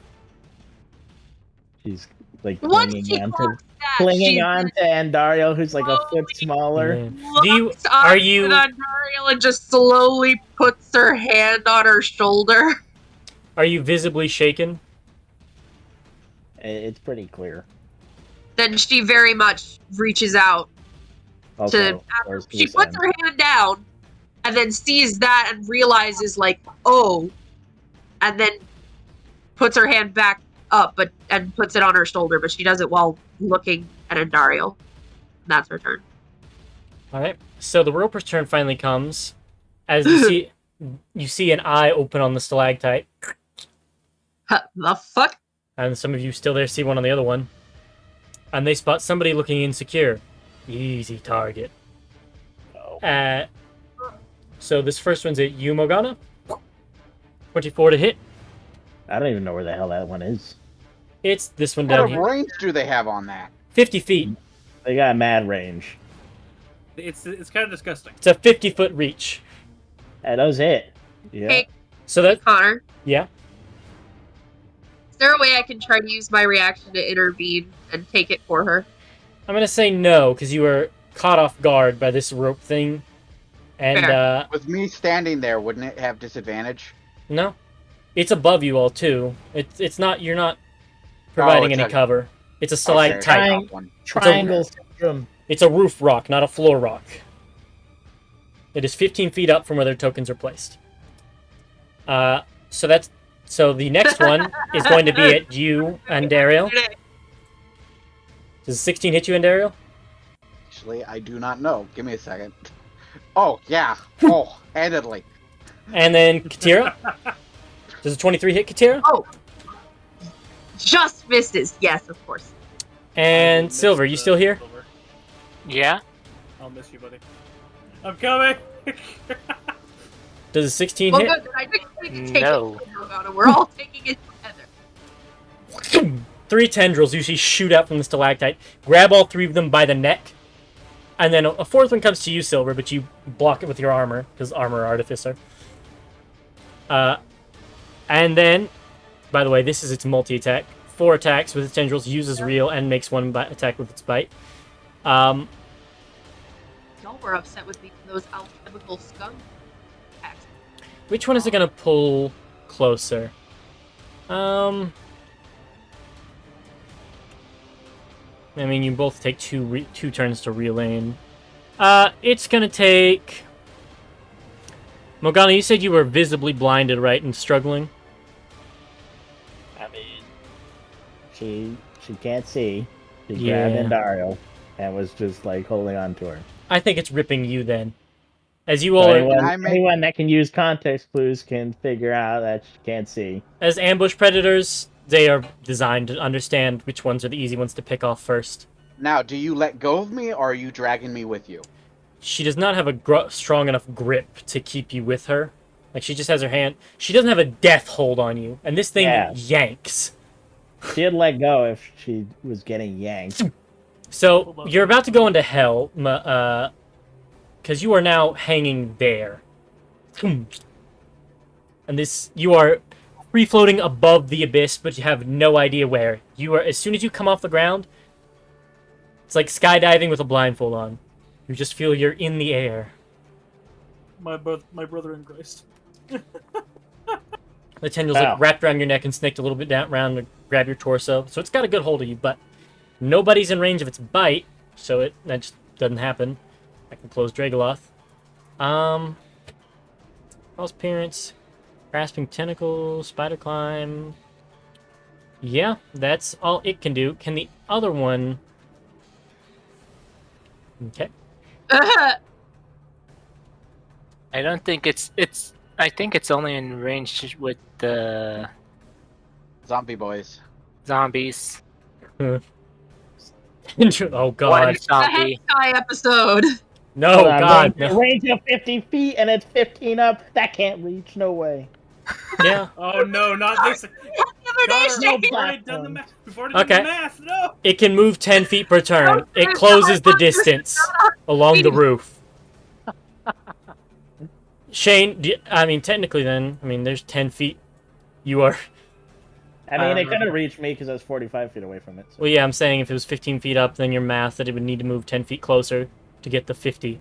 F: She's like
D: Once
F: clinging
D: she
F: on
D: clocks
F: to
D: that,
F: clinging
D: she
F: on to Andario, who's like a foot smaller.
A: Yeah.
D: looks
A: Are
D: up
A: you-
D: at Andariel and just slowly puts her hand on her shoulder.
A: Are you visibly shaken?
F: It's pretty clear.
D: Then she very much reaches out
F: Also,
D: she puts her hand down and then sees that and realizes like, oh, and then puts her hand back up and puts it on her shoulder, but she does it while looking at Andariel. That's her turn.
A: All right. So the roper's turn finally comes, as you see an eye open on the stalactite,
D: The fuck?
A: and some of you still there see one on the other one, and they spot somebody looking insecure. Easy target.
F: Oh.
A: So this first one's at you, Morgana. 24 to hit.
F: I don't even know where the hell that one is.
A: It's this one
G: What
A: down
G: kind
A: here.
G: of range do they have on that?
A: 50 feet.
F: They got mad range.
B: It's kind of disgusting.
A: It's a 50-foot reach.
F: That does hit. Yeah.
D: Hey,
A: So that,
D: Connor,
A: yeah.
D: is there a way I can try to use my reaction to intervene and take it for her?
A: I'm going to say no, because you were caught off guard by this rope thing. And,
G: With me standing there, wouldn't it have disadvantage?
A: no. It's above you all, too. It's not, you're not providing
G: it's
A: any
G: a-
A: cover. It's a
G: Okay,
A: stalactite.
G: I got one.
F: Triangle syndrome.
A: It's a roof rock, not a floor rock. It is 15 feet up from where their tokens are placed. So the next one is going to be at you, Andariel. Does 16 hit you, Andariel?
G: Actually, I do not know. Give me a second. Oh, yeah. Oh, handedly.
A: And then Katira? Does a 23 hit Katira?
D: Oh, just misses. Yes, of course.
A: And Silver, you still here?
B: Silver.
C: Yeah.
B: I'll miss you, buddy. I'm coming.
A: Does a 16
D: Well,
A: hit?
D: good. I think we need to take
C: No.
D: it. Morgana. We're all taking it together.
A: 3 tendrils you see shoot out from the stalactite, grab all 3 of them by the neck, and then a 4th one comes to you, Silver, but you block it with your armor, because armor artificer. And then, by the way, this is its multi-attack. 4 attacks with its tendrils, uses reel, and makes 1 attack with its bite.
D: Y'all were upset with me for those alchemical skunk attacks.
A: Which one is it going to pull closer? I mean, you both take two turns to reel in. It's gonna take... Morgana, you said you were visibly blinded, right, and struggling?
F: I mean, she can't see. She
A: Yeah.
F: grabbed Andario and was just like holding on to her.
A: I think it's ripping you then. As you all
F: So
A: are,
F: anyone that can use context clues can figure out that she can't see.
A: as ambush predators, they are designed to understand which ones are the easy ones to pick off first.
G: Now, do you let go of me, or are you dragging me with you?
A: She does not have a strong enough grip to keep you with her. Like, she just has her hand... She doesn't have a death hold on you, and this thing
F: Yeah.
A: yanks.
F: She'd let go if she was getting yanked.
A: So, you're about to go into hell, because you are now hanging there. And you are free-floating above the abyss, but you have no idea where. You are, as soon as you come off the ground, it's like skydiving with a blindfold on. You just feel you're in the air.
B: My brother in Christ.
A: The tendrils
F: Wow.
A: like wrapped around your neck and snaked a little bit down around to grab your torso. So it's got a good hold of you, but nobody's in range of its bite, so that just doesn't happen. I can close Dragoloth. False appearance, grasping tentacles, spider climb. Yeah, that's all it can do. Can the other one? Okay.
C: I don't think it's. I think it's only in range with the
G: Zombie boys.
C: zombies.
A: Oh
C: One
A: God,
D: The
C: zombie.
D: hentai episode.
A: no,
F: Hold on,
A: God,
F: range,
A: no.
F: range of 50 feet and it's 15 up. That can't reach. No way.
A: Yeah.
B: Oh no, not this.
D: The other day,
B: Connor,
F: No
D: Shane.
B: we've already done the
F: platforms.
B: math. We've already done the
A: Okay.
B: math. No.
A: It can move 10 feet per turn.
D: Okay,
A: It
D: so
A: closes the
D: I thought this was
A: distance
D: not
A: along the
D: feet.
A: roof. Shane, I mean, technically, then, I mean, there's 10 feet. You are.
F: I mean, it could have reached me because I was 45 feet away from it. So.
A: Well, yeah, I'm saying if it was 15 feet up, then your math that it would need to move 10 feet closer to get the 50.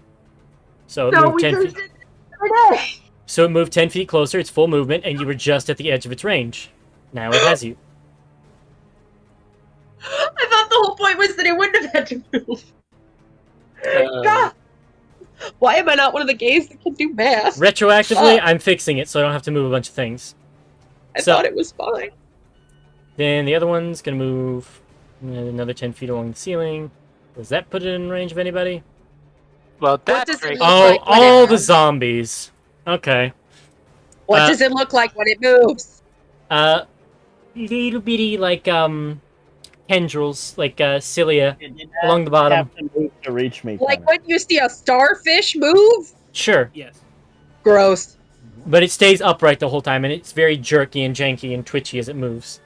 A: So it
D: No,
A: moved
D: we
A: 10
D: just
A: feet.
D: did this the other day.
A: So it moved 10 feet closer. It's full movement, and you were just at the edge of its range. Now it has you.
D: I thought the whole point was that it wouldn't have had to move.
C: Uh,
D: God. Why am I not one of the gays that can do math?
A: Retroactively,
D: Fuck.
A: I'm fixing it so I don't have to move a bunch of things.
D: I
A: So-
D: thought it was fine.
A: Then the other one's going to move another 10 feet along the ceiling. Does that put it in range of anybody?
C: well,
D: What
C: that's
D: does it
C: right.
D: look
A: Oh,
D: like when
A: all
D: it
A: the
D: moves?
A: zombies. Okay.
D: What
A: Uh,
D: does it look like when it moves?
A: Little bitty, like, tendrils, like, cilia
F: It did
A: along the
F: not
A: bottom.
F: have to move to reach me.
D: Like
F: Connor.
D: when you see a starfish move?
A: Sure.
B: Yes.
D: Gross.
A: But it stays upright the whole time, and it's very jerky and janky and twitchy as it moves.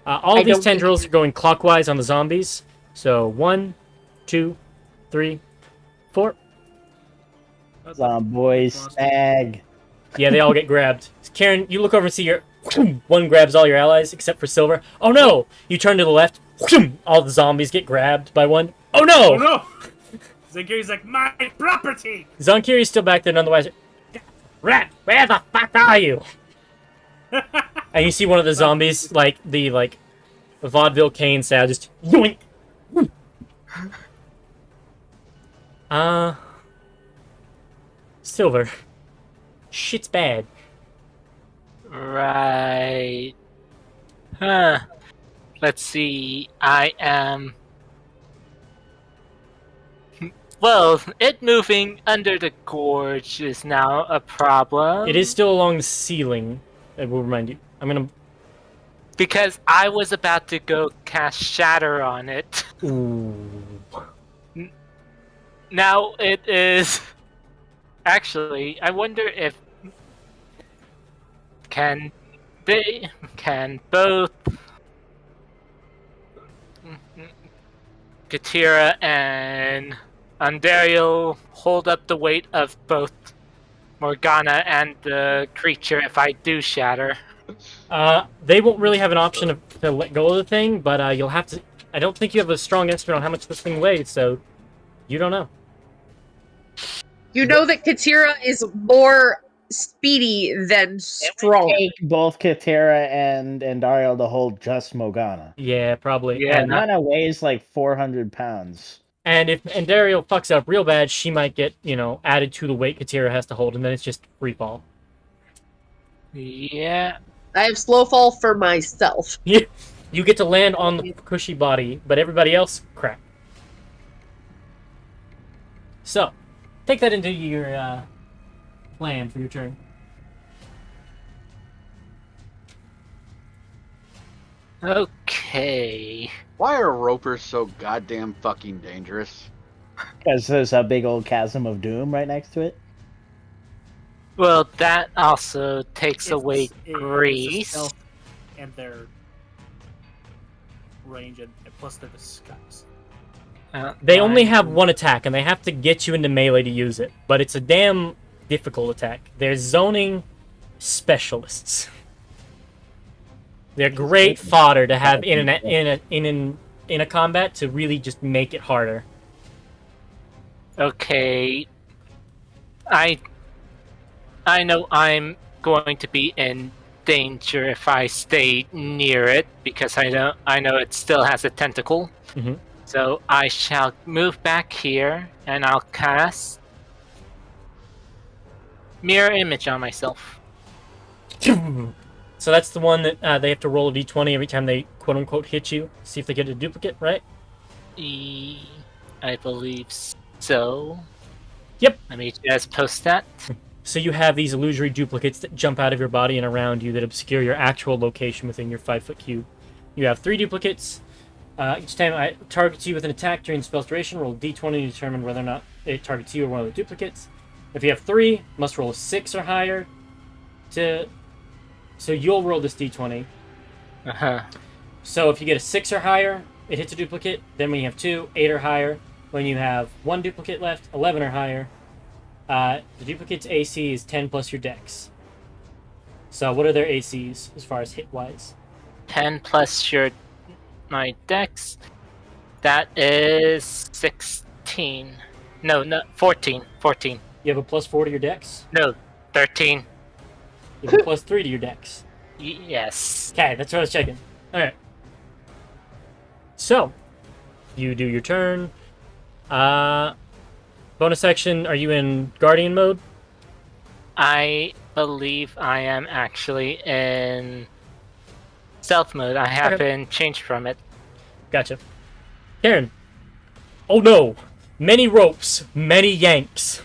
A: All
D: I
A: of these
D: don't think
A: tendrils
D: it-
A: are going clockwise on the zombies. So 1, 2, 3, 4.
F: Zomboy stag.
A: Yeah, they all get grabbed. Karen, you look over and see your one grabs all your allies except for Silver. Oh no! You turn to the left. All the zombies get grabbed by one. Oh no!
B: Oh no! Zangieri's like, my property!
A: Zonkiri's still back there nonetheless. Rat, where the fuck are you? And you see one of the zombies, like the vaudeville Kane style, just yoink. Silver. Shit's bad.
C: Right. Huh. Let's see. I am. Well, it moving under the gorge is now a problem.
A: It is still along the ceiling. I will remind you. I'm gonna.
C: Because I was about to go cast Shatter on it.
A: Ooh.
C: Now it is. Actually, I wonder if. Can both Katira and Andariel hold up the weight of both Morgana and the creature if I do shatter?
A: They won't really have an option to let go of the thing, but you'll have to. I don't think you have a strong estimate on how much this thing weighs, so you don't know.
D: You know that Katira is more speedy than strong.
F: Take both Katera and Dario to hold just Morgana.
A: Yeah, probably.
C: Yeah,
A: and,
F: Morgana weighs like 400 pounds.
A: and if Andariel fucks up real bad, she might get, added to the weight Katira has to hold, and then it's just free fall.
C: Yeah.
D: I have slow fall for myself.
A: You get to land on the cushy body, but everybody else, crap. So, take that into your plan for your turn.
C: Okay.
G: Why are ropers so goddamn fucking dangerous?
F: Because there's a big old chasm of doom right next to it.
C: Well, that also takes
B: It's-
C: away
B: it's a
C: grease.
B: stealth and their range, and plus their disguise.
A: They only have one attack, and they have to get you into melee to use it. But it's a damn difficult attack. They're zoning specialists. They're great fodder to have in a combat to really just make it harder.
C: Okay. I know I'm going to be in danger if I stay near it because I know it still has a tentacle.
A: Mhm.
C: So I shall move back here and I'll cast mirror image on myself.
A: So that's the one that they have to roll a d20 every time they quote unquote hit you. See if they get a duplicate, right?
C: I believe so.
A: Yep.
C: Let me just post that.
A: So you have these illusory duplicates that jump out of your body and around you that obscure your actual location within your 5-foot cube. You have 3 duplicates. Each time it targets you with an attack during the spell's duration, roll a d20 to determine whether or not it targets you or one of the duplicates. If you have 3, must roll a 6 or higher. So you'll roll this d20.
C: Uh-huh.
A: So if you get a 6 or higher, it hits a duplicate. Then when you have 2, 8 or higher. When you have 1 duplicate left, 11 or higher. The duplicate's AC is 10 plus your dex. So what are their ACs as far as hit-wise?
C: 10 plus my dex. That is 16. No, 14. 14.
A: You have a plus 4 to your dex?
C: No, 13.
A: You have a plus 3 to your dex.
C: Yes.
A: Okay, that's what I was checking. Alright. So, you do your turn. Bonus action, are you in Guardian mode?
C: I believe I am actually in stealth mode. I haven't changed from it.
A: Gotcha. Karen. Oh no! Many ropes, many yanks.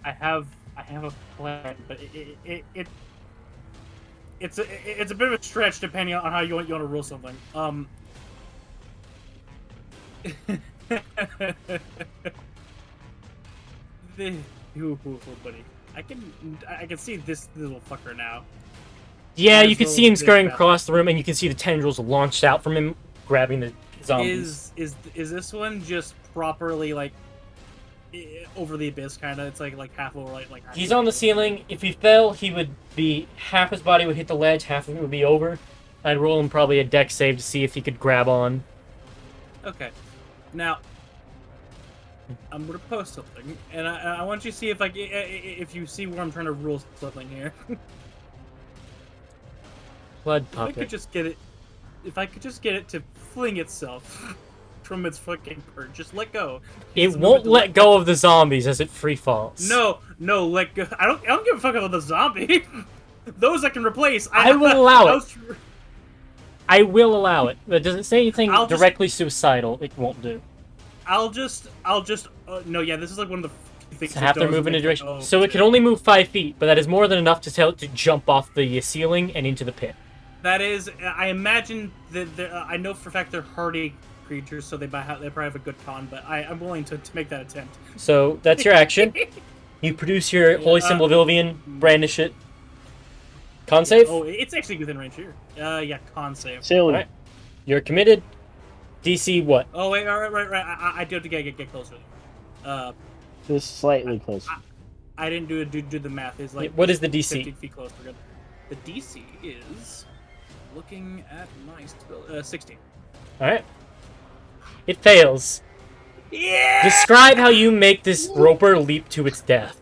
B: I have a plan, but it's a bit of a stretch depending on how you want to rule something. Buddy, I can see this little fucker now.
A: Yeah,
B: As
A: you can
B: well
A: see him
B: as this
A: scurrying
B: guy.
A: across the room, and you can see the tendrils launched out from him, grabbing the zombies.
B: Is this one just properly like over the abyss kind of? It's like half over like.
A: He's on the ceiling. If he fell, he would be half his body would hit the ledge, half of it would be over. I'd roll him probably a dex save to see if he could grab on.
B: Okay, now I'm gonna post something, and I want you to see if you see where I'm trying to rule something here.
A: Blood
B: If I
A: puppet.
B: could just get it to fling itself from its fucking perch, just let go.
A: It
B: Just
A: won't
B: move to
A: let go of the zombies as it free falls.
B: No, let go. I don't give a fuck about the zombie. Those I can replace.
A: I will allow it.
B: was-
A: I will allow it. But it doesn't say anything
B: I'll just-
A: directly suicidal. It won't do.
B: I'll just. No, yeah, this is like one of the things.
A: So
B: that
A: half their
B: goes
A: move in a
B: with-
A: direction.
B: oh,
A: So it can only move 5 feet, but that is more than enough to tell it to jump off the ceiling and into the pit.
B: That is, I imagine that I know for a fact they're hardy creatures, so they probably have a good con. But I'm willing to make that attempt.
A: So that's your action. You produce your holy symbol of Ilvian, brandish it. Con save?
B: Oh, it's actually within range here. Yeah, con save.
F: Silly.
A: Alright. You're committed. DC what?
B: Oh wait, all right. I do have to get closer.
F: Just slightly closer.
B: I didn't do the math. It's like
A: What is the DC?
B: 15 feet close. We're good. The DC is looking at my spell, 16.
A: Alright. It fails.
B: Yeah.
A: Describe how you make this roper leap to its death.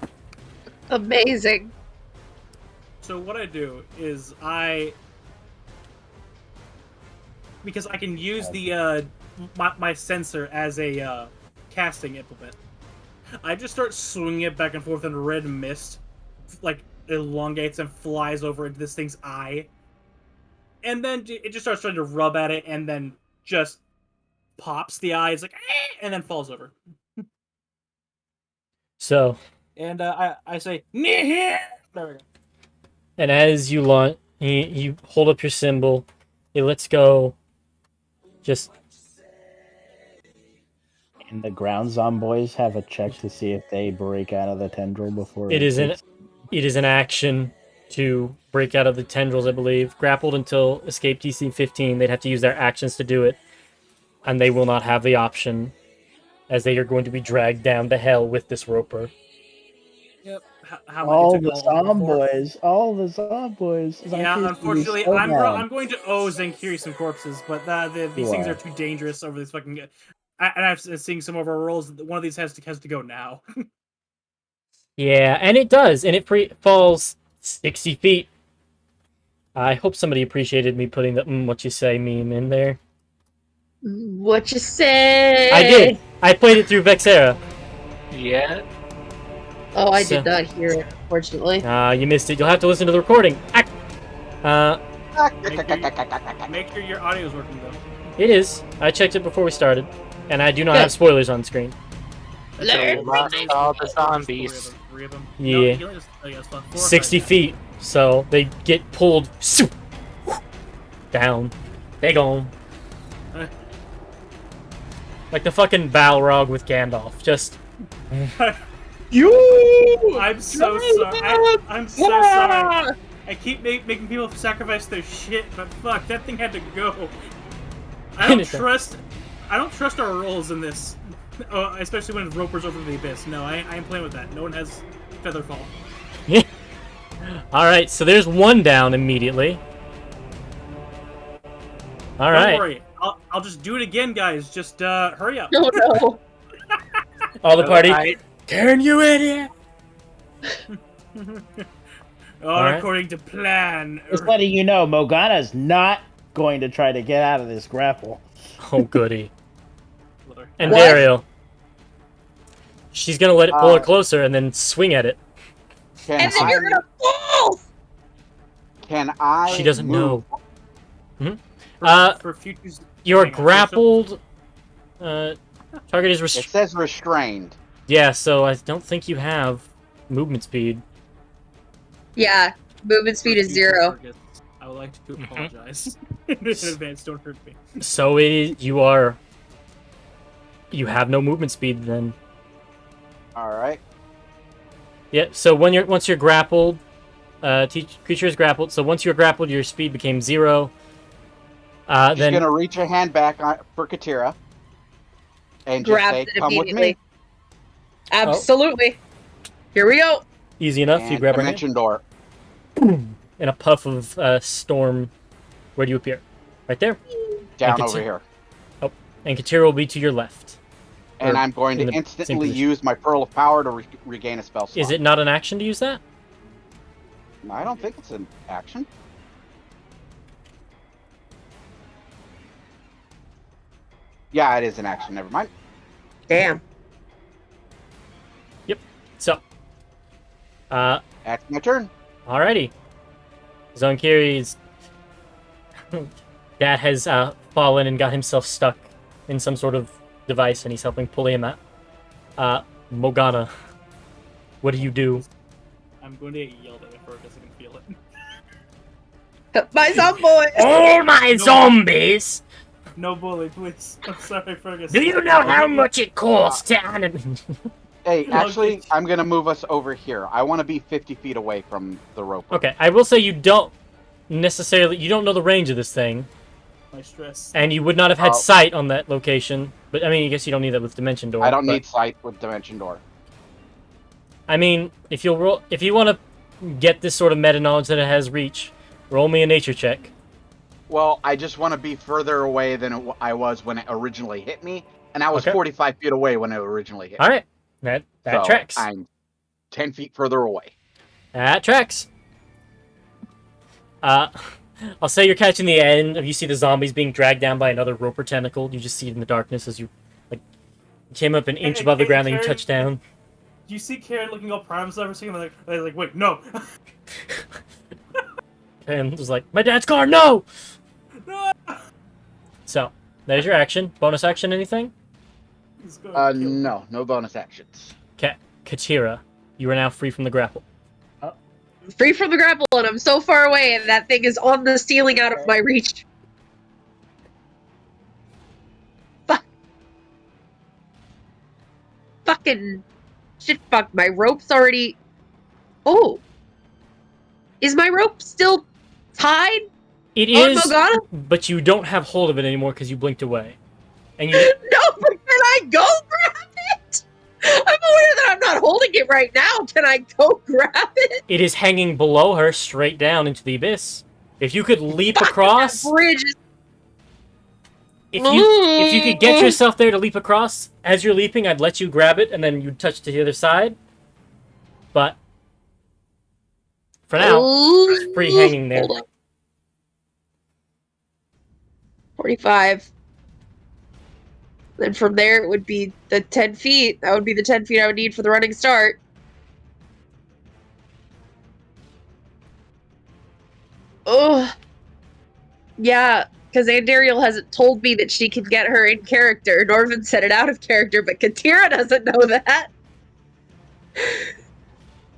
D: Amazing.
B: So what I do is because I can use the my sensor as a casting implement. I just start swinging it back and forth in a red mist, like elongates and flies over into this thing's eye, and then it just starts trying to rub at it, and then just pops the eye. It's like, and then falls over.
A: So,
B: And I say, there we go.
A: and as you launch, you hold up your symbol, it lets go. Just
F: And the ground zomboys have a check to see if they break out of the tendril before
A: it is
F: hits.
A: it is an action to break out of the tendrils, I believe. Grappled until escape DC 15, they'd have to use their actions to do it, and they will not have the option, as they are going to be dragged down to hell with this roper.
B: Yep. How
F: all
B: many
F: the
B: took all before?
F: zomboys.
B: Yeah, unfortunately, I'm going to owe Zenkiri some corpses, but these things
F: are.
B: are too dangerous over these fucking. And I'm seeing some of our rolls. One of these has to go now.
A: Yeah, and it does, and it falls 60 feet. I hope somebody appreciated me putting the what you say meme in there.
D: What you say?
A: I did. I played it through Vexera.
C: Yeah.
D: Oh, I
A: So-
D: did not hear it, unfortunately.
A: You missed it. You'll have to listen to the recording.
B: Make sure your audio's working though.
A: It is. I checked it before we started, and I do not
D: Good.
A: have spoilers on screen.
C: So we lost all the zombies.
B: Three of them.
A: Yeah.
B: No, you only just, oh, yeah, it's fine. 4 or
A: 60
B: 5.
A: feet, so they get pulled down. They gone. Like the fucking Balrog with Gandalf. Just
F: You!
B: I'm so sorry. I'm so sorry. I keep making people sacrifice their shit, but fuck, that thing had to go. I don't trust our rolls in this, especially when Roper's over the abyss. No, I ain't playing with that. No one has Featherfall.
A: all right. So there's one down immediately. All right.
B: Don't worry. I'll just do it again, guys. Just hurry up.
D: No, no.
A: All the party.
C: I-
A: Turn, you idiot!
B: All
A: right.
B: according to plan.
F: Just letting you know, Morgana's not going to try to get out of this grapple.
A: Oh, goody. And
D: What?
A: Dario. She's gonna let it pull her closer and then swing at it.
G: Can
D: And then you're gonna fall!
G: Can I?
A: She doesn't
G: move?
A: know.
B: For futures.
A: You're
B: Hang on,
A: grappled. Target is
G: It
A: restricted.
G: says restrained.
A: Yeah, so I don't think you have movement speed.
D: Yeah, movement speed
B: for
D: is
B: future
D: 0.
B: targets, I would like to apologize in advance. Don't hurt me.
A: So you have no movement speed then.
G: All right.
A: Yeah. So once you're grappled, creature is grappled. So once you're grappled, your speed became 0.
G: She's
A: Then
G: gonna reach a hand back for Katira and just
D: Grabs
G: say,
D: it
G: "Come with
D: immediately.
G: me."
D: Absolutely. Here we go.
A: easy enough. You
G: And
A: grab her hand.
G: dimension door.
A: In a puff of storm. Where do you appear? Right there.
G: Down
A: can
G: over
A: see-
G: here.
A: And Katira will be to your left.
G: And
A: Or
G: I'm going
A: in
G: to
A: the same
G: instantly
A: position.
G: use my Pearl of Power to regain a spell slot.
A: Is it not an action to use that?
G: I don't think it's an action. Yeah, it is an action. Never mind.
D: Damn.
A: So.
G: That's my turn.
A: Alrighty. Zonkiri's dad has fallen and got himself stuck in some sort of device, and he's helping pull him out. Morgana, what do you do?
B: I'm going to get yelled at if Fergus can feel it.
D: My son boys!
A: All my zombies!
B: No bully, please. I'm sorry, Fergus.
A: Do you know how much it costs to animate?
G: Hey,
B: No,
G: actually,
B: bitch.
G: I'm going to move us over here. I want to be 50 feet away from the rope.
A: Okay, I will say you don't know the range of this thing,
B: My stress.
A: and you would not have had
G: Oh.
A: sight on that location. But I mean, I guess you don't need that with Dimension Door.
G: I don't
A: but-
G: need sight with dimension door.
A: I mean, if you want to get this sort of meta knowledge that it has reach, roll me a nature check.
G: Well, I just want to be further away than I was when it originally hit me, and I was
A: Okay.
G: 45 feet away when it originally hit
A: All
G: me.
A: right, that
G: So
A: tracks.
G: I'm 10 feet further away.
A: That tracks. I'll say you're catching the end of you see the zombies being dragged down by another roper tentacle. You just see it in the darkness as you came up an inch
B: Hey,
A: above the
B: hey,
A: ground and you
B: Karen.
A: touch down.
B: Do you see Karen looking all proud of himself for a second? Like, wait, no.
A: And it was like, my dad's car, no!
B: No!
A: So, there's your action. Bonus action, anything?
B: He's gonna kill me.
G: No bonus actions.
A: Okay, Katira, you are now free from the grapple.
D: Free from the grapple, and I'm so far away, and that thing is on the ceiling out of my reach. Fuck. Fucking shit, fuck. My rope's already. Oh. Is my rope still tied
A: It
D: on
A: is,
D: Morgana?
A: but you don't have hold of it anymore because you blinked away. And you,
D: No, but can I go grab it? I'm aware that I'm not holding it right now. Can I go grab it?
A: it is hanging below her, straight down into the abyss. If you could leap
D: Fuck,
A: across,
D: that bridge is.
A: if you could get yourself there to leap across, as you're leaping, I'd let you grab it, and then you'd touch to the other side. But for now, it's free hanging there.
D: Hold on. 45. Then from there, it would be the 10 feet. That would be the 10 feet I would need for the running start. Ugh. Yeah, because Andariel hasn't told me that she can get her in character. Norvin said it out of character, but Katira doesn't know that.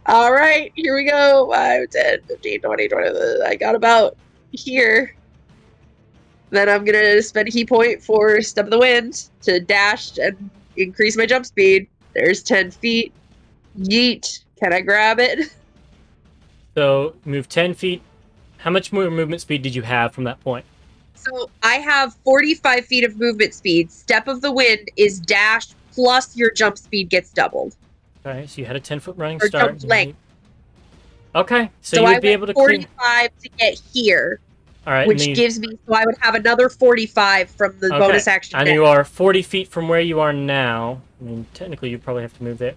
D: Alright, here we go. 5, 10, 15, 20, 20. I got about here. Then I'm gonna spend a key point for Step of the Wind to dash and increase my jump speed. There's 10 feet. Yeet. Can I grab it?
A: So move 10 feet. How much more movement speed did you have from that point?
D: So I have 45 feet of movement speed. Step of the Wind is dash plus your jump speed gets doubled.
A: Okay, so you had a 10-foot running
D: Or
A: start.
D: jump length.
A: Okay, so you
D: I
A: would be
D: went
A: able to clear.
D: 45 to get here,
A: All right,
D: which gives me, so I would have another 45 from the bonus action.
A: And you are 40 feet from where you are now. I mean, technically, you probably have to move there.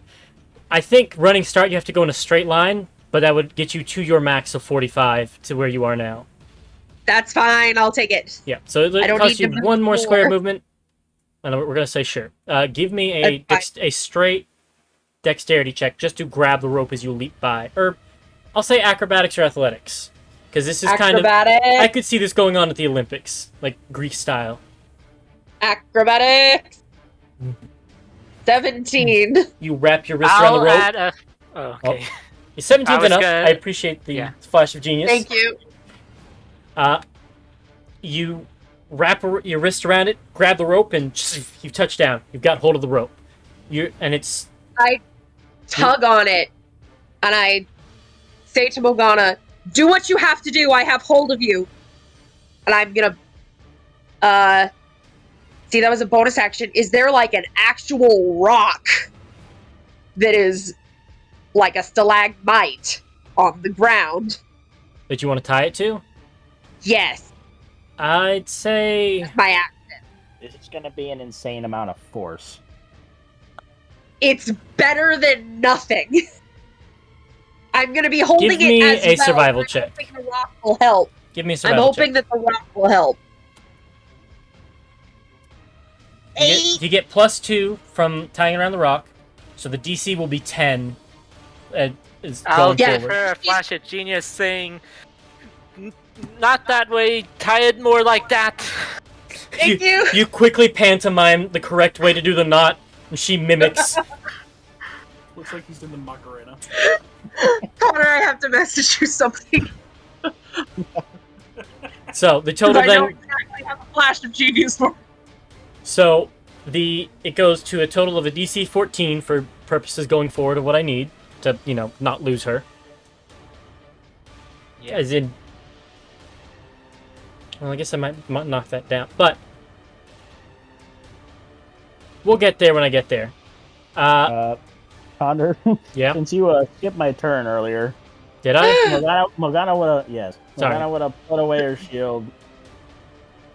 A: I think running start, you have to go in a straight line, but that would get you to your max of 45 to where you are now.
D: That's fine. I'll take it.
A: Yeah, so it costs you one more square movement. And we're going to say sure. Give me a straight dexterity check just to grab the rope as you leap by. Or I'll say acrobatics or athletics. Because this is kind of... I could see this going on at the Olympics, like Greek style.
D: Acrobatics. 17.
A: You wrap your wrist around the rope.
C: Add a... Oh, okay.
A: Oh. 17's enough. I appreciate the flash of genius.
D: Thank you.
A: You wrap your wrist around it, grab the rope, and you touch down. You've got hold of the rope.
D: I tug on it, and I say to Morgana, "Do what you have to do. I have hold of you." And I'm gonna, see, that was a bonus action. Is there like an actual rock that is like a stalagmite on the ground
A: that you want to tie it to?
D: Yes.
A: I'd say...
D: That's my action.
F: It's going to be an insane amount of force.
D: It's better than nothing. I'm going to be holding it as well.
A: Give me a survival check.
D: I'm hoping the rock will help.
A: Give me a survival check.
D: I'm hoping that the rock will help.
A: You get +2 from tying around the rock, so the DC will be 10.
C: I'll give her a flash of genius saying, "Not that way, tie it more like that."
D: Thank you.
A: You quickly pantomime the correct way to do the knot, and she mimics.
B: Looks like he's in the Macarena.
D: Connor, I have to message you something.
A: So the total
D: I
A: then...
D: don't exactly have a flash of genius for.
A: So it goes to a total of a DC 14 for purposes going forward of what I need to, not lose her. Yeah. As in... Well, I guess I might knock that down, but... We'll get there when I get there.
F: Connor,
A: yeah.
F: Since you skipped my turn earlier...
A: Did I?
F: Morgana would have... Yes.
A: Sorry.
F: Morgana would have put away her shield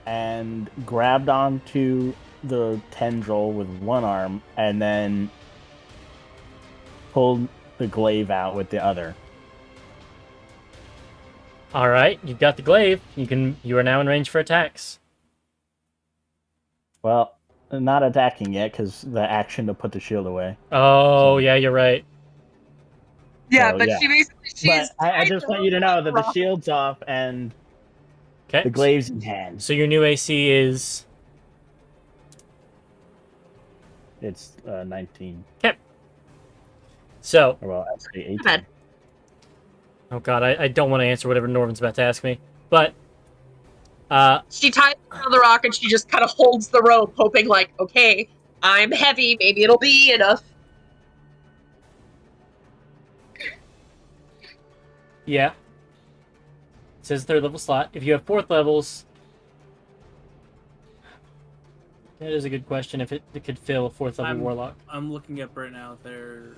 F: and grabbed onto the tendril with one arm and then pulled the glaive out with the other.
A: All right, you've got the glaive. You are now in range for attacks.
F: Well, not attacking yet because the action to put the shield away.
A: Oh, yeah, you're right.
D: Yeah,
F: So,
D: but
F: yeah.
D: she basically...
F: I just want you to know that the shield's off and the glaive's in hand.
A: So your new AC is...
F: It's 19.
A: Okay. So...
F: Well, actually 18.
A: Oh god, I don't want to answer whatever Norman's about to ask me. But...
D: She ties around the rock and she just kind of holds the rope, hoping like, okay, I'm heavy, maybe it'll be enough.
A: Yeah. It says 3rd level slot. If you have 4th levels... That is a good question, if it could fill a 4th level warlock.
B: I'm looking up right now. They're...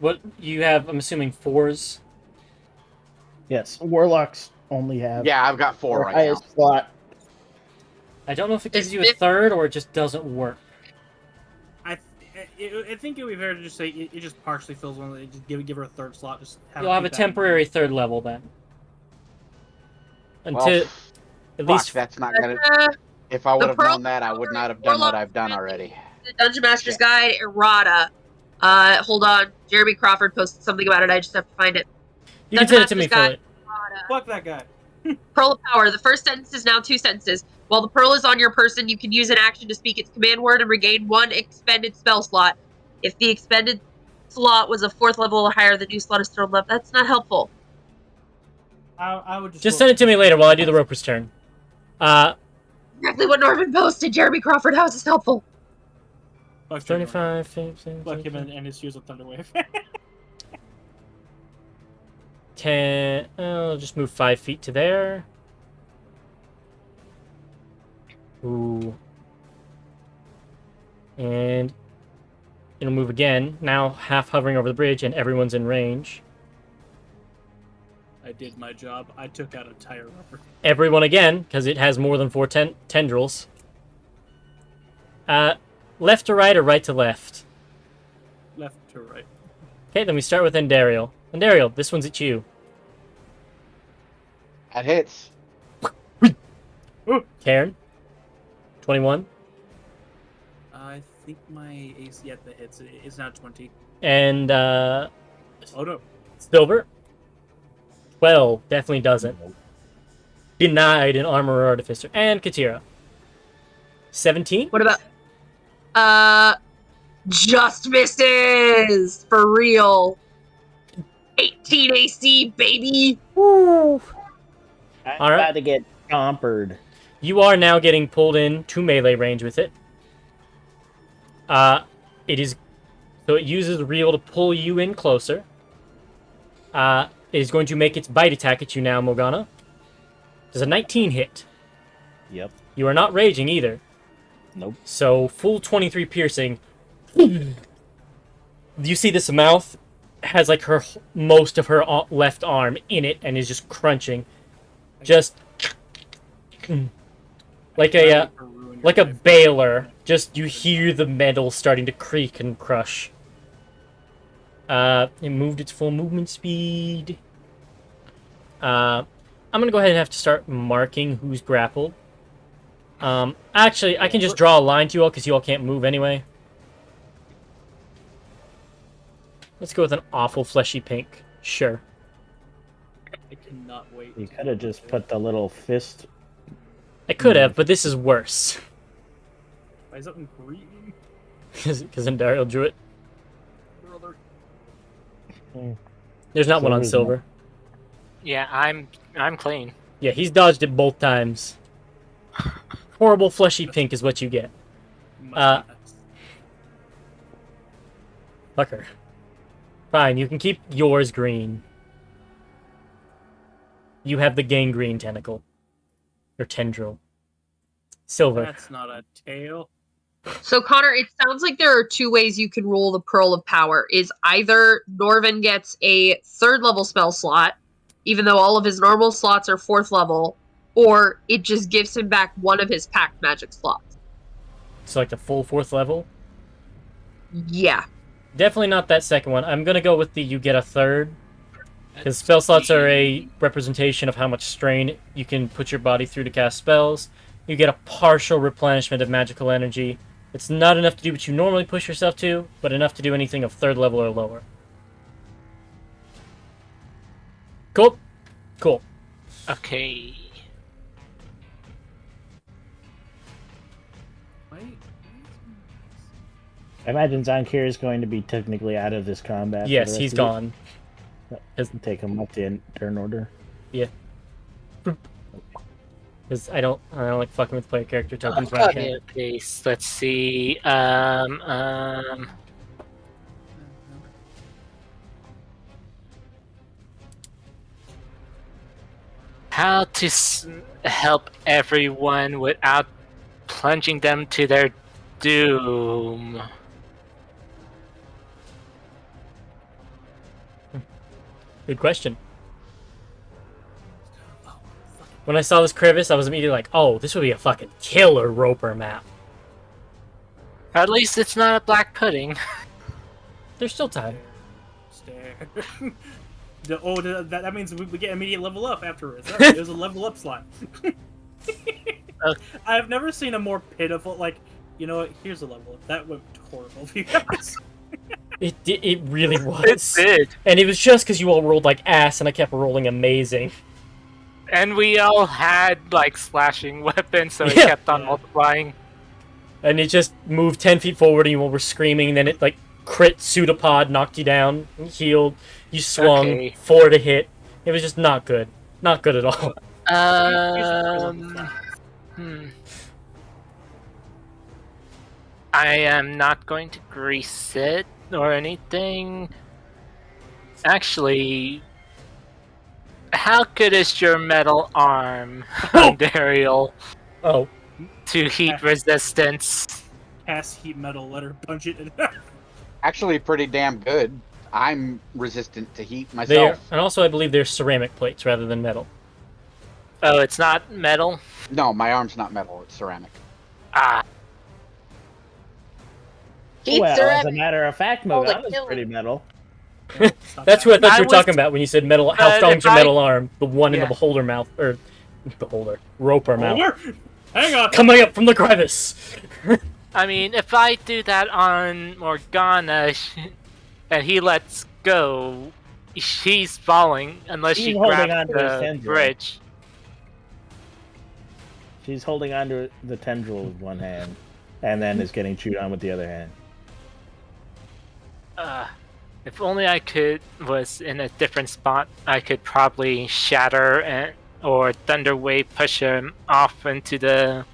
A: What you have, I'm assuming 4s?
F: Yes, warlocks only have...
G: Yeah, I've got 4 right
F: highest
G: now.
F: Slot.
A: I don't know if it gives you a 3rd or it just doesn't work.
B: I think it would be fair to just say it just partially fills one. Just give her a 3rd slot.
A: You'll have a temporary 3rd level then. Until
G: Well,
A: at least
G: that's not gonna. If I would have known that, I would not have done what I've done already.
D: The Dungeon Master's Guide, errata. Hold on. Jeremy Crawford posted something about it. I just have to find it.
A: You can send it to me, Philip.
B: Fuck that guy.
D: Pearl of Power. The first sentence is now 2 sentences. While the pearl is on your person, you can use an action to speak its command word and regain 1 expended spell slot. If the expended slot was a 4th level or higher, the new slot is 3rd level. That's not helpful.
B: I would
A: Just send it to me later while I do the Roper's turn.
D: Exactly what Norman posted. Jeremy Crawford, how is this helpful?
A: 35, 50,
B: Fuck him and his use of Thunderwave.
A: 10. I'll just move 5 feet to there. Ooh. And it'll move again. Now half hovering over the bridge, and everyone's in range.
B: I did my job. I took out a tire rubber.
A: Everyone again, because it has more than 4 tendrils. Left to right or right to left?
B: Left to right.
A: Okay, then we start with Endariel. Endariel, this one's at you.
G: That hits.
A: Karen? 21.
B: I think my AC at the hits is now 20.
A: And,
B: Oh no.
A: Silver? 12. Definitely doesn't. Denied an Armorer Artificer. And Katira. 17?
D: What about just misses for real. 18 AC, baby.
A: Woo!
F: I'm
A: All right.
F: about to get chompered.
A: You are now getting pulled in to melee range with it. It uses Reel to pull you in closer. It is going to make its bite attack at you now, Morgana. Does a 19 hit?
F: Yep.
A: You are not raging either.
F: Nope.
A: So, full 23 piercing. You see this mouth has like most of her left arm in it and is just crunching. Just like a baler. Just you hear the metal starting to creak and crush. It moved its full movement speed. I'm gonna go ahead and have to start marking who's grappled. Actually, I can just draw a line to you all because you all can't move anyway. Let's go with an awful fleshy pink. Sure.
B: I cannot wait.
F: You could have just put the little fist.
A: I could have, but this is worse.
B: Why is that one green?
A: Because Endariel drew it.
B: Brother.
A: There's not one on
F: Silver's
A: silver.
C: Yeah, I'm clean.
A: Yeah, he's dodged it both times. Horrible fleshy pink is what you get.
B: Must be nice.
A: Fucker. Fine, you can keep yours green. You have the gangrene tentacle. Or tendril. Silver.
B: That's not a tail.
D: So, Connor, it sounds like there are two ways you can roll the Pearl of Power. Is either Norvin gets a 3rd level spell slot, even though all of his normal slots are 4th level, or it just gives him back one of his packed magic slots.
A: So like the full 4th level?
D: Yeah.
A: Definitely not that second one. I'm gonna go with the you get a 3rd. Because spell slots are a representation of how much strain you can put your body through to cast spells. You get a partial replenishment of magical energy. It's not enough to do what you normally push yourself to, but enough to do anything of 3rd level or lower. Cool. Cool.
C: Okay.
B: Wait.
F: I imagine Zonkir is going to be technically out of this combat. for the
A: Yes,
F: rest
A: he's
F: of
A: gone.
F: it. Take him up to turn order.
A: Because I don't like fucking with player character tokens when I
C: Okay,
A: can.
C: okay, so let's see. How to help everyone without plunging them to their doom?
A: Good question. When I saw this crevice, I was immediately like, oh, this would be a fucking killer Roper map.
C: At least it's not a black pudding.
A: There's still time.
B: Stare. That means we get immediate level up afterwards. There's a level up slot. I have never seen a more pitiful, like, you know what, here's a level up. That went horrible for you guys.
A: It really was.
C: It did.
A: And it was just because you all rolled like ass and I kept rolling amazing.
C: And we all had, like, slashing weapons, so it
A: Yeah.
C: kept on multiplying.
A: And it just moved 10 feet forward and you all were screaming, and then it like crit pseudopod, knocked you down, healed, you swung,
C: Okay.
A: 4 to hit. It was just not good. Not good at all.
C: Hmm. I am not going to grease it or anything. Actually, how good is your metal arm, Dariel,
A: Oh,
C: to heat resistance?
B: Cast heat metal, let her punch it.
G: Actually, pretty damn good. I'm resistant to heat
A: they are,
G: myself.
A: and also I believe they're ceramic plates rather than metal.
C: Oh, it's not metal?
G: No, my arm's not metal; it's ceramic.
C: Ah,
D: Heat
F: Well, as a
D: ceramic.
F: matter of fact,
D: Oh, like
F: Morgana's
D: killing.
F: pretty metal.
A: That's who I thought
C: I
A: you were
C: was-
A: talking about when you said metal. How
C: but
A: strong's
C: if
A: your
C: I-
A: metal arm? The one in the
C: Yeah.
A: beholder mouth, or beholder roper mouth,
B: Over. Hang on.
A: coming up from the crevice.
C: I mean, if I do that on Morgana and he lets go, she's falling unless
F: He's
C: she
F: holding
C: grabs
F: onto his
C: the
F: tendril.
C: bridge.
F: She's holding onto the tendril with one hand, and then is getting chewed on with the other hand.
C: If only I was in a different spot, I could probably shatter or thunder wave push him off into the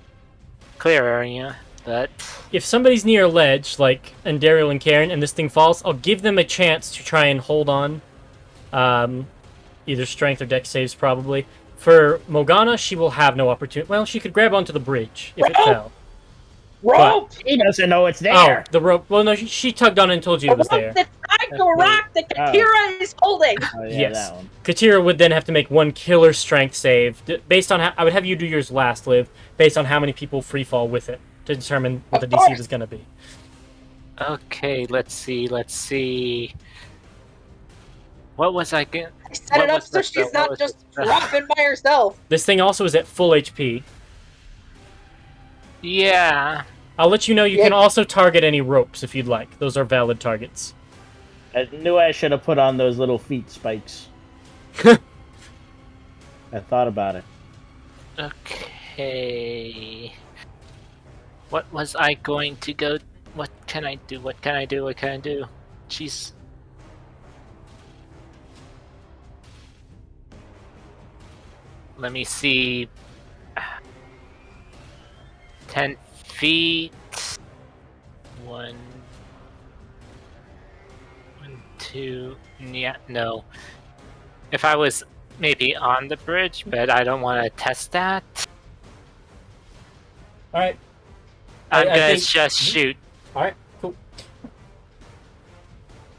C: clear area. But
A: If somebody's near a ledge, like Daryl and Karen, and this thing falls, I'll give them a chance to try and hold on. Either strength or dex saves, probably. For Morgana, she will have no opportunity. Well, she could grab onto the bridge if it fell.
D: Rope!
F: He doesn't know it's
A: Oh,
F: there.
A: the rope. Well, no, she tugged on it and told you
D: The
A: it was
D: rope
A: there.
D: that's tied to a rock that Katira is holding!
F: Oh, yeah,
A: Yes.
F: that one.
A: Katira would then have to make one killer strength save, based on how I would have you do yours last, Liv, based on how many people free fall with it to determine what the
D: Of
A: DC
D: course.
A: was going to be.
C: okay, let's see. What was I going?
D: I set it
C: What
D: up
C: was
D: so
C: the
D: she's
C: spell?
D: not
C: What was
D: just
C: the spell?
D: dropping by herself.
A: This thing also is at full HP.
C: Yeah.
A: I'll let you know you
D: Yeah.
A: can also target any ropes if you'd like. Those are valid targets.
F: I knew I should have put on those little feet spikes. I thought about it.
C: Okay. What was I going to go? What can I do? What can I do? What can I do? Jeez. Let me see. 10 feet. One, 2. Yeah, no. If I was maybe on the bridge, but I don't want to test that.
A: All right.
C: I'm
A: I
C: gonna
A: think-
C: just shoot.
A: All right. Cool.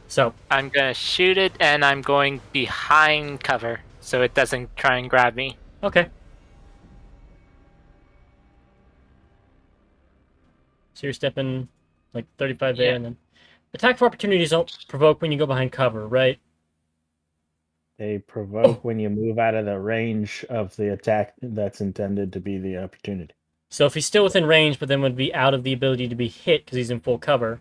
A: So,
C: I'm gonna shoot it, and I'm going behind cover, so it doesn't try and grab me.
A: okay. So you're stepping like 35 there,
C: Yeah.
A: and then attack for opportunities don't provoke when you go behind cover, right?
F: They provoke when you move out of the range of the attack that's intended to be the opportunity.
A: So if he's still within range, but then would be out of the ability to be hit because he's in full cover.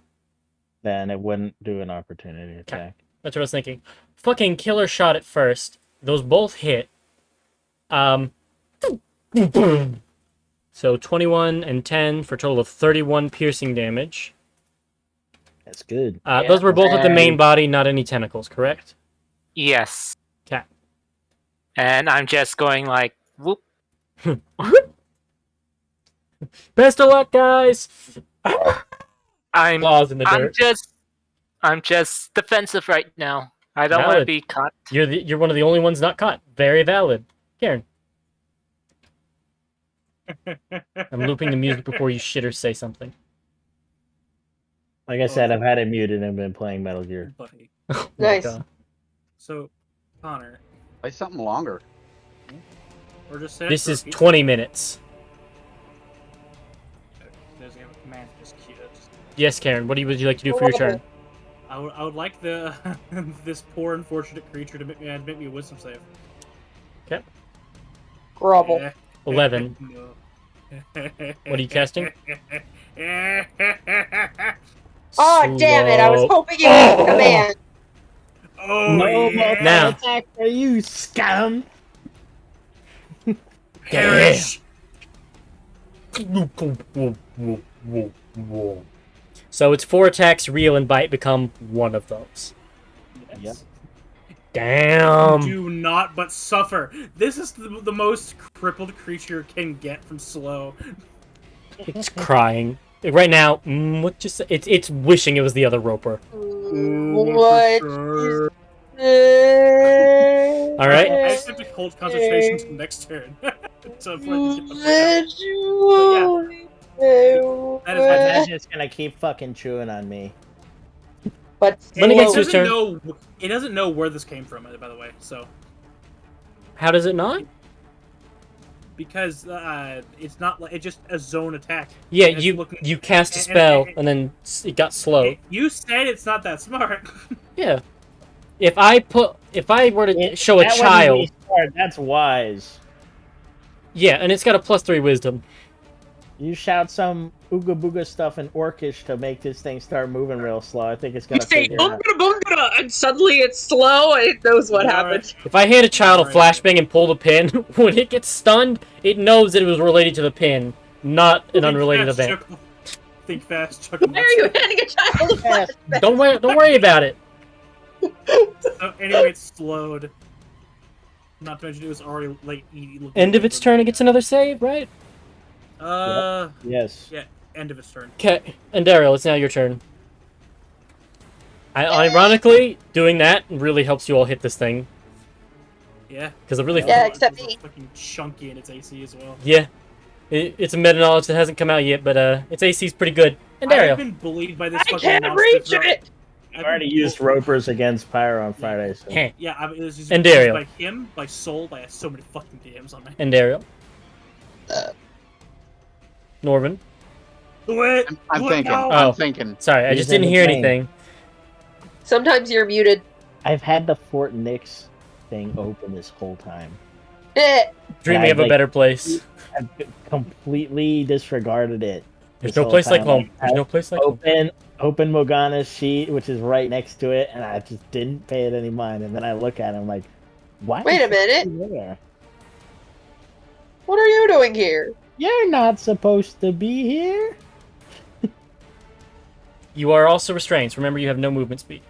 F: Then it wouldn't do an opportunity attack.
A: That's what I was thinking. Fucking killer shot at first. Those both hit. So 21 and 10 for a total of 31 piercing damage.
F: That's good.
A: Those were both at the main
C: And-
A: body, not any tentacles, correct?
C: Yes.
A: 'Kay.
C: And I'm just going like, whoop.
A: Best of luck, guys!
C: I'm
A: Claws in the
C: I'm
A: dirt.
C: just defensive right now. I don't want to
A: Valid.
C: be caught.
A: You're one of the only ones not caught. Very valid. Karen. I'm looping the music before you shit or say something.
F: Like I said, I've had it muted and been playing Metal Gear.
B: Buddy.
A: Oh my
D: Nice.
A: God.
B: So, Connor,
G: Play something longer.
B: or just say it
A: This
B: for a
A: is
B: few-
A: 20 minutes.
B: There's a command for this key.
A: Yes, Karen. What would you like to do for your turn?
B: I would like the this poor unfortunate creature to make me a wisdom save.
D: Grovel.
B: Eh.
A: 11.
B: No.
A: What are you casting?
D: Oh, damn it. I was
A: Slow.
D: hoping you would command.
B: Oh,
F: No
B: yeah.
F: multiple
A: Now.
F: attack for you, scum!
B: Perish.
A: So it's 4 attacks, reel and bite become one of those.
F: Yep.
A: Damn.
B: Do not but suffer. This is the most crippled creature can get from slow.
A: It's crying right now. What just? It's wishing it was the other roper.
D: What?
A: All right.
B: I just have to hold concentration till next turn. So before I can get the that is
F: My
B: my
F: magic's gonna keep fucking chewing on me.
D: But
A: When it
B: It
A: gets to
D: slowly.
A: his turn.
B: it doesn't know where this came from, by the way. So
A: How does it not?
B: because it's not like it's just a zone attack.
A: Yeah,
B: And it's looking-
A: you cast a
B: and-
A: spell and then it got slowed.
B: You said it's not that smart.
A: Yeah. If I were to show a
F: That wasn't
A: child,
F: me smart, that's wise.
A: yeah, and it's got a +3 wisdom.
F: You shout some ooga booga stuff in Orcish to make this thing start moving real slow. I think it's
D: You
F: gonna
D: say
F: figure it out.
D: boongada boongada, and suddenly it's slow, and it knows what happened.
A: If I hand a child a
B: Alright.
A: flashbang and pull the pin, when it gets stunned, it knows that it was related to the pin, not an unrelated
B: Think fast,
A: event.
B: Chuck. Think fast, Chuck.
D: Why are you handing a child a
F: Yes.
D: flashback?
A: Don't worry about it.
B: Anyway, it's slowed. Not to mention it was already late.
A: End of its turn, it gets another save, right?
F: Yes.
B: Yeah, end of its turn.
A: Okay, and Daryl, it's now your turn. Ironically, doing that really helps you all hit this thing.
B: Yeah.
A: Because it really...
D: Yeah,
B: It's
D: except
B: also
D: me.
B: fucking chunky in its AC as well.
A: Yeah. It's a meta knowledge that hasn't come out yet, but its AC is pretty good. And
B: I've
A: Daryl.
B: been bullied by this
D: I
B: fucking
D: can't
B: monster
D: reach
B: throughout-
D: it!
F: I've already used ropers against Pyro on Friday. So.
A: Heh.
B: Yeah, it was used
A: And
B: used
A: Daryl.
B: by him, by Soul, by so many fucking DMs on me.
A: And Daryl. Norvin.
B: Do it!
G: I'm
B: Do it
G: thinking.
B: now!
A: Oh.
G: I'm thinking.
A: Sorry, I
F: He's
A: just
F: in
A: didn't
F: the
A: hear
F: plane.
A: anything.
D: Sometimes you're muted.
F: I've had the Fort Nix thing open this whole time.
D: Eh.
A: Dreaming of a
F: like-
A: better place.
F: I've completely disregarded it.
A: There's
F: this
A: no
F: whole
A: place like
F: time.
A: home. There's no place like home.
F: Open Morgana's sheet, which is right next to it, and I just didn't pay it any mind. And then I look at it, I'm like, why?
D: Wait a
F: is
D: minute.
F: it there?
D: What are you doing here?
F: You're not supposed to be here.
A: You are also restrained. So remember, you have no movement speed.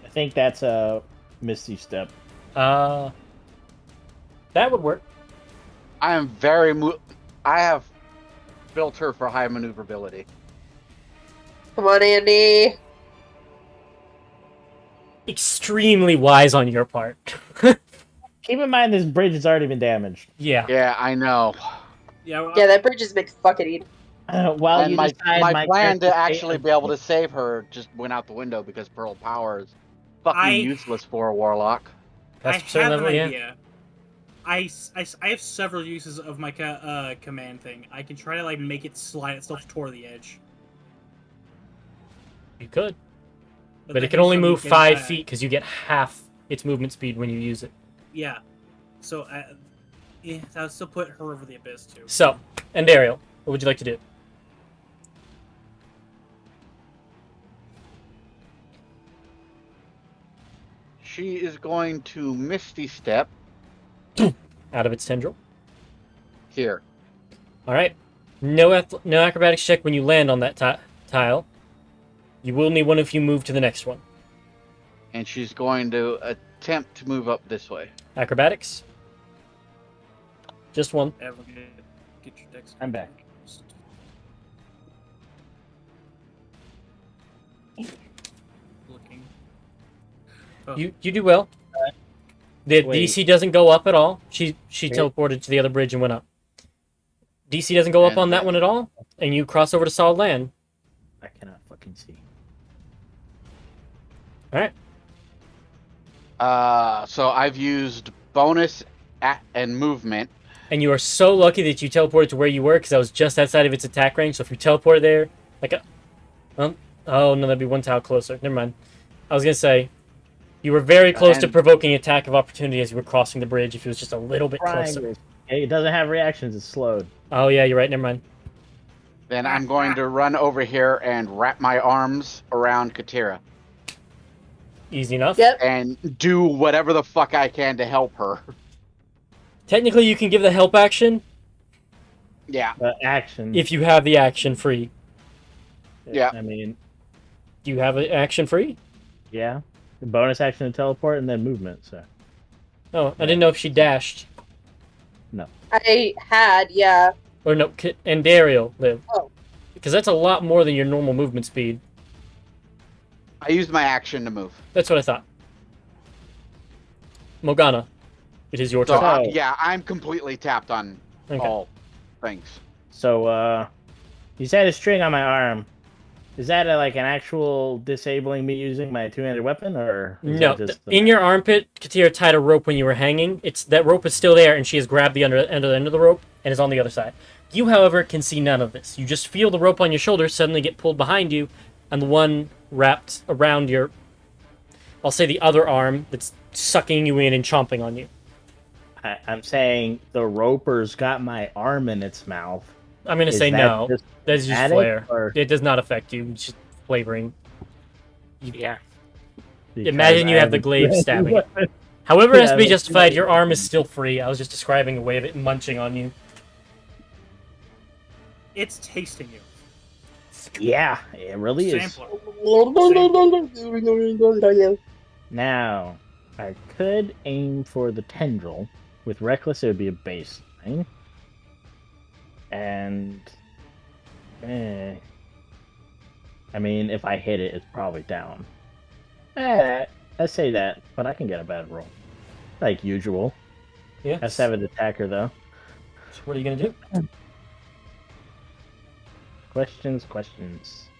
F: I think that's a Misty Step.
A: That would work.
G: I am very. I have built her for high maneuverability.
D: Come on, Andy.
A: Extremely wise on your part.
F: Keep in mind, this bridge has already been damaged.
A: Yeah.
G: Yeah, I know.
B: Yeah, well,
D: Yeah, that bridge is McFucking.
F: While
G: and
F: you
G: my
F: decide
G: plan
F: character
G: to actually
F: fate-
G: be able to save her just went out the window because Pearl Power is fucking useless for a warlock.
B: I
A: That's certain
B: have an
A: level, yeah.
B: idea. I have several uses of my command thing. I can try to like make it slide itself toward the edge.
A: You could. But
B: that
A: it can only
B: still be
A: move
B: getting
A: 5
B: back.
A: feet because you get half its movement speed when you use it.
B: Yeah. So, yeah, that would still put her over the abyss too.
A: So, and Daryl, what would you like to do?
G: She is going to Misty Step
A: Out of its tendril.
G: here.
A: All right. No acrobatics check when you land on that tile. You will need one if you move to the next one.
G: And she's going to attempt to move up this way.
A: Acrobatics. Just one.
B: Ever get your dex.
F: I'm back.
B: Looking. Oh.
A: You do well. The
F: Wait.
A: DC doesn't go up at all. She
F: Wait.
A: teleported to the other bridge and went up. DC doesn't go up
G: And
A: on that
G: then-
A: one at all, and you cross over to solid land.
F: I cannot fucking see.
A: All right.
G: So I've used bonus and movement.
A: And you are so lucky that you teleported to where you were because I was just outside of its attack range. So if you teleported there, like a, oh no, that'd be one tile closer. Never mind. I was gonna say, you were very close to
G: And-
A: provoking attack of opportunity as you were crossing the bridge. If it was just a little bit closer.
F: Triangles. Hey, it doesn't have reactions. It's slowed.
A: Oh yeah, you're right. Never mind.
G: Then I'm going to run over here and wrap my arms around Katira
A: Easy enough.
D: Yep.
G: and do whatever the fuck I can to help her.
A: Technically, you can give the help action
G: Yeah.
F: The action.
A: if you have the action free.
G: Yeah.
F: I mean,
A: Do you have an action free?
F: Yeah. The bonus action to teleport and then movement. So
A: Oh, I didn't know if she dashed.
D: I had, yeah.
A: Or no, and Dario live.
D: Oh.
A: Because that's a lot more than your normal movement speed.
G: I used my action to move.
A: That's what I thought. Morgana, it is your
G: So
A: turn.
F: So-
G: I'm completely tapped on
A: Okay.
G: all things.
F: So, you said a string on my arm. Is that like an actual disabling me using my two-handed weapon, or is
A: No,
F: that just
A: in your armpit, Katira tied a rope when you were hanging. That rope is still there, and she has grabbed the end of the rope and is on the other side. You, however, can see none of this. You just feel the rope on your shoulder suddenly get pulled behind you, and the one wrapped around your, I'll say the other arm that's sucking you in and chomping on you.
F: I'm saying the roper's got my arm in its mouth.
A: I'm gonna
F: Is
A: say
F: that
A: no.
F: just
A: That is just
F: static,
A: flair.
F: or-
A: It does not affect you. It's just flavoring.
C: Yeah.
F: because
A: Imagine you
F: I
A: have the
F: a
A: glaive
F: two-handed
A: stabbing it.
F: weapon?
A: However, it has to be
F: Yeah,
A: justified. Your arm is still free. I was just describing a way of it munching on you.
B: It's tasting you.
F: Yeah, it really is.
B: Sampler.
F: Now, I could aim for the tendril. With reckless, it would be a baseline. And, I mean, if I hit it, it's probably down. I say that, but I can get a bad roll, like usual.
A: Yeah.
F: Has to have an attacker though.
A: So what are you gonna do?
F: Questions.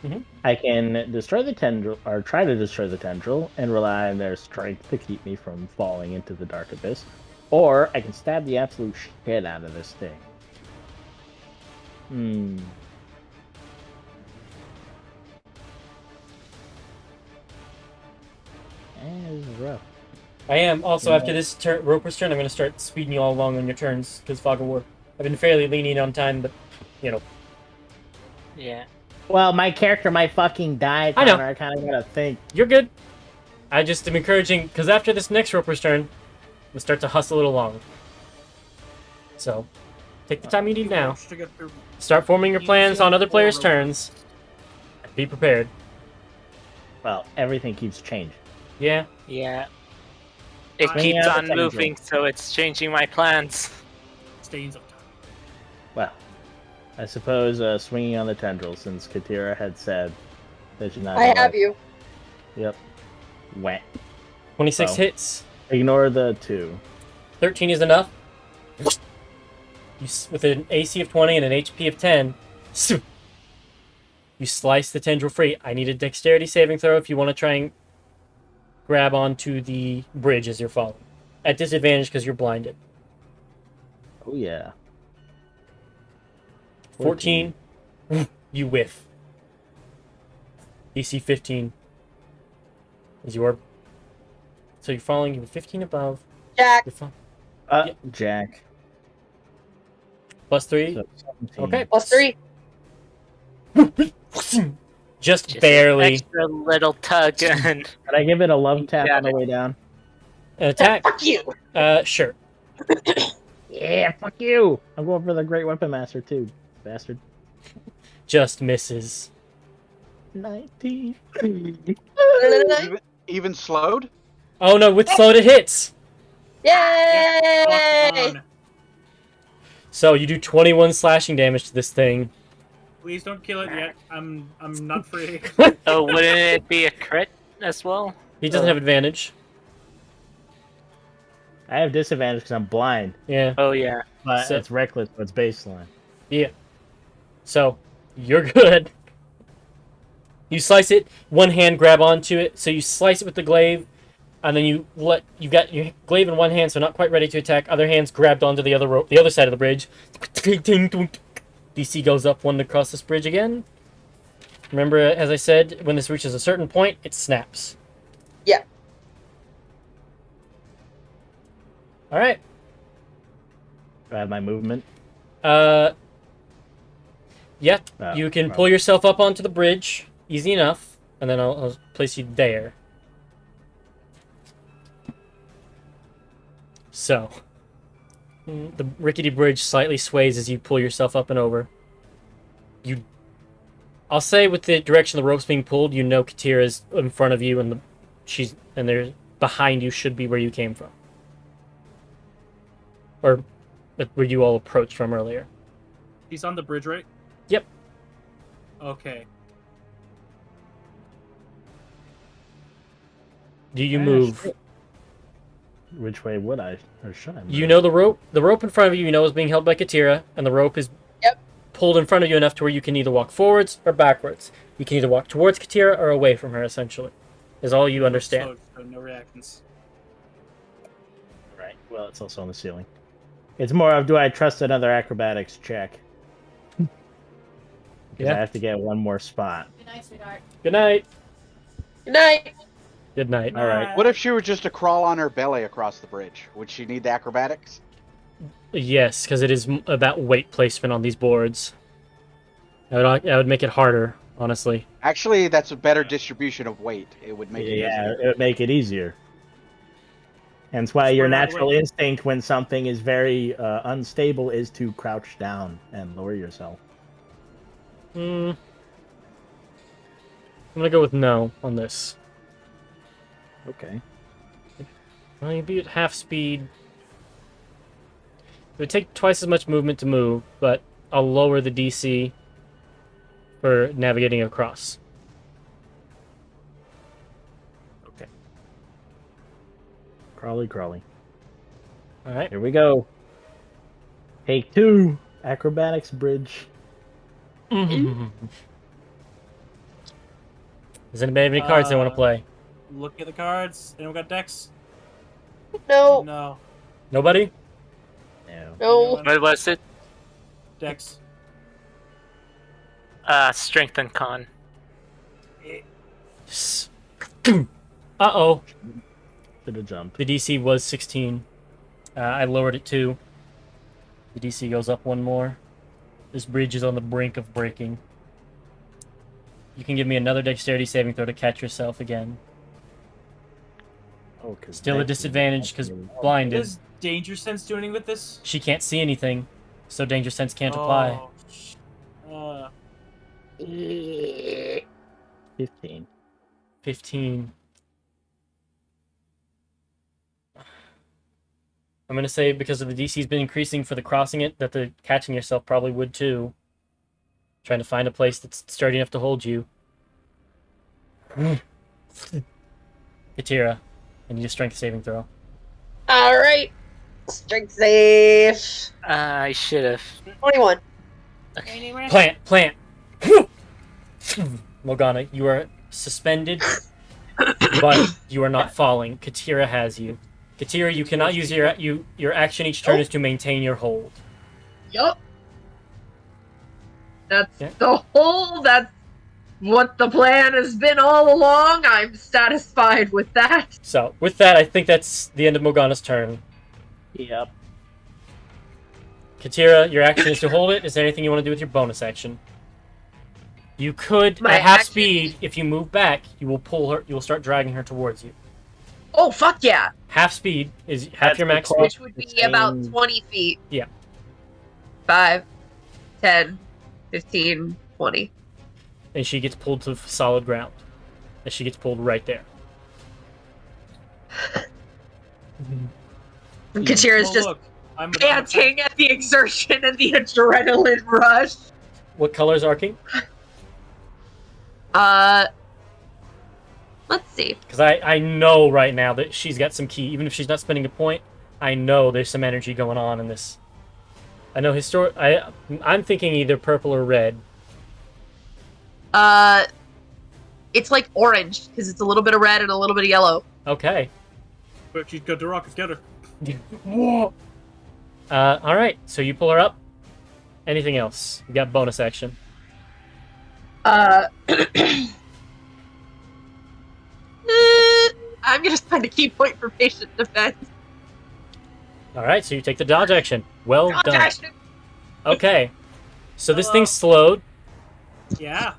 A: Mhm.
F: I can destroy the tendril, or try to destroy the tendril, and rely on their strength to keep me from falling into the dark abyss. Or I can stab the absolute shit out of this thing. That is rough.
A: I am. Also,
F: Yeah.
A: after this Roper's turn, I'm going to start speeding you all along on your turns, because Fog of War. I've been fairly lenient on time, but, you know.
C: Yeah.
F: Well, my character might fucking die,
A: I know.
F: Connor. I kind of gotta think.
A: You're good. I just am encouraging, because after this next Roper's turn, we'll start to hustle it along. So, take the time you need now.
B: To get through.
A: Start forming your plans on other players' turns. And be prepared.
F: Well, everything keeps changing.
A: Yeah.
C: Yeah. It
B: Swinging
C: keeps
F: out the
C: on
F: tendril.
C: moving, so it's changing my plans.
B: Stains of time.
F: Well, I suppose swinging on the tendril, since Katira had said that you're not.
D: I have you.
F: Yep. Wet.
A: 26
F: Oh.
A: hits.
F: Ignore the 2.
A: 13 is enough. With an AC of 20 and an HP of 10, you slice the tendril free. I need a dexterity saving throw if you want to try and grab onto the bridge as you're falling. At disadvantage because you're blinded.
F: Oh yeah.
A: 14. You whiff. DC 15 is your. So you're falling. You're 15 above.
D: Jack.
A: You're fine. Yeah.
F: Jack.
A: Plus 3.
F: So 17.
A: Okay.
D: Plus 3.
A: Just
C: Just
A: barely.
C: an extra little tug and
F: Did I give it a love tap
C: got
F: on the way down?
A: An attack.
D: Fuck you.
A: Sure.
F: Yeah, fuck you! I'm going for the Great Weapon Master too, bastard.
A: Just misses.
F: 19.
G: Even slowed?
A: Oh no, with slowed it hits.
D: Yay!
B: Fuck on.
A: So you do 21 slashing damage to this thing.
B: Please don't kill it yet. I'm not free.
C: oh, wouldn't it be a crit as well?
A: He doesn't have advantage.
F: I have disadvantage because I'm blind,
A: Yeah.
C: Oh yeah.
F: but
A: So-
F: it's reckless, but it's baseline.
A: Yeah. So you're good. You slice it, one hand grab onto it, so you slice it with the glaive, and then you got your glaive in one hand, so not quite ready to attack. Other hand's grabbed onto the other rope, the other side of the bridge. DC goes up one to cross this bridge again. Remember, as I said, when this reaches a certain point, it snaps.
D: Yeah.
A: All right.
F: Do I have my movement?
A: Yeah.
F: Oh,
A: You can
F: well.
A: pull yourself up onto the bridge, easy enough, and then I'll place you there. So, the rickety bridge slightly sways as you pull yourself up and over. You I'll say with the direction the rope's being pulled, you know Katira's in front of you, and they're behind you should be where you came from, or where you all approached from earlier.
B: He's on the bridge, right?
A: Yep.
B: Okay.
A: Do you move?
F: Shit. Which way would I, or should I move?
A: You know the rope. The rope in front of you, you know, is being held by Katira, and the rope is pulled in front of you enough to where you can either walk forwards or backwards. You can either walk towards Katira or away from her. Essentially, is all you understand.
B: So no reactions.
F: Right. Well, it's also on the ceiling. It's more of, do I trust another acrobatics check? Because
A: Yeah.
F: I have to get one more spot.
I: Good night, sweetheart.
A: Good night.
D: Good night.
A: Good night.
F: All right.
G: What if she were just to crawl on her belly across the bridge? Would she need the acrobatics?
A: Yes, because it is about weight placement on these boards. That would make it harder, honestly.
G: Actually, that's a better distribution of weight. It would make it
F: Yeah,
G: easier.
F: it would make it easier. Hence why your
B: Spread out
F: natural
B: weight.
F: instinct when something is very unstable is to crouch down and lower yourself.
A: I'm gonna go with no on this.
F: Okay.
A: Well, you'd be at half speed. It would take twice as much movement to move, but I'll lower the DC for navigating across.
F: Okay. Crawly, crawly.
A: All right.
F: Here we go. Take 2. Acrobatics bridge.
A: Does anybody have any cards they want to play?
B: Look at the cards. Anyone got decks?
D: No.
B: No.
A: Nobody?
F: No.
D: No.
C: What was it?
B: Decks.
C: Strength and con.
A: Uh-oh.
F: Should have jumped.
A: The DC was 16. I lowered it too. The DC goes up one more. This bridge is on the brink of breaking. You can give me another dexterity saving throw to catch yourself again.
F: Oh, 'cause
A: Still a
F: that's-
A: disadvantage because
B: Does
A: blinded.
B: Danger Sense do anything with this?
A: She can't see anything, so danger sense can't apply.
B: Oh,
F: 15.
A: 15. I'm gonna say because of the DC's been increasing for the crossing it, that the catching yourself probably would too. Trying to find a place that's sturdy enough to hold you. Katira, I need a strength saving throw.
D: All right. Strength save.
C: I should have.
D: 21.
A: Plant! Morgana, you are suspended, but you are not falling. Katira has you. Katira, you cannot use your action each turn is to maintain your hold.
D: Yup. That's
A: Yeah.
D: the whole. That's what the plan has been all along. I'm satisfied with that.
A: So, with that, I think that's the end of Morgana's turn.
F: Yep.
A: Katira, your action is to hold it. Is there anything you want to do with your bonus action? You could,
D: My
A: at half
D: action-
A: speed, if you move back, you will pull her. You will start dragging her towards you.
D: Oh, fuck yeah.
A: Half speed is half
F: That's
A: your
F: the
A: max
F: clock.
A: speed.
D: Which would be about 20 feet.
A: Yeah.
D: 5, 10, 15, 20.
A: And she gets pulled to solid ground. And she gets pulled right there.
D: And Katira's just
B: look, I'm
D: panting at the exertion and the adrenaline rush.
A: What color is arcing?
D: Let's see.
A: Because I know right now that she's got some key. Even if she's not spending a point, I know there's some energy going on in this. I know I'm thinking either purple or red.
D: It's like orange because it's a little bit of red and a little bit of yellow.
A: Okay.
B: But she's got the rockets. Get her.
A: All right. So you pull her up. Anything else? You got bonus action.
D: I'm gonna spend a key point for patient defense.
A: All right. So you take the dodge action. Well
D: Dodge
A: done.
D: action.
A: Okay. So this
B: Hello.
A: thing's slowed.
B: Yeah.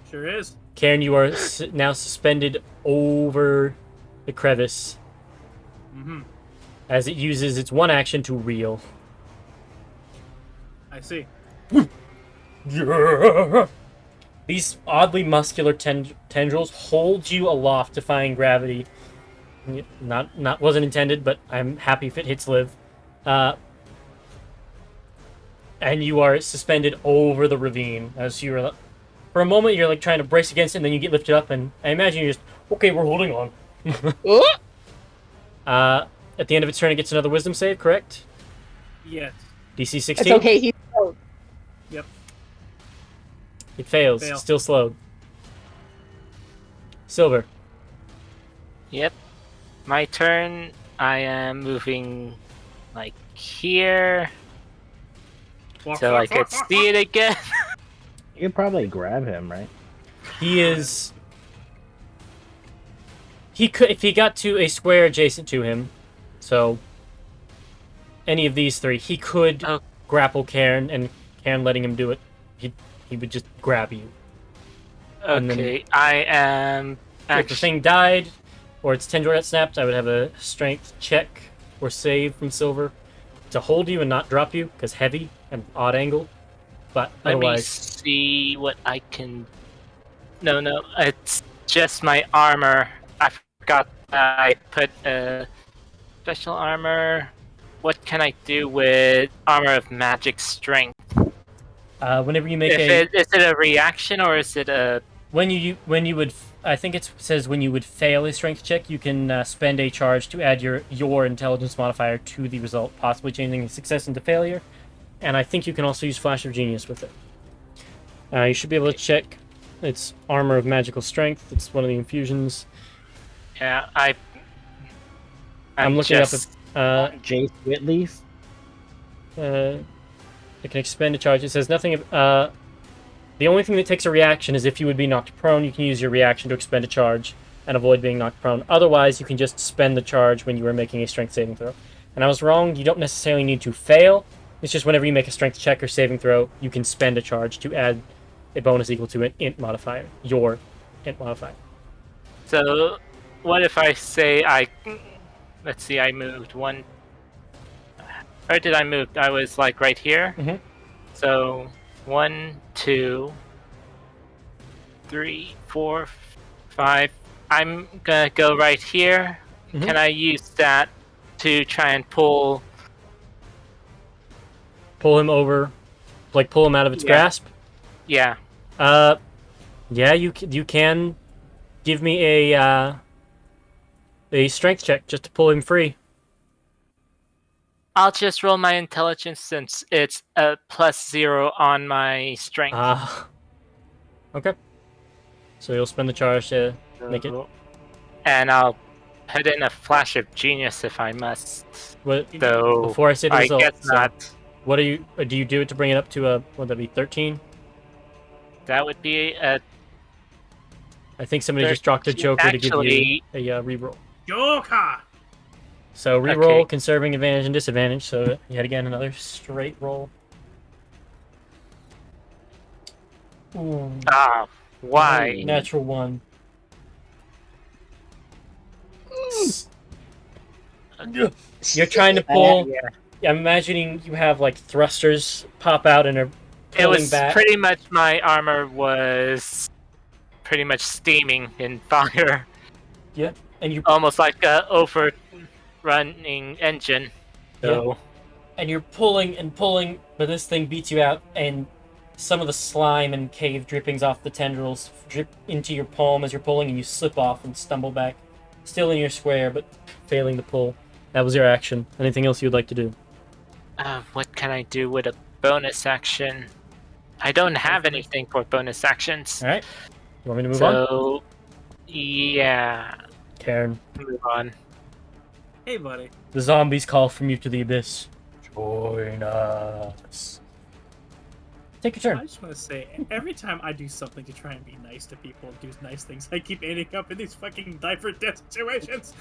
B: Sure is.
A: Karen, you are now suspended over the crevice
B: Mm-hmm.
A: as it uses its one action to reel.
B: I see.
A: Yeah. These oddly muscular tendrils hold you aloft, defying gravity. Not wasn't intended, but I'm happy if it hits Liv. And you are suspended over the ravine as you're. For a moment, you're like trying to brace against it, and then you get lifted up, and I imagine you're just okay. We're holding on. At the end of its turn, it gets another Wisdom save. Correct?
B: Yes.
A: DC
D: It's
A: 16.
D: okay. He's slowed.
B: Yep.
A: It fails.
B: Fail.
A: Still slowed. Silver.
C: Yep. My turn. I am moving like here so I could see it again.
F: You could probably grab him, right?
A: He is. He could if he got to a square adjacent to him. So. Any of these three, he could grapple Cairn, and Cairn letting him do it, he would just grab you. And then-
C: Okay, I am
A: If the thing died, or its tendril got snapped, I would have a strength check or save from Silver to hold you and not drop you, because heavy and odd angle. But
C: Let me
A: otherwise,
C: see what I can. No, it's just my armor. I forgot I put special armor. What can I do with armor of magic strength?
A: whenever you make
C: Is it a reaction or is it a?
A: when you would, I think it says when you would fail a strength check, you can spend a charge to add your intelligence modifier to the result, possibly changing success into failure. And I think you can also use Flash of Genius with it. You should be able to check its armor of magical strength. It's one of the infusions.
C: Yeah,
A: I'm looking
C: just,
A: up.
F: Jace Whitley's.
A: It can expend a charge. It says nothing. The only thing that takes a reaction is if you would be knocked prone. You can use your reaction to expend a charge and avoid being knocked prone. Otherwise, you can just spend the charge when you are making a strength saving throw. And I was wrong. You don't necessarily need to fail. It's just whenever you make a strength check or saving throw, you can spend a charge to add a bonus equal to an int modifier. Your int modifier.
C: So, what if I say let's see, I moved one. Or did I move? I was like right here.
A: Mhm.
C: So 1, 2, 3, 4, 5. I'm gonna go right here.
A: Mhm.
C: Can I use that to try and pull?
A: Pull him over, like pull him out of its grasp.
C: Yeah.
A: Yeah, you can give me a strength check just to pull him free.
C: I'll just roll my intelligence since it's a +0 on my strength.
A: Okay. So you'll spend the charge to make it.
C: And I'll put in a flash of genius if I must.
A: What?
C: Though
A: Before I say the
C: I
A: result,
C: guess
A: so
C: not.
A: what do you do it to bring it up to a? Would that be 13?
C: That would be a.
A: I think somebody just dropped a joker to give you
C: Actually-
A: a reroll.
B: Joker!
A: So reroll,
C: Okay.
A: conserving advantage and disadvantage. So yet again another straight roll. Ooh,
C: Ah, why?
A: natural 1. You're trying to pull.
C: Yeah.
A: I'm imagining you have like thrusters pop out and are
C: It
A: pulling
C: was
A: back.
C: pretty much my armor was pretty much steaming in fire,
A: Yeah, and you
C: almost like a overrunning engine. So
A: and you're pulling and pulling, but this thing beats you out, and some of the slime and cave drippings off the tendrils drip into your palm as you're pulling, and you slip off and stumble back, still in your square, but failing to pull. That was your action. Anything else you'd like to do?
C: what can I do with a bonus action? I don't have anything for bonus actions.
A: All right. You want me to move on?
C: So yeah,
A: Karen,
C: move on.
B: Hey, buddy.
A: the zombies call from you to the abyss. Join us. Take your
B: I
A: turn.
B: just want to say, every time I do something to try and be nice to people and do nice things, I keep ending up in these fucking diaper death situations.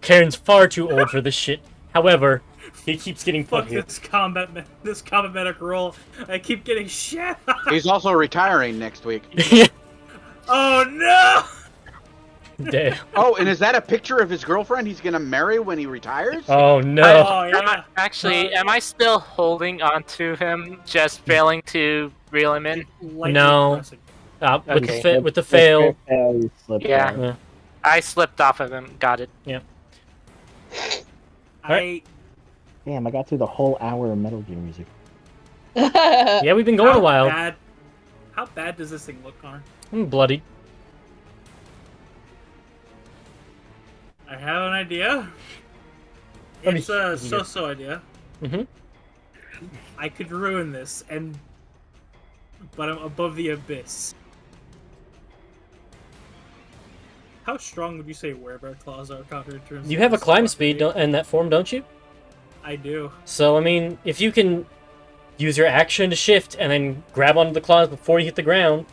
A: Karen's far too old for this shit. However, he keeps getting put
B: Fuck
A: here.
B: this combat medic role. I keep getting shit.
G: He's also retiring next week.
B: Oh no!
A: Damn.
G: Oh, and is that a picture of his girlfriend he's gonna marry when he retires?
A: Oh no.
B: Oh yeah.
C: Actually, am I still holding onto him, just failing to reel him in?
B: Lightly
A: No.
B: pressing.
C: Okay.
A: With the fail.
F: You slipped
C: Yeah.
F: out.
A: Yeah.
C: I slipped off of him. Got it.
B: I
F: Damn, I got through the whole hour of Metal Gear music.
A: Yeah, we've been going a while.
B: How bad does this thing look, Connor?
A: I'm bloodied.
B: I have an idea.
A: Let me
B: It's a
A: hear.
B: so-so idea.
A: Mhm.
B: I could ruin this, but I'm above the abyss. How strong would you say werebear claws are, Connor, in terms
A: You
B: of
A: have a
B: this
A: climb
B: property?
A: speed in that form, don't you?
B: I do.
A: So, I mean, if you can use your action to shift and then grab onto the claws before you hit the ground,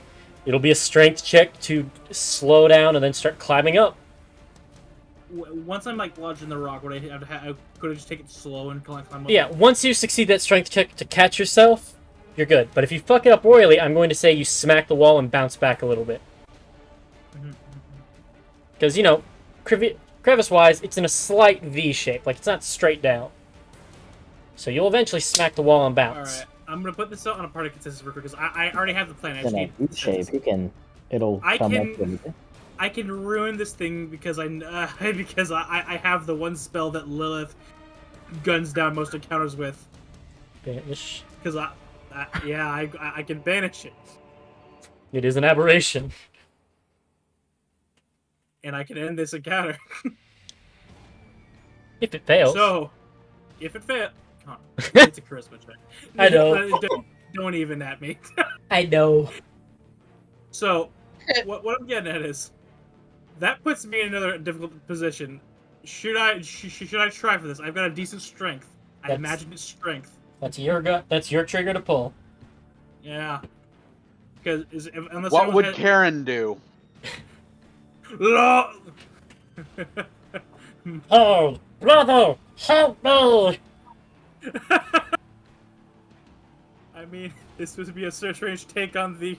A: it'll be a strength check to slow down and then start climbing up.
B: Once I'm like lodged in the rock, I could have just take it slow and climb up.
A: Yeah, once you succeed that strength check to catch yourself, you're good. But if you fuck it up royally, I'm going to say you smack the wall and bounce back a little bit. Because, you know, crevice-wise, it's in a slight V shape. Like, it's not straight down. So you'll eventually smack the wall and bounce.
B: Alright, I'm gonna put this out on a party consensus real quick because I already have the plan. I just
F: In a
B: need
F: V shape, it'll
B: I
F: come
B: can-
F: up with
B: I can ruin this thing because because I have the one spell that Lilith guns down most encounters with.
A: Banish.
B: Because I can banish it,
A: It is an aberration.
B: and I can end this encounter.
A: If it fails.
B: So, if it fails, it's a charisma check.
A: I know.
B: Don't even at me.
A: I know.
B: So, what I'm getting at is that puts me in another difficult position. Should I try for this? I've got a decent strength. I
A: That's-
B: imagine it's strength.
A: That's your trigger to pull.
B: Yeah. Because unless
G: What
B: anyone
G: would
B: has-
G: Karen do?
B: Lo-
A: Oh, brother, help me!
B: I mean, this would be a strange take on the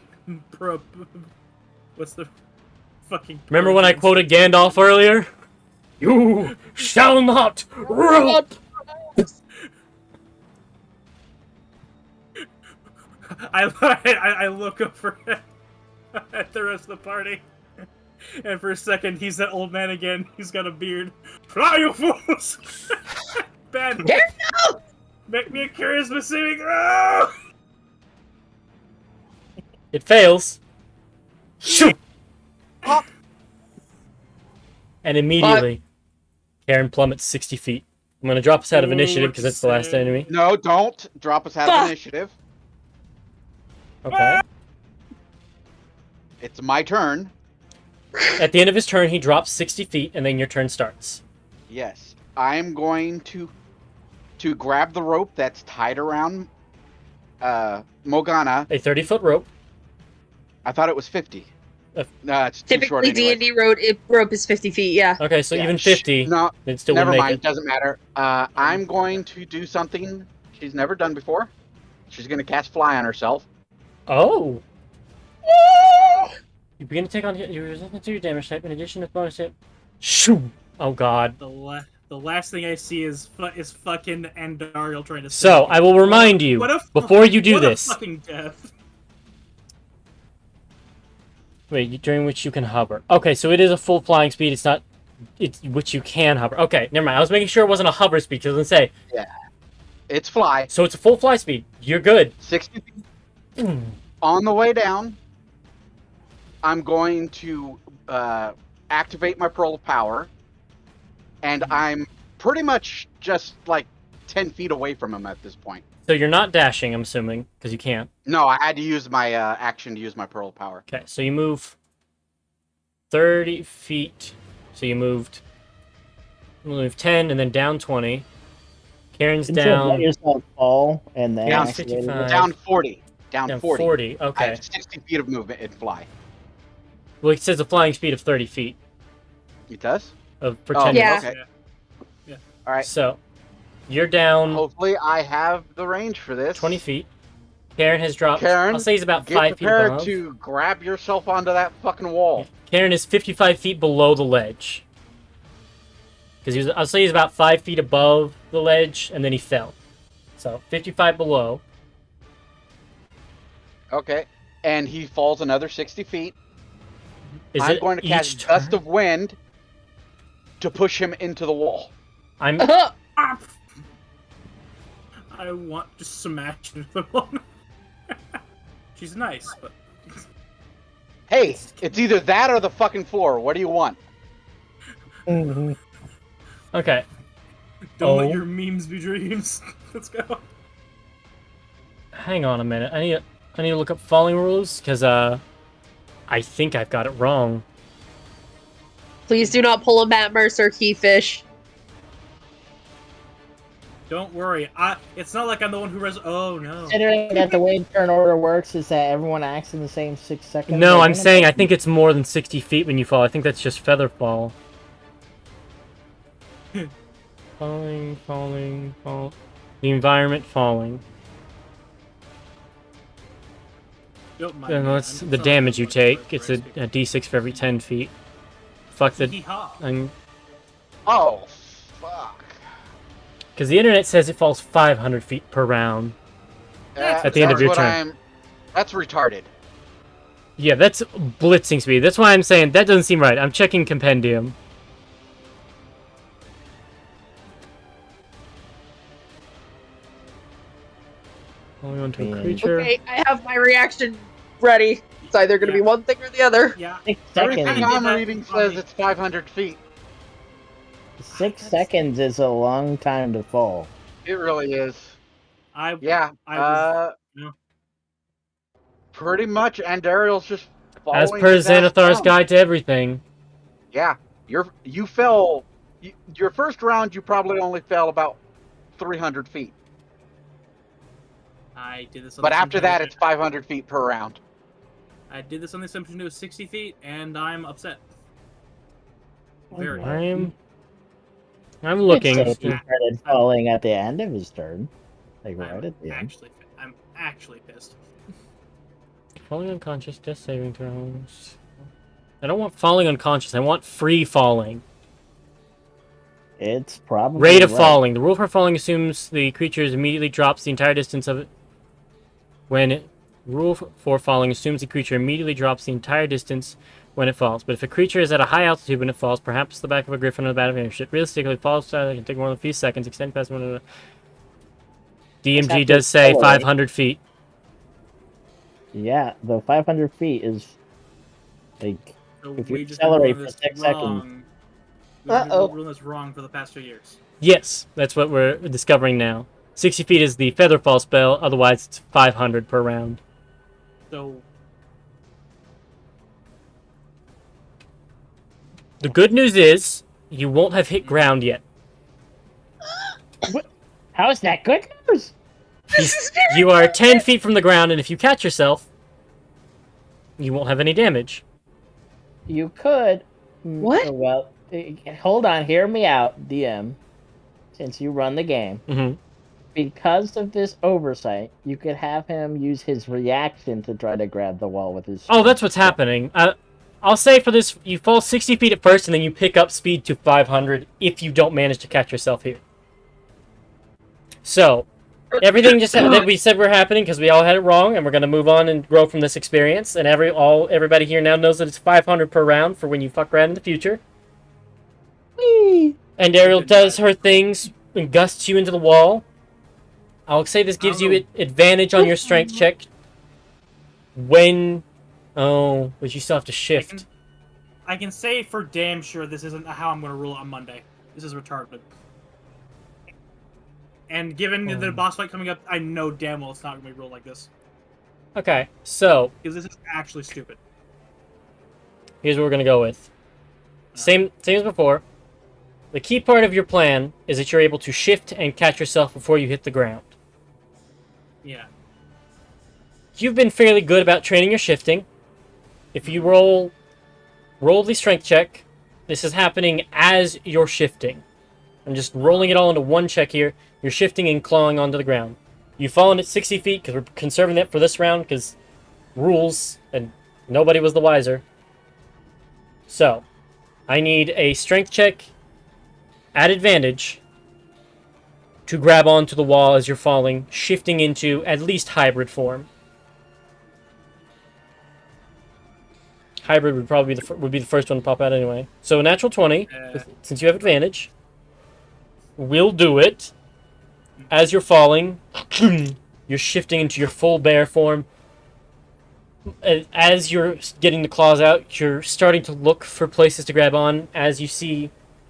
B: pro. What's the fucking?
A: Remember when I quoted Gandalf earlier? You shall not rope!
B: I look over at the rest of the party, and for a second, he's that old man again. He's got a beard. Fly, you fools! Ben, make me a charisma saving throw!
A: It fails. Shoot! And immediately, Karen plummets 60 feet. I'm gonna drop us out of
B: Ooh,
A: initiative because that's the last
B: say.
A: enemy.
G: No, don't drop us out of
D: Fuck.
G: initiative.
A: Okay.
G: It's my turn.
A: At the end of his turn, he drops 60 feet, and then your turn starts.
G: Yes, I'm going to grab the rope that's tied around Morgana.
A: A 30-foot rope.
G: I thought it was 50. No, it's too short
D: Typically,
G: anyway.
D: D&D rope is 50 feet. Yeah.
A: Okay, so
G: Yeah,
A: even 50,
G: No,
A: it still
G: never
A: would make
G: mind.
A: it.
G: Doesn't matter. I'm going to do something she's never done before. She's going to cast Fly on herself.
A: Oh! You begin to take on your resistance to your damage type in addition to bonus hit. Shoo! Oh god.
B: The last thing I see is fucking Andariel trying to.
A: So,
B: save me.
A: I will remind you,
B: What a fu-
A: before you do
B: what
A: this.
B: A fucking death.
A: Wait, during which you can hover. Okay, so it is a full flying speed. It's not, it's which you can hover. Okay, never mind. I was making sure it wasn't a hover speed because I was gonna say.
G: It's Fly.
A: So it's a full fly speed. You're good.
G: 60 feet. On the way down, I'm going to activate my Pearl of Power, and I'm pretty much just like 10 feet away from him at this point.
A: So you're not dashing, I'm assuming, because you can't.
G: No, I had to use my action to use my Pearl of Power.
A: Okay, so you move 30 feet. So you moved 10 and then down 20. Karen's
F: Didn't you let
A: down
F: yourself fall and then
A: Down
F: activated
A: 55.
F: it?
G: Down 40. Down 40.
A: 40.
G: I
A: Okay.
G: have 60 feet of movement in Fly.
A: Well, it says a flying speed of 30 feet
G: It does?
A: for
G: Oh,
A: 10
D: Yeah.
A: minutes.
G: okay. All right.
A: So you're down
G: Hopefully, I have the range for this.
A: 20 feet. Karen has dropped.
G: Karen,
A: I'll say he's about
G: get
A: 5 feet
G: prepared
A: above.
G: to grab yourself onto that fucking wall.
A: Yeah. Karen is 55 feet below the ledge. Because I'll say he's about 5 feet above the ledge, and then he fell. So 55 below.
G: Okay. And he falls another 60 feet.
A: Is
G: I'm
A: it
G: going to
A: each
G: cast
A: turn?
G: Gust of Wind to push him into the wall.
A: I'm.
B: Ah! I want to smash into the woman. She's nice, but
G: Hey, it's either that or the fucking floor. What do you want?
A: Okay.
B: don't
A: Oh.
B: let your memes be dreams. Let's go.
A: Hang on a minute. I need to look up falling rules because I think I've got it wrong.
D: Please do not pull a Matt Mercer keyfish.
B: Don't worry. It's not like I'm the one who Oh no.
H: Considering that the way turn order works is that everyone acts in the same 6 seconds.
A: No, I'm saying I think it's more than 60 feet when you fall. I think that's just feather fall. falling. The environment falling.
B: Don't mind
A: Then
B: me.
A: what's
B: I'm
A: the
B: sorry
A: damage
B: for
A: you
B: what
A: take?
B: the
A: It's a
B: phrase
A: d6 for every 10 feet. Fuck the...
B: Hee-haw.
G: Oh, fuck.
A: Because the internet says it falls 500 feet per round. At the end of your turn.
G: That's retarded.
A: Yeah, that's blitzing speed. That's why I'm saying that doesn't seem right. I'm checking compendium. Falling onto a creature.
D: Okay, I have my reaction ready. It's either going to be one thing or the other.
B: Yeah.
H: 6
G: Everything
H: seconds.
B: I
G: I'm
B: did that
G: reading
B: on
G: says
B: the-
G: it's 500 feet.
H: 6 seconds is a long time to fall.
G: It really is.
B: Yeah. Yeah.
G: Pretty much, and Ariel's just
A: As
G: following
A: per
G: his ass
A: Xanathar's
G: down.
A: Guide to Everything.
G: Yeah, you fell. Your first round, you probably only fell about 300 feet.
B: I did this on
G: But
B: the
G: after
B: assumption
G: that,
B: it
G: it's 500 feet per round.
B: I did this on the assumption it was 60 feet, and I'm upset.
H: Oh,
B: Very.
H: wow.
A: I'm looking.
H: So he started falling at the end of his turn. Like right at the end.
B: I'm actually pissed.
A: Falling unconscious, death saving throws. I don't want falling unconscious. I want free falling.
H: It's probably
A: Rate of
H: right.
A: falling. The rule for falling assumes the creature immediately drops the entire distance of it. Rule for falling assumes the creature immediately drops the entire distance when it falls. But if a creature is at a high altitude when it falls, perhaps the back of a griffin or the bat of an airship, realistically, falls can take more than a few seconds, extend past one of the... DMG does say 500 feet.
H: Yeah, the 500 feet is like
B: So
H: if you
B: we've just been
H: accelerate
B: ruling
H: for
B: this
H: 6 seconds.
B: wrong. We've been ruling this wrong for the past 2 years.
A: Yes, that's what we're discovering now. 60 feet is the feather fall spell, otherwise it's 500 per round.
B: So
A: The good news is, you won't have hit ground yet.
H: How is that good news?
A: You are 10 feet from the ground, and if you catch yourself, you won't have any damage.
H: You could.
D: What?
H: Well, hold on. Hear me out, DM. Since you run the game,
A: Mm-hmm.
H: because of this oversight, you could have him use his reaction to try to grab the wall with his.
A: Oh, that's what's happening. I'll say for this, you fall 60 feet at first, and then you pick up speed to 500 if you don't manage to catch yourself here. So, everything just that we said were happening because we all had it wrong, and we're going to move on and grow from this experience. And everybody here now knows that it's 500 per round for when you fuck around in the future.
H: Whee!
A: And Ariel does her things and gusts you into the wall. I'll say this gives you advantage on your strength check when... Oh, but you still have to shift.
B: I can say for damn sure this isn't how I'm going to rule it on Monday. This is retarded. And given the boss fight coming up, I know damn well it's not going to be ruled like this.
A: Okay, so...
B: Because this is actually stupid.
A: Here's what we're going to go with. Same as before. The key part of your plan is that you're able to shift and catch yourself before you hit the ground.
B: Yeah.
A: You've been fairly good about training your shifting. If you roll the strength check, this is happening as you're shifting. I'm just rolling it all into one check here. You're shifting and clawing onto the ground. You've fallen at 60 feet because we're conserving that for this round because rules and nobody was the wiser. So, I need a strength check at advantage to grab onto the wall as you're falling, shifting into at least hybrid form. Hybrid would probably be the first one to pop out anyway. So a natural 20, since you have advantage, will do it. As you're falling, you're shifting into your full bear form. As you're getting the claws out, you're starting to look for places to grab on. As you see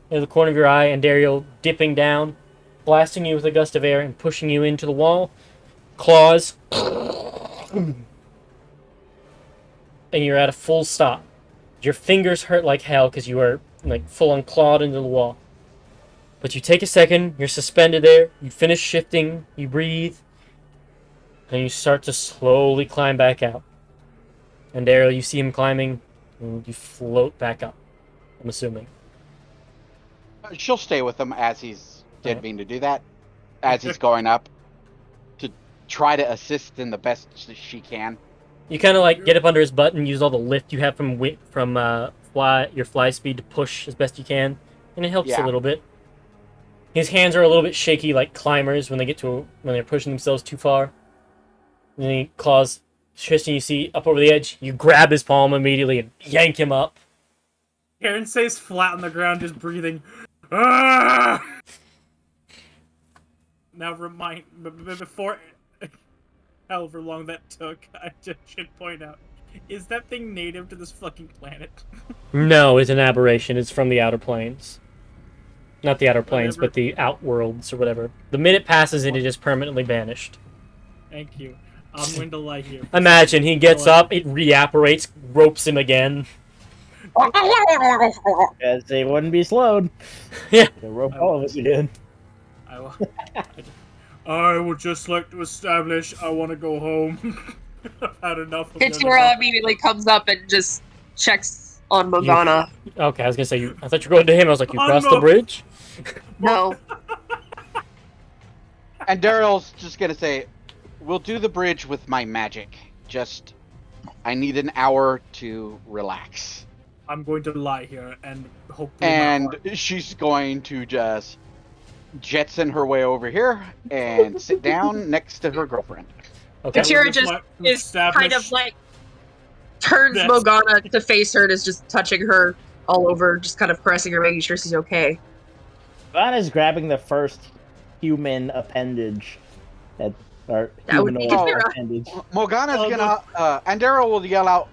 A: in the corner of your eye, and Dario dipping down, blasting you with a gust of air and pushing you into the wall. Claws. And you're at a full stop. Your fingers hurt like hell because you are like full on clawed into the wall. But you take a second, you're suspended there, you finish shifting, you breathe, and you start to slowly climb back out. And Daryl, you see him climbing, and you float back up, I'm assuming.
G: She'll stay with him as he's
A: Alright.
G: mean to do that, as he's going up, to try to assist in the best she can.
A: You kind of like get up under his butt and use all the lift you have from your fly speed to push as best you can, and it helps a
G: Yeah.
A: little bit. His hands are a little bit shaky, like climbers when they're pushing themselves too far. And then he claws Tristan. You see up over the edge. You grab his palm immediately and yank him up.
B: Karen stays flat on the ground, just breathing. Ah! Now before, however long that took, I just should point out, is that thing native to this fucking planet?
A: No, it's an aberration. It's from the outer planes. Not the outer planes,
B: Whatever.
A: but the outworlds or whatever. The minute passes it is permanently banished.
B: Thank you. I'm going to lie here.
A: Imagine he gets up, it reapparates, ropes him again.
H: As they wouldn't be slowed.
A: Yeah.
H: They'll rope all of us again.
B: I would just like to establish I want to go home. I've had enough of
D: Katura immediately comes up and just checks on Morgana.
A: Okay, I was gonna say I thought you were going to him. I was like, you
B: I'm
A: crossed the
B: not-
A: bridge?
D: No.
G: And Daryl's just gonna say, "We'll do the bridge with my magic. Just, I need an hour to relax."
B: I'm going to lie here and hopefully
G: And she's going to just jetson her way over here and sit down next to her girlfriend.
A: Okay.
D: Katura just is kind of like turns
B: Yes.
D: Morgana to face her and is just touching her all over, just kind of caressing her, making sure she's okay.
H: Vanna's grabbing the first human appendage or
D: That would be
H: humanoid
D: Katura.
H: appendage.
G: Morgana's gonna, and Daryl will yell out,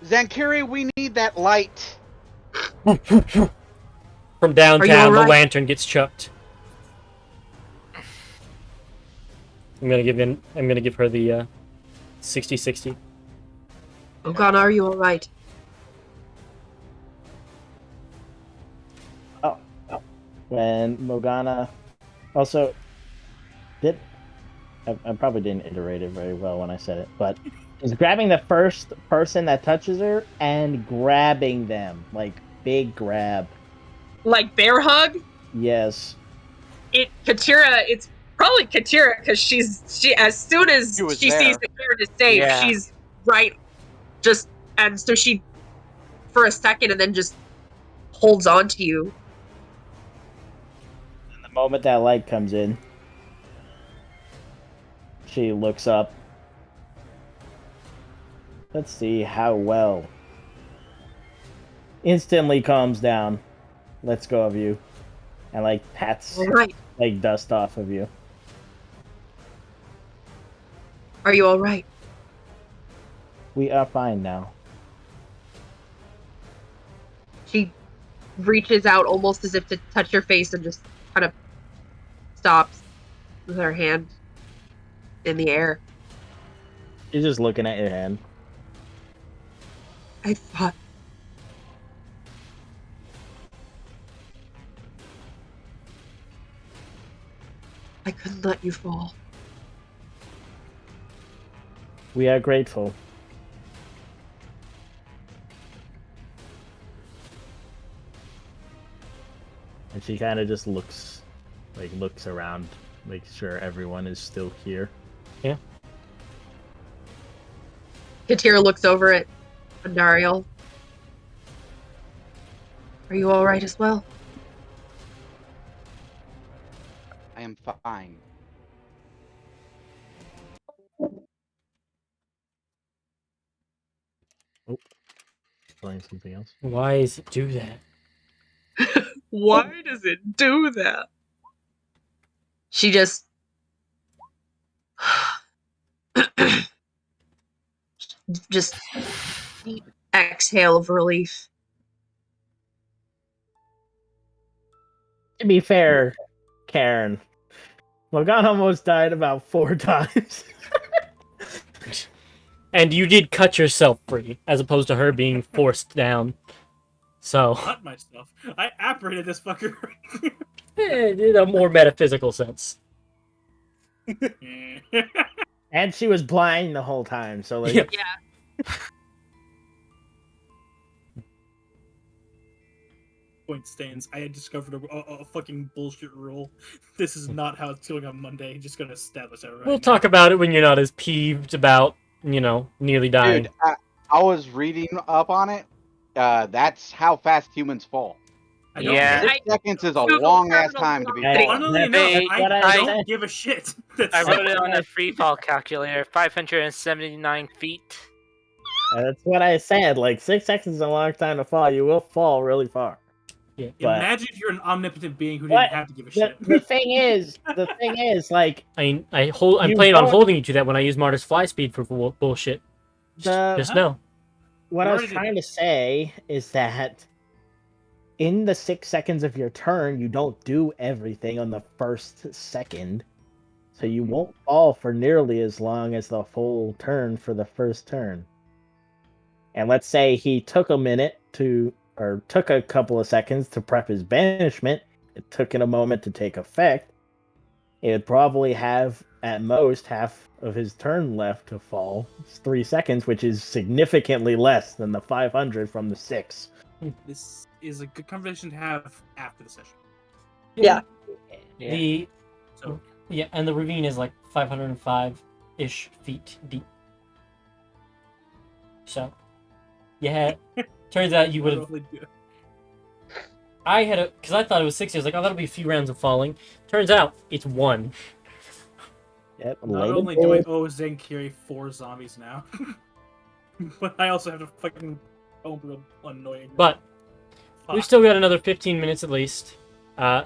G: "Zankiri, we need that light."
A: From downtown,
D: alright?
A: the lantern gets chucked. I'm gonna give her the 60-60.
D: Morgana, are you alright?
H: When Morgana also I probably didn't iterate it very well when I said it, but is grabbing the first person that touches her and grabbing them, like big grab.
D: Like bear hug?
H: Yes.
D: Katura, it's probably Katura because she as soon as
G: She was
D: she
G: there.
D: sees the Karen is safe,
C: Yeah.
D: she's right, just and so she for a second and then just holds on to you.
H: And the moment that light comes in, she looks up. Let's see how well. Instantly calms down. Lets go of you. And like pats
D: All right,
H: like dust off of you.
D: are you all right?
H: We are fine now.
D: She reaches out almost as if to touch your face and just kind of stops with her hand in the air.
H: She's just looking at your hand.
D: I thought I couldn't let you fall.
H: We are grateful. And she kind of just looks around, makes sure everyone is still here.
A: Yeah.
D: Katir looks over at Andariel. Are you all right as well?
G: I am fine.
F: Playing something else.
A: Why does it do that?
D: Why does it do that? She just just deep exhale of relief.
H: To be fair, Karen, Logan almost died about 4 times.
A: And you did cut yourself free, as opposed to her being forced down. So,
B: Cut myself. I apparated this fucker.
A: in a more metaphysical sense.
H: And she was blind the whole time, so like
A: Yeah.
B: Point stands. I had discovered a fucking bullshit rule. This is not how it's going on Monday. Just gonna establish that right
A: We'll
B: now.
A: talk about it when you're not as peeved about, nearly dying.
G: Dude, I was reading up on it. That's how fast humans fall.
B: I don't
C: Yeah.
B: care.
G: 6 seconds is a
D: Google
G: long ass
D: terminal
G: time to be
H: Hey,
G: falling.
B: Funnily
H: that's
B: enough,
H: what
B: I
H: I
B: don't
H: said.
B: give a shit. That's
C: I wrote it on a free fall calculator. 579 feet.
H: That's what I said. Like 6 seconds is a long time to fall. You will fall really far.
A: Yeah.
H: But
B: Imagine if you're an omnipotent being who
H: What?
B: didn't have to give a
H: the,
B: shit.
H: the thing is, like
A: I mean, I'm
H: You
A: planning on
H: don't-
A: holding you to that when I use Martyr's fly speed for bullshit.
H: the
A: Just know.
H: what
B: You
H: I was
B: already did
H: trying to say is that in the 6 seconds of your turn, you don't do everything on the first second. So you won't fall for nearly as long as the full turn for the first turn. And let's say he took a minute or took a couple of seconds to prep his banishment. It took it a moment to take effect. It would probably have at most half of his turn left to fall. It's 3 seconds, which is significantly less than the 500 from the 6.
B: This is a good conversation to have after the session.
D: Yeah.
A: The
B: So
A: and the ravine is like 505-ish feet deep. So, yeah. Turns out you would have.
B: roughly do-
A: I had because I thought it was 60. I was like, oh, that'll be a few rounds of falling. Turns out it's 1.
H: Yep.
B: Not
H: later
B: only do I
H: board.
B: owe Zenkiri 4 zombies now, but I also have to fucking homebrew annoying.
A: But
B: Fuck.
A: we've still got another 15 minutes at least.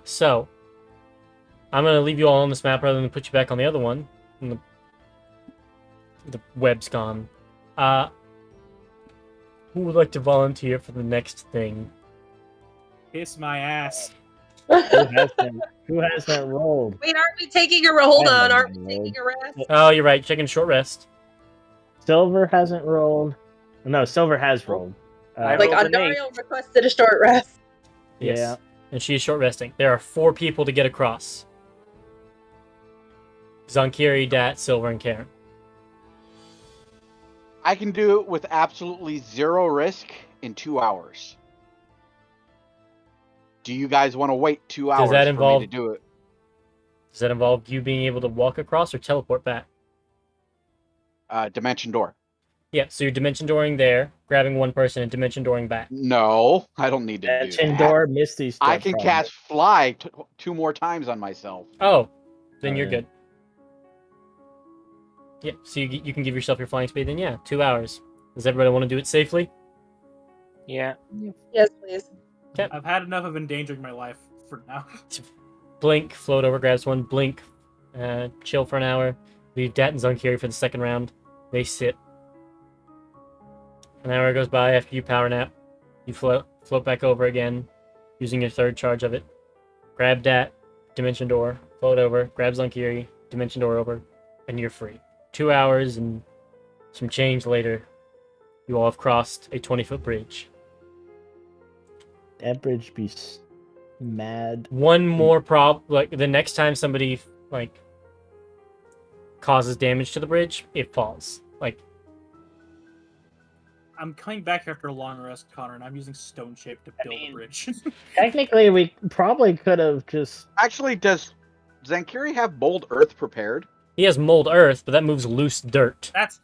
A: So I'm gonna leave you all on this map rather than put you back on the other one. And the web's gone. Who would like to volunteer for the next thing?
B: Kiss my ass.
H: Who hasn't rolled?
D: Wait, aren't we taking a hold
H: I
D: on? Aren't
H: haven't
D: we taking a rest?
A: Oh, you're right. Checking short rest.
H: Silver hasn't rolled. No, Silver has rolled.
C: I
D: Like
C: rolled an 8.
D: Andariel requested a short rest.
A: Yes.
H: Yeah.
A: And she is short resting. There are 4 people to get across. Zonkiri, Dat, Silver, and Karen.
G: I can do it with absolutely 0 risk in 2 hours. Do you guys want to wait 2 hours
A: that
G: for
A: involve-
G: me to do it?
A: Does that involve you being able to walk across or teleport back?
G: Dimension door.
A: Yeah, so you're dimension dooring there, grabbing one person and dimension dooring back.
G: No, I don't need to do
H: Dimension
G: that.
H: door, Misty Step.
G: I can
H: probably.
G: cast fly 2 more times on myself.
A: Oh, then
H: Oh,
A: you're
H: yeah.
A: good. Yeah, so you can give yourself your flying speed, then yeah, 2 hours. Does everybody want to do it safely?
C: Yeah.
D: Yes, please.
B: I've had enough of endangering my life for now.
A: Blink, float over, grabs one, blink, chill for an hour, leave Dat and Zonkiri for the second round. They sit. An hour goes by after you power nap. You float back over again, using your third charge of it. Grab Dat, dimension door, float over, grab Zonkiri, dimension door over, and you're free. 2 hours and some change later, you all have crossed a 20-foot bridge.
H: That bridge be mad.
A: One more like the next time somebody like causes damage to the bridge, it falls. Like
B: I'm coming back after a long rest, Connor, and I'm using stone shape to build a bridge.
H: Technically, we probably could have just.
G: Actually, does Zankiri have bold earth prepared?
A: He has mold earth, but that moves loose dirt.
B: That's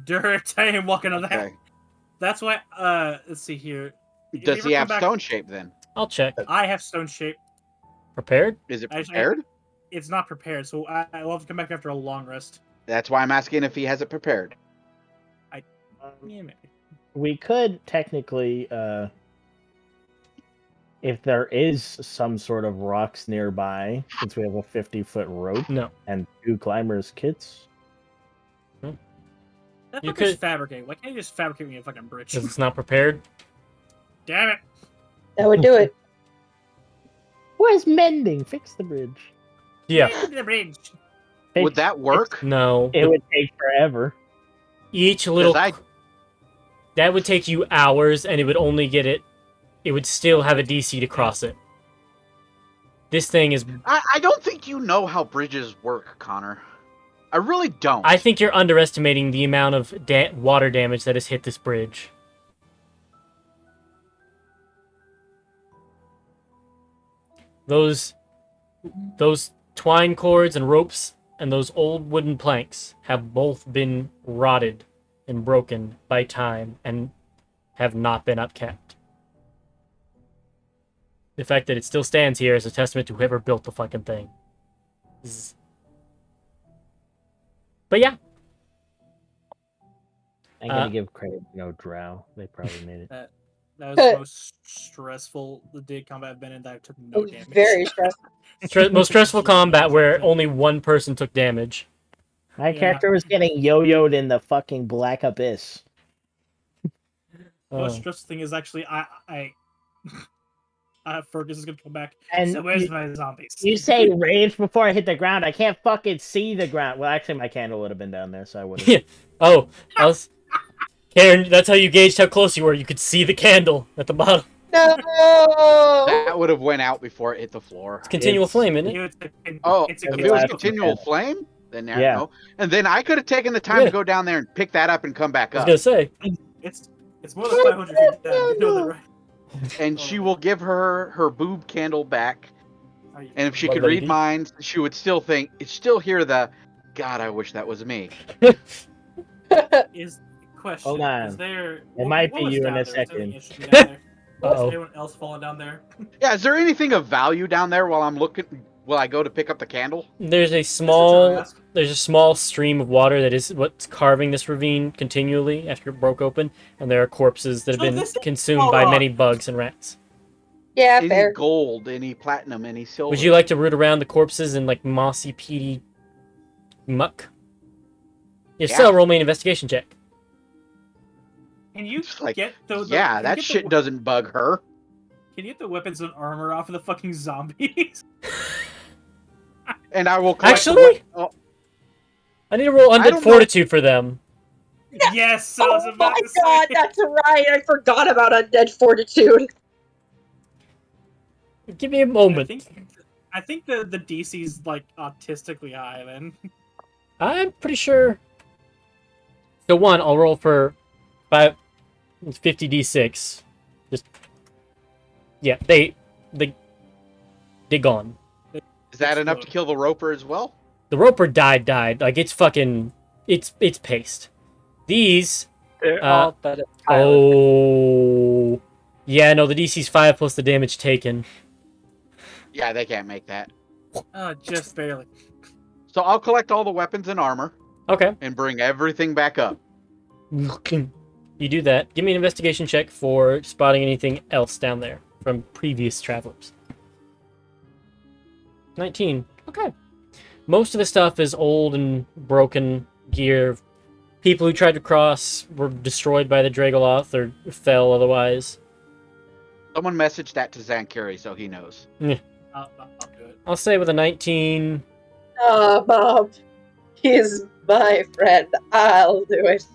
B: dirt. I ain't walking on that.
G: Okay.
B: That's why. Let's see here. If you
G: Does
B: ever
G: he
B: come
G: have
B: back-
G: stone shape then?
A: I'll check.
B: I have stone shape.
A: Prepared?
G: Is it
B: I-
G: prepared?
B: It's not prepared, so I'll have to come back after a long rest.
G: That's why I'm asking if he has it prepared.
B: Yeah, maybe.
H: We could technically, if there is some sort of rocks nearby, since we have a 50-foot rope
A: No.
H: and 2 climbers kits.
B: That
A: You
B: fucker's
A: could-
B: fabricate. Why can't you just fabricate me a fucking bridge?
A: Because it's not prepared.
B: Damn it!
D: That would do it.
H: Where's mending? Fix the bridge.
A: Yeah.
B: The bridge.
G: Would
H: Fix-
G: that work?
A: No.
H: It would take forever.
A: Each little...
G: I-
A: That would take you hours, and it would only get it... It would still have a DC to cross it. This thing is...
G: I don't think you know how bridges work, Connor. I really don't.
A: I think you're underestimating the amount of water damage that has hit this bridge. Those twine cords and ropes and those old wooden planks have both been rotted and broken by time and have not been upkept. The fact that it still stands here is a testament to whoever built the fucking thing. But yeah,
H: I'm gonna give credit to no drow. They probably made it.
B: That was the most stressful the day combat I've been in that I took no
D: It was
B: damage.
D: very stressful.
A: most stressful combat where only one person took damage.
H: My
B: Yeah.
H: character was getting yo-yoed in the fucking black abyss.
B: The most
A: Oh.
B: stressful thing is actually Fergus is gonna come back.
H: And
B: So where's
H: you-
B: my zombies?
H: You say rage before I hit the ground. I can't fucking see the ground. Well, actually, my candle would have been down there, so I would have.
A: Yeah. Oh, Karen, that's how you gauged how close you were. You could see the candle at the bottom.
D: No.
G: That would have went out before it hit the floor.
A: It's continual
H: It's-
A: flame, isn't it?
G: Oh,
B: it's a
G: if
H: it's
G: it was
H: a-
G: continual flame, then
H: Yeah.
G: no. And then I could have taken the time
A: Yeah.
G: to go down there and pick that up and come back
A: I was
G: up.
A: gonna say.
B: It's more than 500 feet down. You know that, right?
G: And she will give her boob candle back.
B: Are you-
G: And if she
A: What
G: could read
A: lady?
G: minds, she would still hear the, God, I wish that was me.
B: Is question?
H: Hold on.
B: Is there?
H: It might
B: what
H: be
B: was
H: you in
B: down
H: a
B: there? Is there
H: second.
B: anything interesting down there?
A: Uh-oh.
B: Is anyone else falling down there?
G: Yeah, is there anything of value down there while I'm looking? Will I go to pick up the candle?
A: There's a
B: Just
A: small
B: to ask.
A: there's a small stream of water that is what's carving this ravine continually after it broke open, and there are corpses that have
B: So
A: been
B: this is-
A: consumed by
B: hold on.
A: many bugs and rats.
D: Yeah,
G: Any
D: fair.
G: gold, any platinum, any silver?
A: Would you like to root around the corpses in like mossy, peaty muck? If
G: Yeah.
A: so, roll me an investigation check.
B: Can you
G: It's like,
B: get the?
G: yeah,
B: can you
G: that
B: get
G: shit
B: the,
G: doesn't bug her.
B: Can you get the weapons and armor off of the fucking zombies?
G: And I will collect the
A: Actually?
G: oh,
A: I need to roll
G: I
A: undead
G: don't
A: fortitude for them.
B: Yes, I was
D: Oh
B: about
D: my
B: to say.
D: god, that's right. I forgot about Undead Fortitude.
A: Give me a
B: I
A: moment.
B: think the DC's like autistically high then.
A: I'm pretty sure. So one, I'll roll for 50d6. Just yeah, they gone.
G: is that enough to kill the roper as well?
A: The roper died. Like it's fucking, it's paste. These,
C: They're
A: Uh,
C: all but a pilot.
A: oh, yeah, no, the DC's 5 plus the damage taken.
G: Yeah, they can't make that.
B: Just barely.
G: So I'll collect all the weapons and armor
A: Okay,
G: and bring everything back up.
A: you do that. Give me an investigation check for spotting anything else down there from previous travelers. 19. Okay. Most of the stuff is old and broken gear. People who tried to cross were destroyed by the Dragoloth or fell otherwise.
G: Someone message that to Zankuri so he knows.
B: I'll do it.
A: I'll say with a 19,
D: Mom. He's my friend. I'll do it.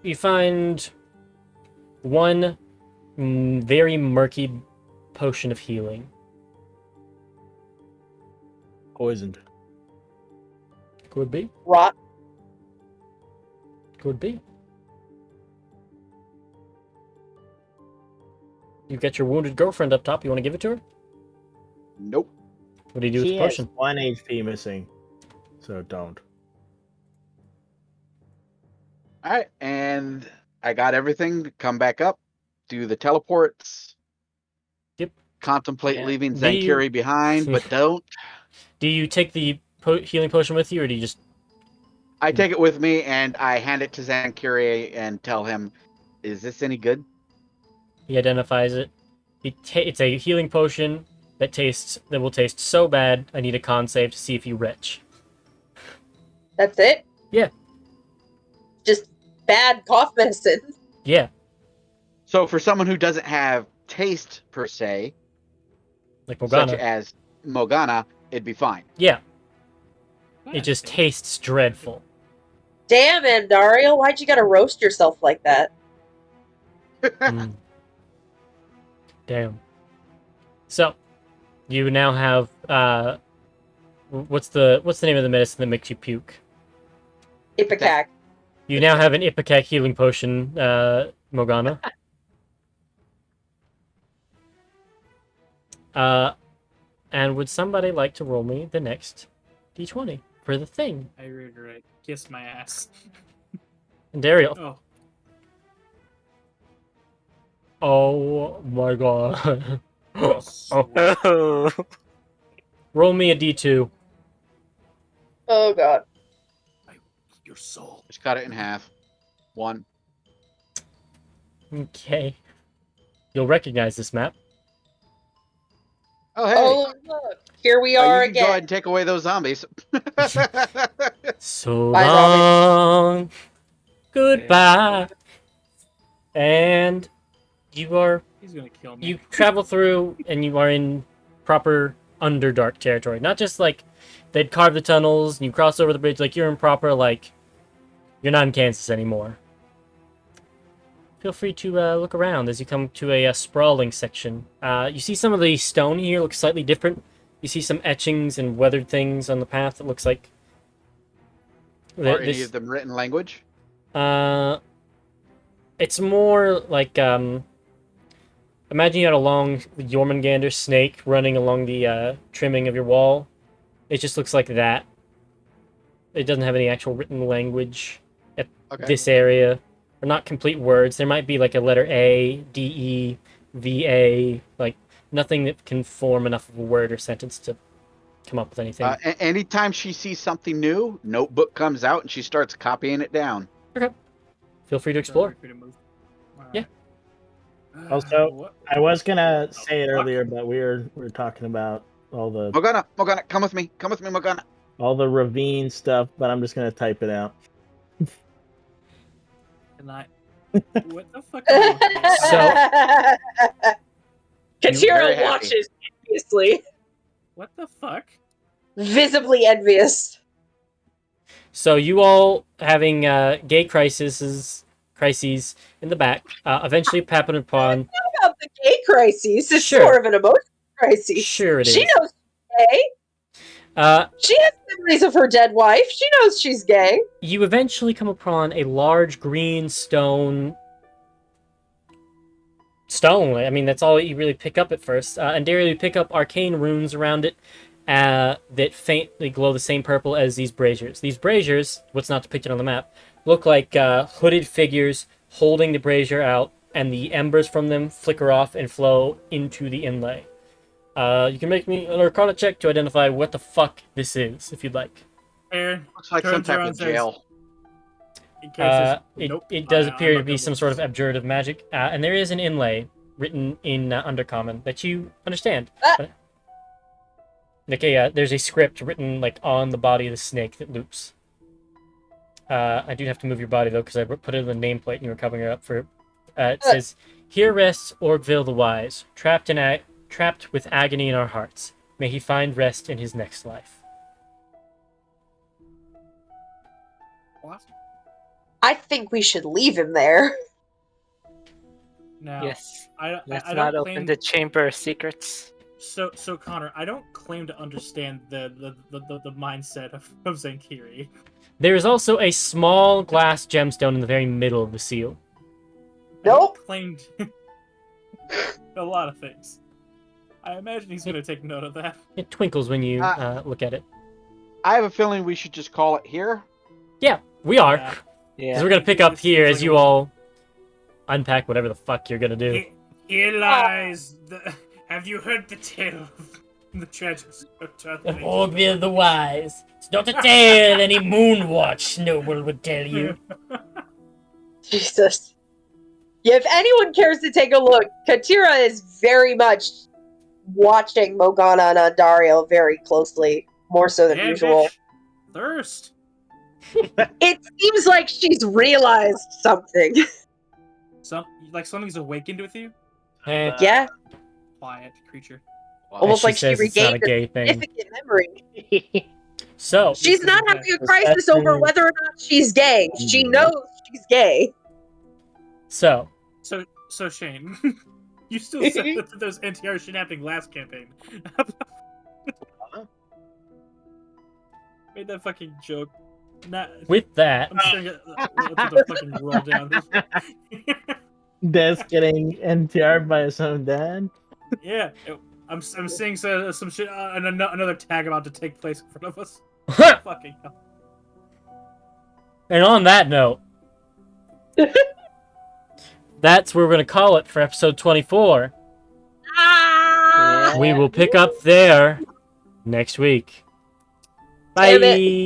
A: you find one very murky potion of healing.
F: Poisoned.
A: Could be.
D: Rot.
A: Could be. You got your wounded girlfriend up top. You want to give it to her?
G: Nope.
A: What do you do with
H: She
A: the
H: has
A: potion?
H: 1 HP missing.
F: so don't.
G: All right, and I got everything to come back up, do the teleports.
A: Yep.
G: Contemplate
C: Yeah.
G: leaving
A: Do you-
G: Zankiri behind, but don't.
A: Do you take the healing potion with you, or do you just...
G: I take it with me and I hand it to Zankiri and tell him, "Is this any good?"
A: He identifies it. It's a healing potion that will taste so bad. I need a con save to see if you retch.
D: That's it?
A: Yeah.
D: Just bad cough medicine.
A: Yeah,
G: So for someone who doesn't have taste per se,
A: like
G: such
A: Morgana.
G: as Morgana, it'd be fine.
A: Yeah, it just tastes dreadful.
D: Damn, Andariel, why'd you gotta roast yourself like that?
A: Mm. Damn. So, you now have what's the name of the medicine that makes you puke?
D: Ipecac.
A: You now have an Ipecac healing potion, Morgana. And would somebody like to roll me the next d20 for the thing?
B: I regret. Kiss my ass.
A: And Daryl.
B: Oh,
A: Oh my god. Oh.
C: Oh.
A: Roll me a d2.
D: Oh god.
B: your soul.
G: Just cut it in half. 1.
A: Okay. You'll recognize this map.
G: Oh, hey.
D: Oh look, here we
G: You
D: are
G: can go ahead
D: again.
G: and take away those zombies.
A: So
D: Bye, zombies.
A: long. Goodbye. And
B: He's gonna kill me.
A: you travel through and you are in proper Underdark territory. Not just like they'd carve the tunnels and you cross over the bridge, like you're in proper, like, you're not in Kansas anymore. Feel free to look around as you come to a sprawling section. You see some of the stone here looks slightly different. You see some etchings and weathered things on the path that looks like...
G: Are any of them written language?
A: It's more like, imagine you had a long Jormungandr snake running along the trimming of your wall. It just looks like that. It doesn't have any actual written language at this area. Or not complete words. There might be like a letter A, D, E, V, A, like nothing that can form enough of a word or sentence to come up with anything.
G: Anytime she sees something new, notebook comes out and she starts copying it down.
A: Feel free to explore. Yeah.
F: Also, I was gonna say it earlier, but we were talking about all the
G: Morgana, come with me. Come with me, Morgana.
F: ravine stuff, but I'm just gonna type it out.
B: And what the fuck? Am I
D: Katira
G: Very happy.
D: watches enviously.
B: what the fuck?
D: Visibly envious.
A: So you all having gay crises in the back, eventually happen upon...
D: What about the gay crises? It's
A: Sure.
D: more of an emotional crisis.
A: Sure it
D: She
A: is.
D: knows she's gay. She has memories of her dead wife. She knows she's gay.
A: You eventually come upon a large green stone. I mean, that's all you really pick up at first. And there you pick up arcane runes around it that faintly glow the same purple as these braziers. These braziers, what's not depicted on the map, look like hooded figures holding the brazier out, and the embers from them flicker off and flow into the inlay. You can make me an Arcana check to identify what the fuck this is, if you'd like.
B: Aaron,
G: Looks like some
B: turns
G: type
B: around
G: of
B: and says,
G: jail.
B: in case
A: It does appear to
B: I'm
A: be
B: not
A: some
B: gonna
A: sort of
B: look
A: abjurative magic, and there is an inlay written in Undercommon that you understand.
D: Ah.
A: Okay, there's a script written like on the body of the snake that loops. I do have to move your body though because I put it in the nameplate and you were covering it up for. It says, "Here rests Orgville the Wise, trapped with agony in our hearts. May he find rest in his next life."
B: What?
D: I think we should leave him there.
B: Now,
C: Yes.
B: I
C: Let's
B: don't
C: not
B: claim,
C: open the chamber of secrets.
B: So Connor, I don't claim to understand the mindset of Zankiri.
A: There is also a small glass gemstone in the very middle of the seal.
D: Nope.
B: I claimed a lot of things. I imagine he's gonna take note of that.
A: It twinkles when you look at it.
G: I have a feeling we should just call it here.
A: Yeah, we are.
B: Yeah.
A: Because we're gonna pick up here as you all unpack whatever the fuck you're gonna do.
B: Here lies the. Have you heard the tale of the tragic
A: Of Orgville the Wise. It's not a tale any Moonwatch noble would tell you.
D: Jesus. Yeah, if anyone cares to take a look, Katira is very much watching Morgana and Andariel very closely, more so than usual.
B: Bitch. Thirst.
D: It seems like she's realized something.
B: Something's awakened with you.
A: Eh,
D: Yeah,
B: Quiet creature.
D: almost
A: as she
D: like she
A: says it's not a
D: regained her
A: gay thing.
D: significant memory.
A: So,
D: She's not having a crisis over whether or not she's gay. She knows she's gay.
A: so,
B: So Shane, you still said that those NTR shit happening last campaign. Made that fucking joke.
A: with that,
B: I'm just gonna put the fucking roll down.
F: Des getting NTR by his own dad.
B: Yeah, I'm seeing some shit, another tag about to take place in front of us. Fucking hell.
A: and on that note, that's where we're going to call it for episode 24.
D: Ah!
A: We will pick up there next week.
D: Damn it.
A: Bye.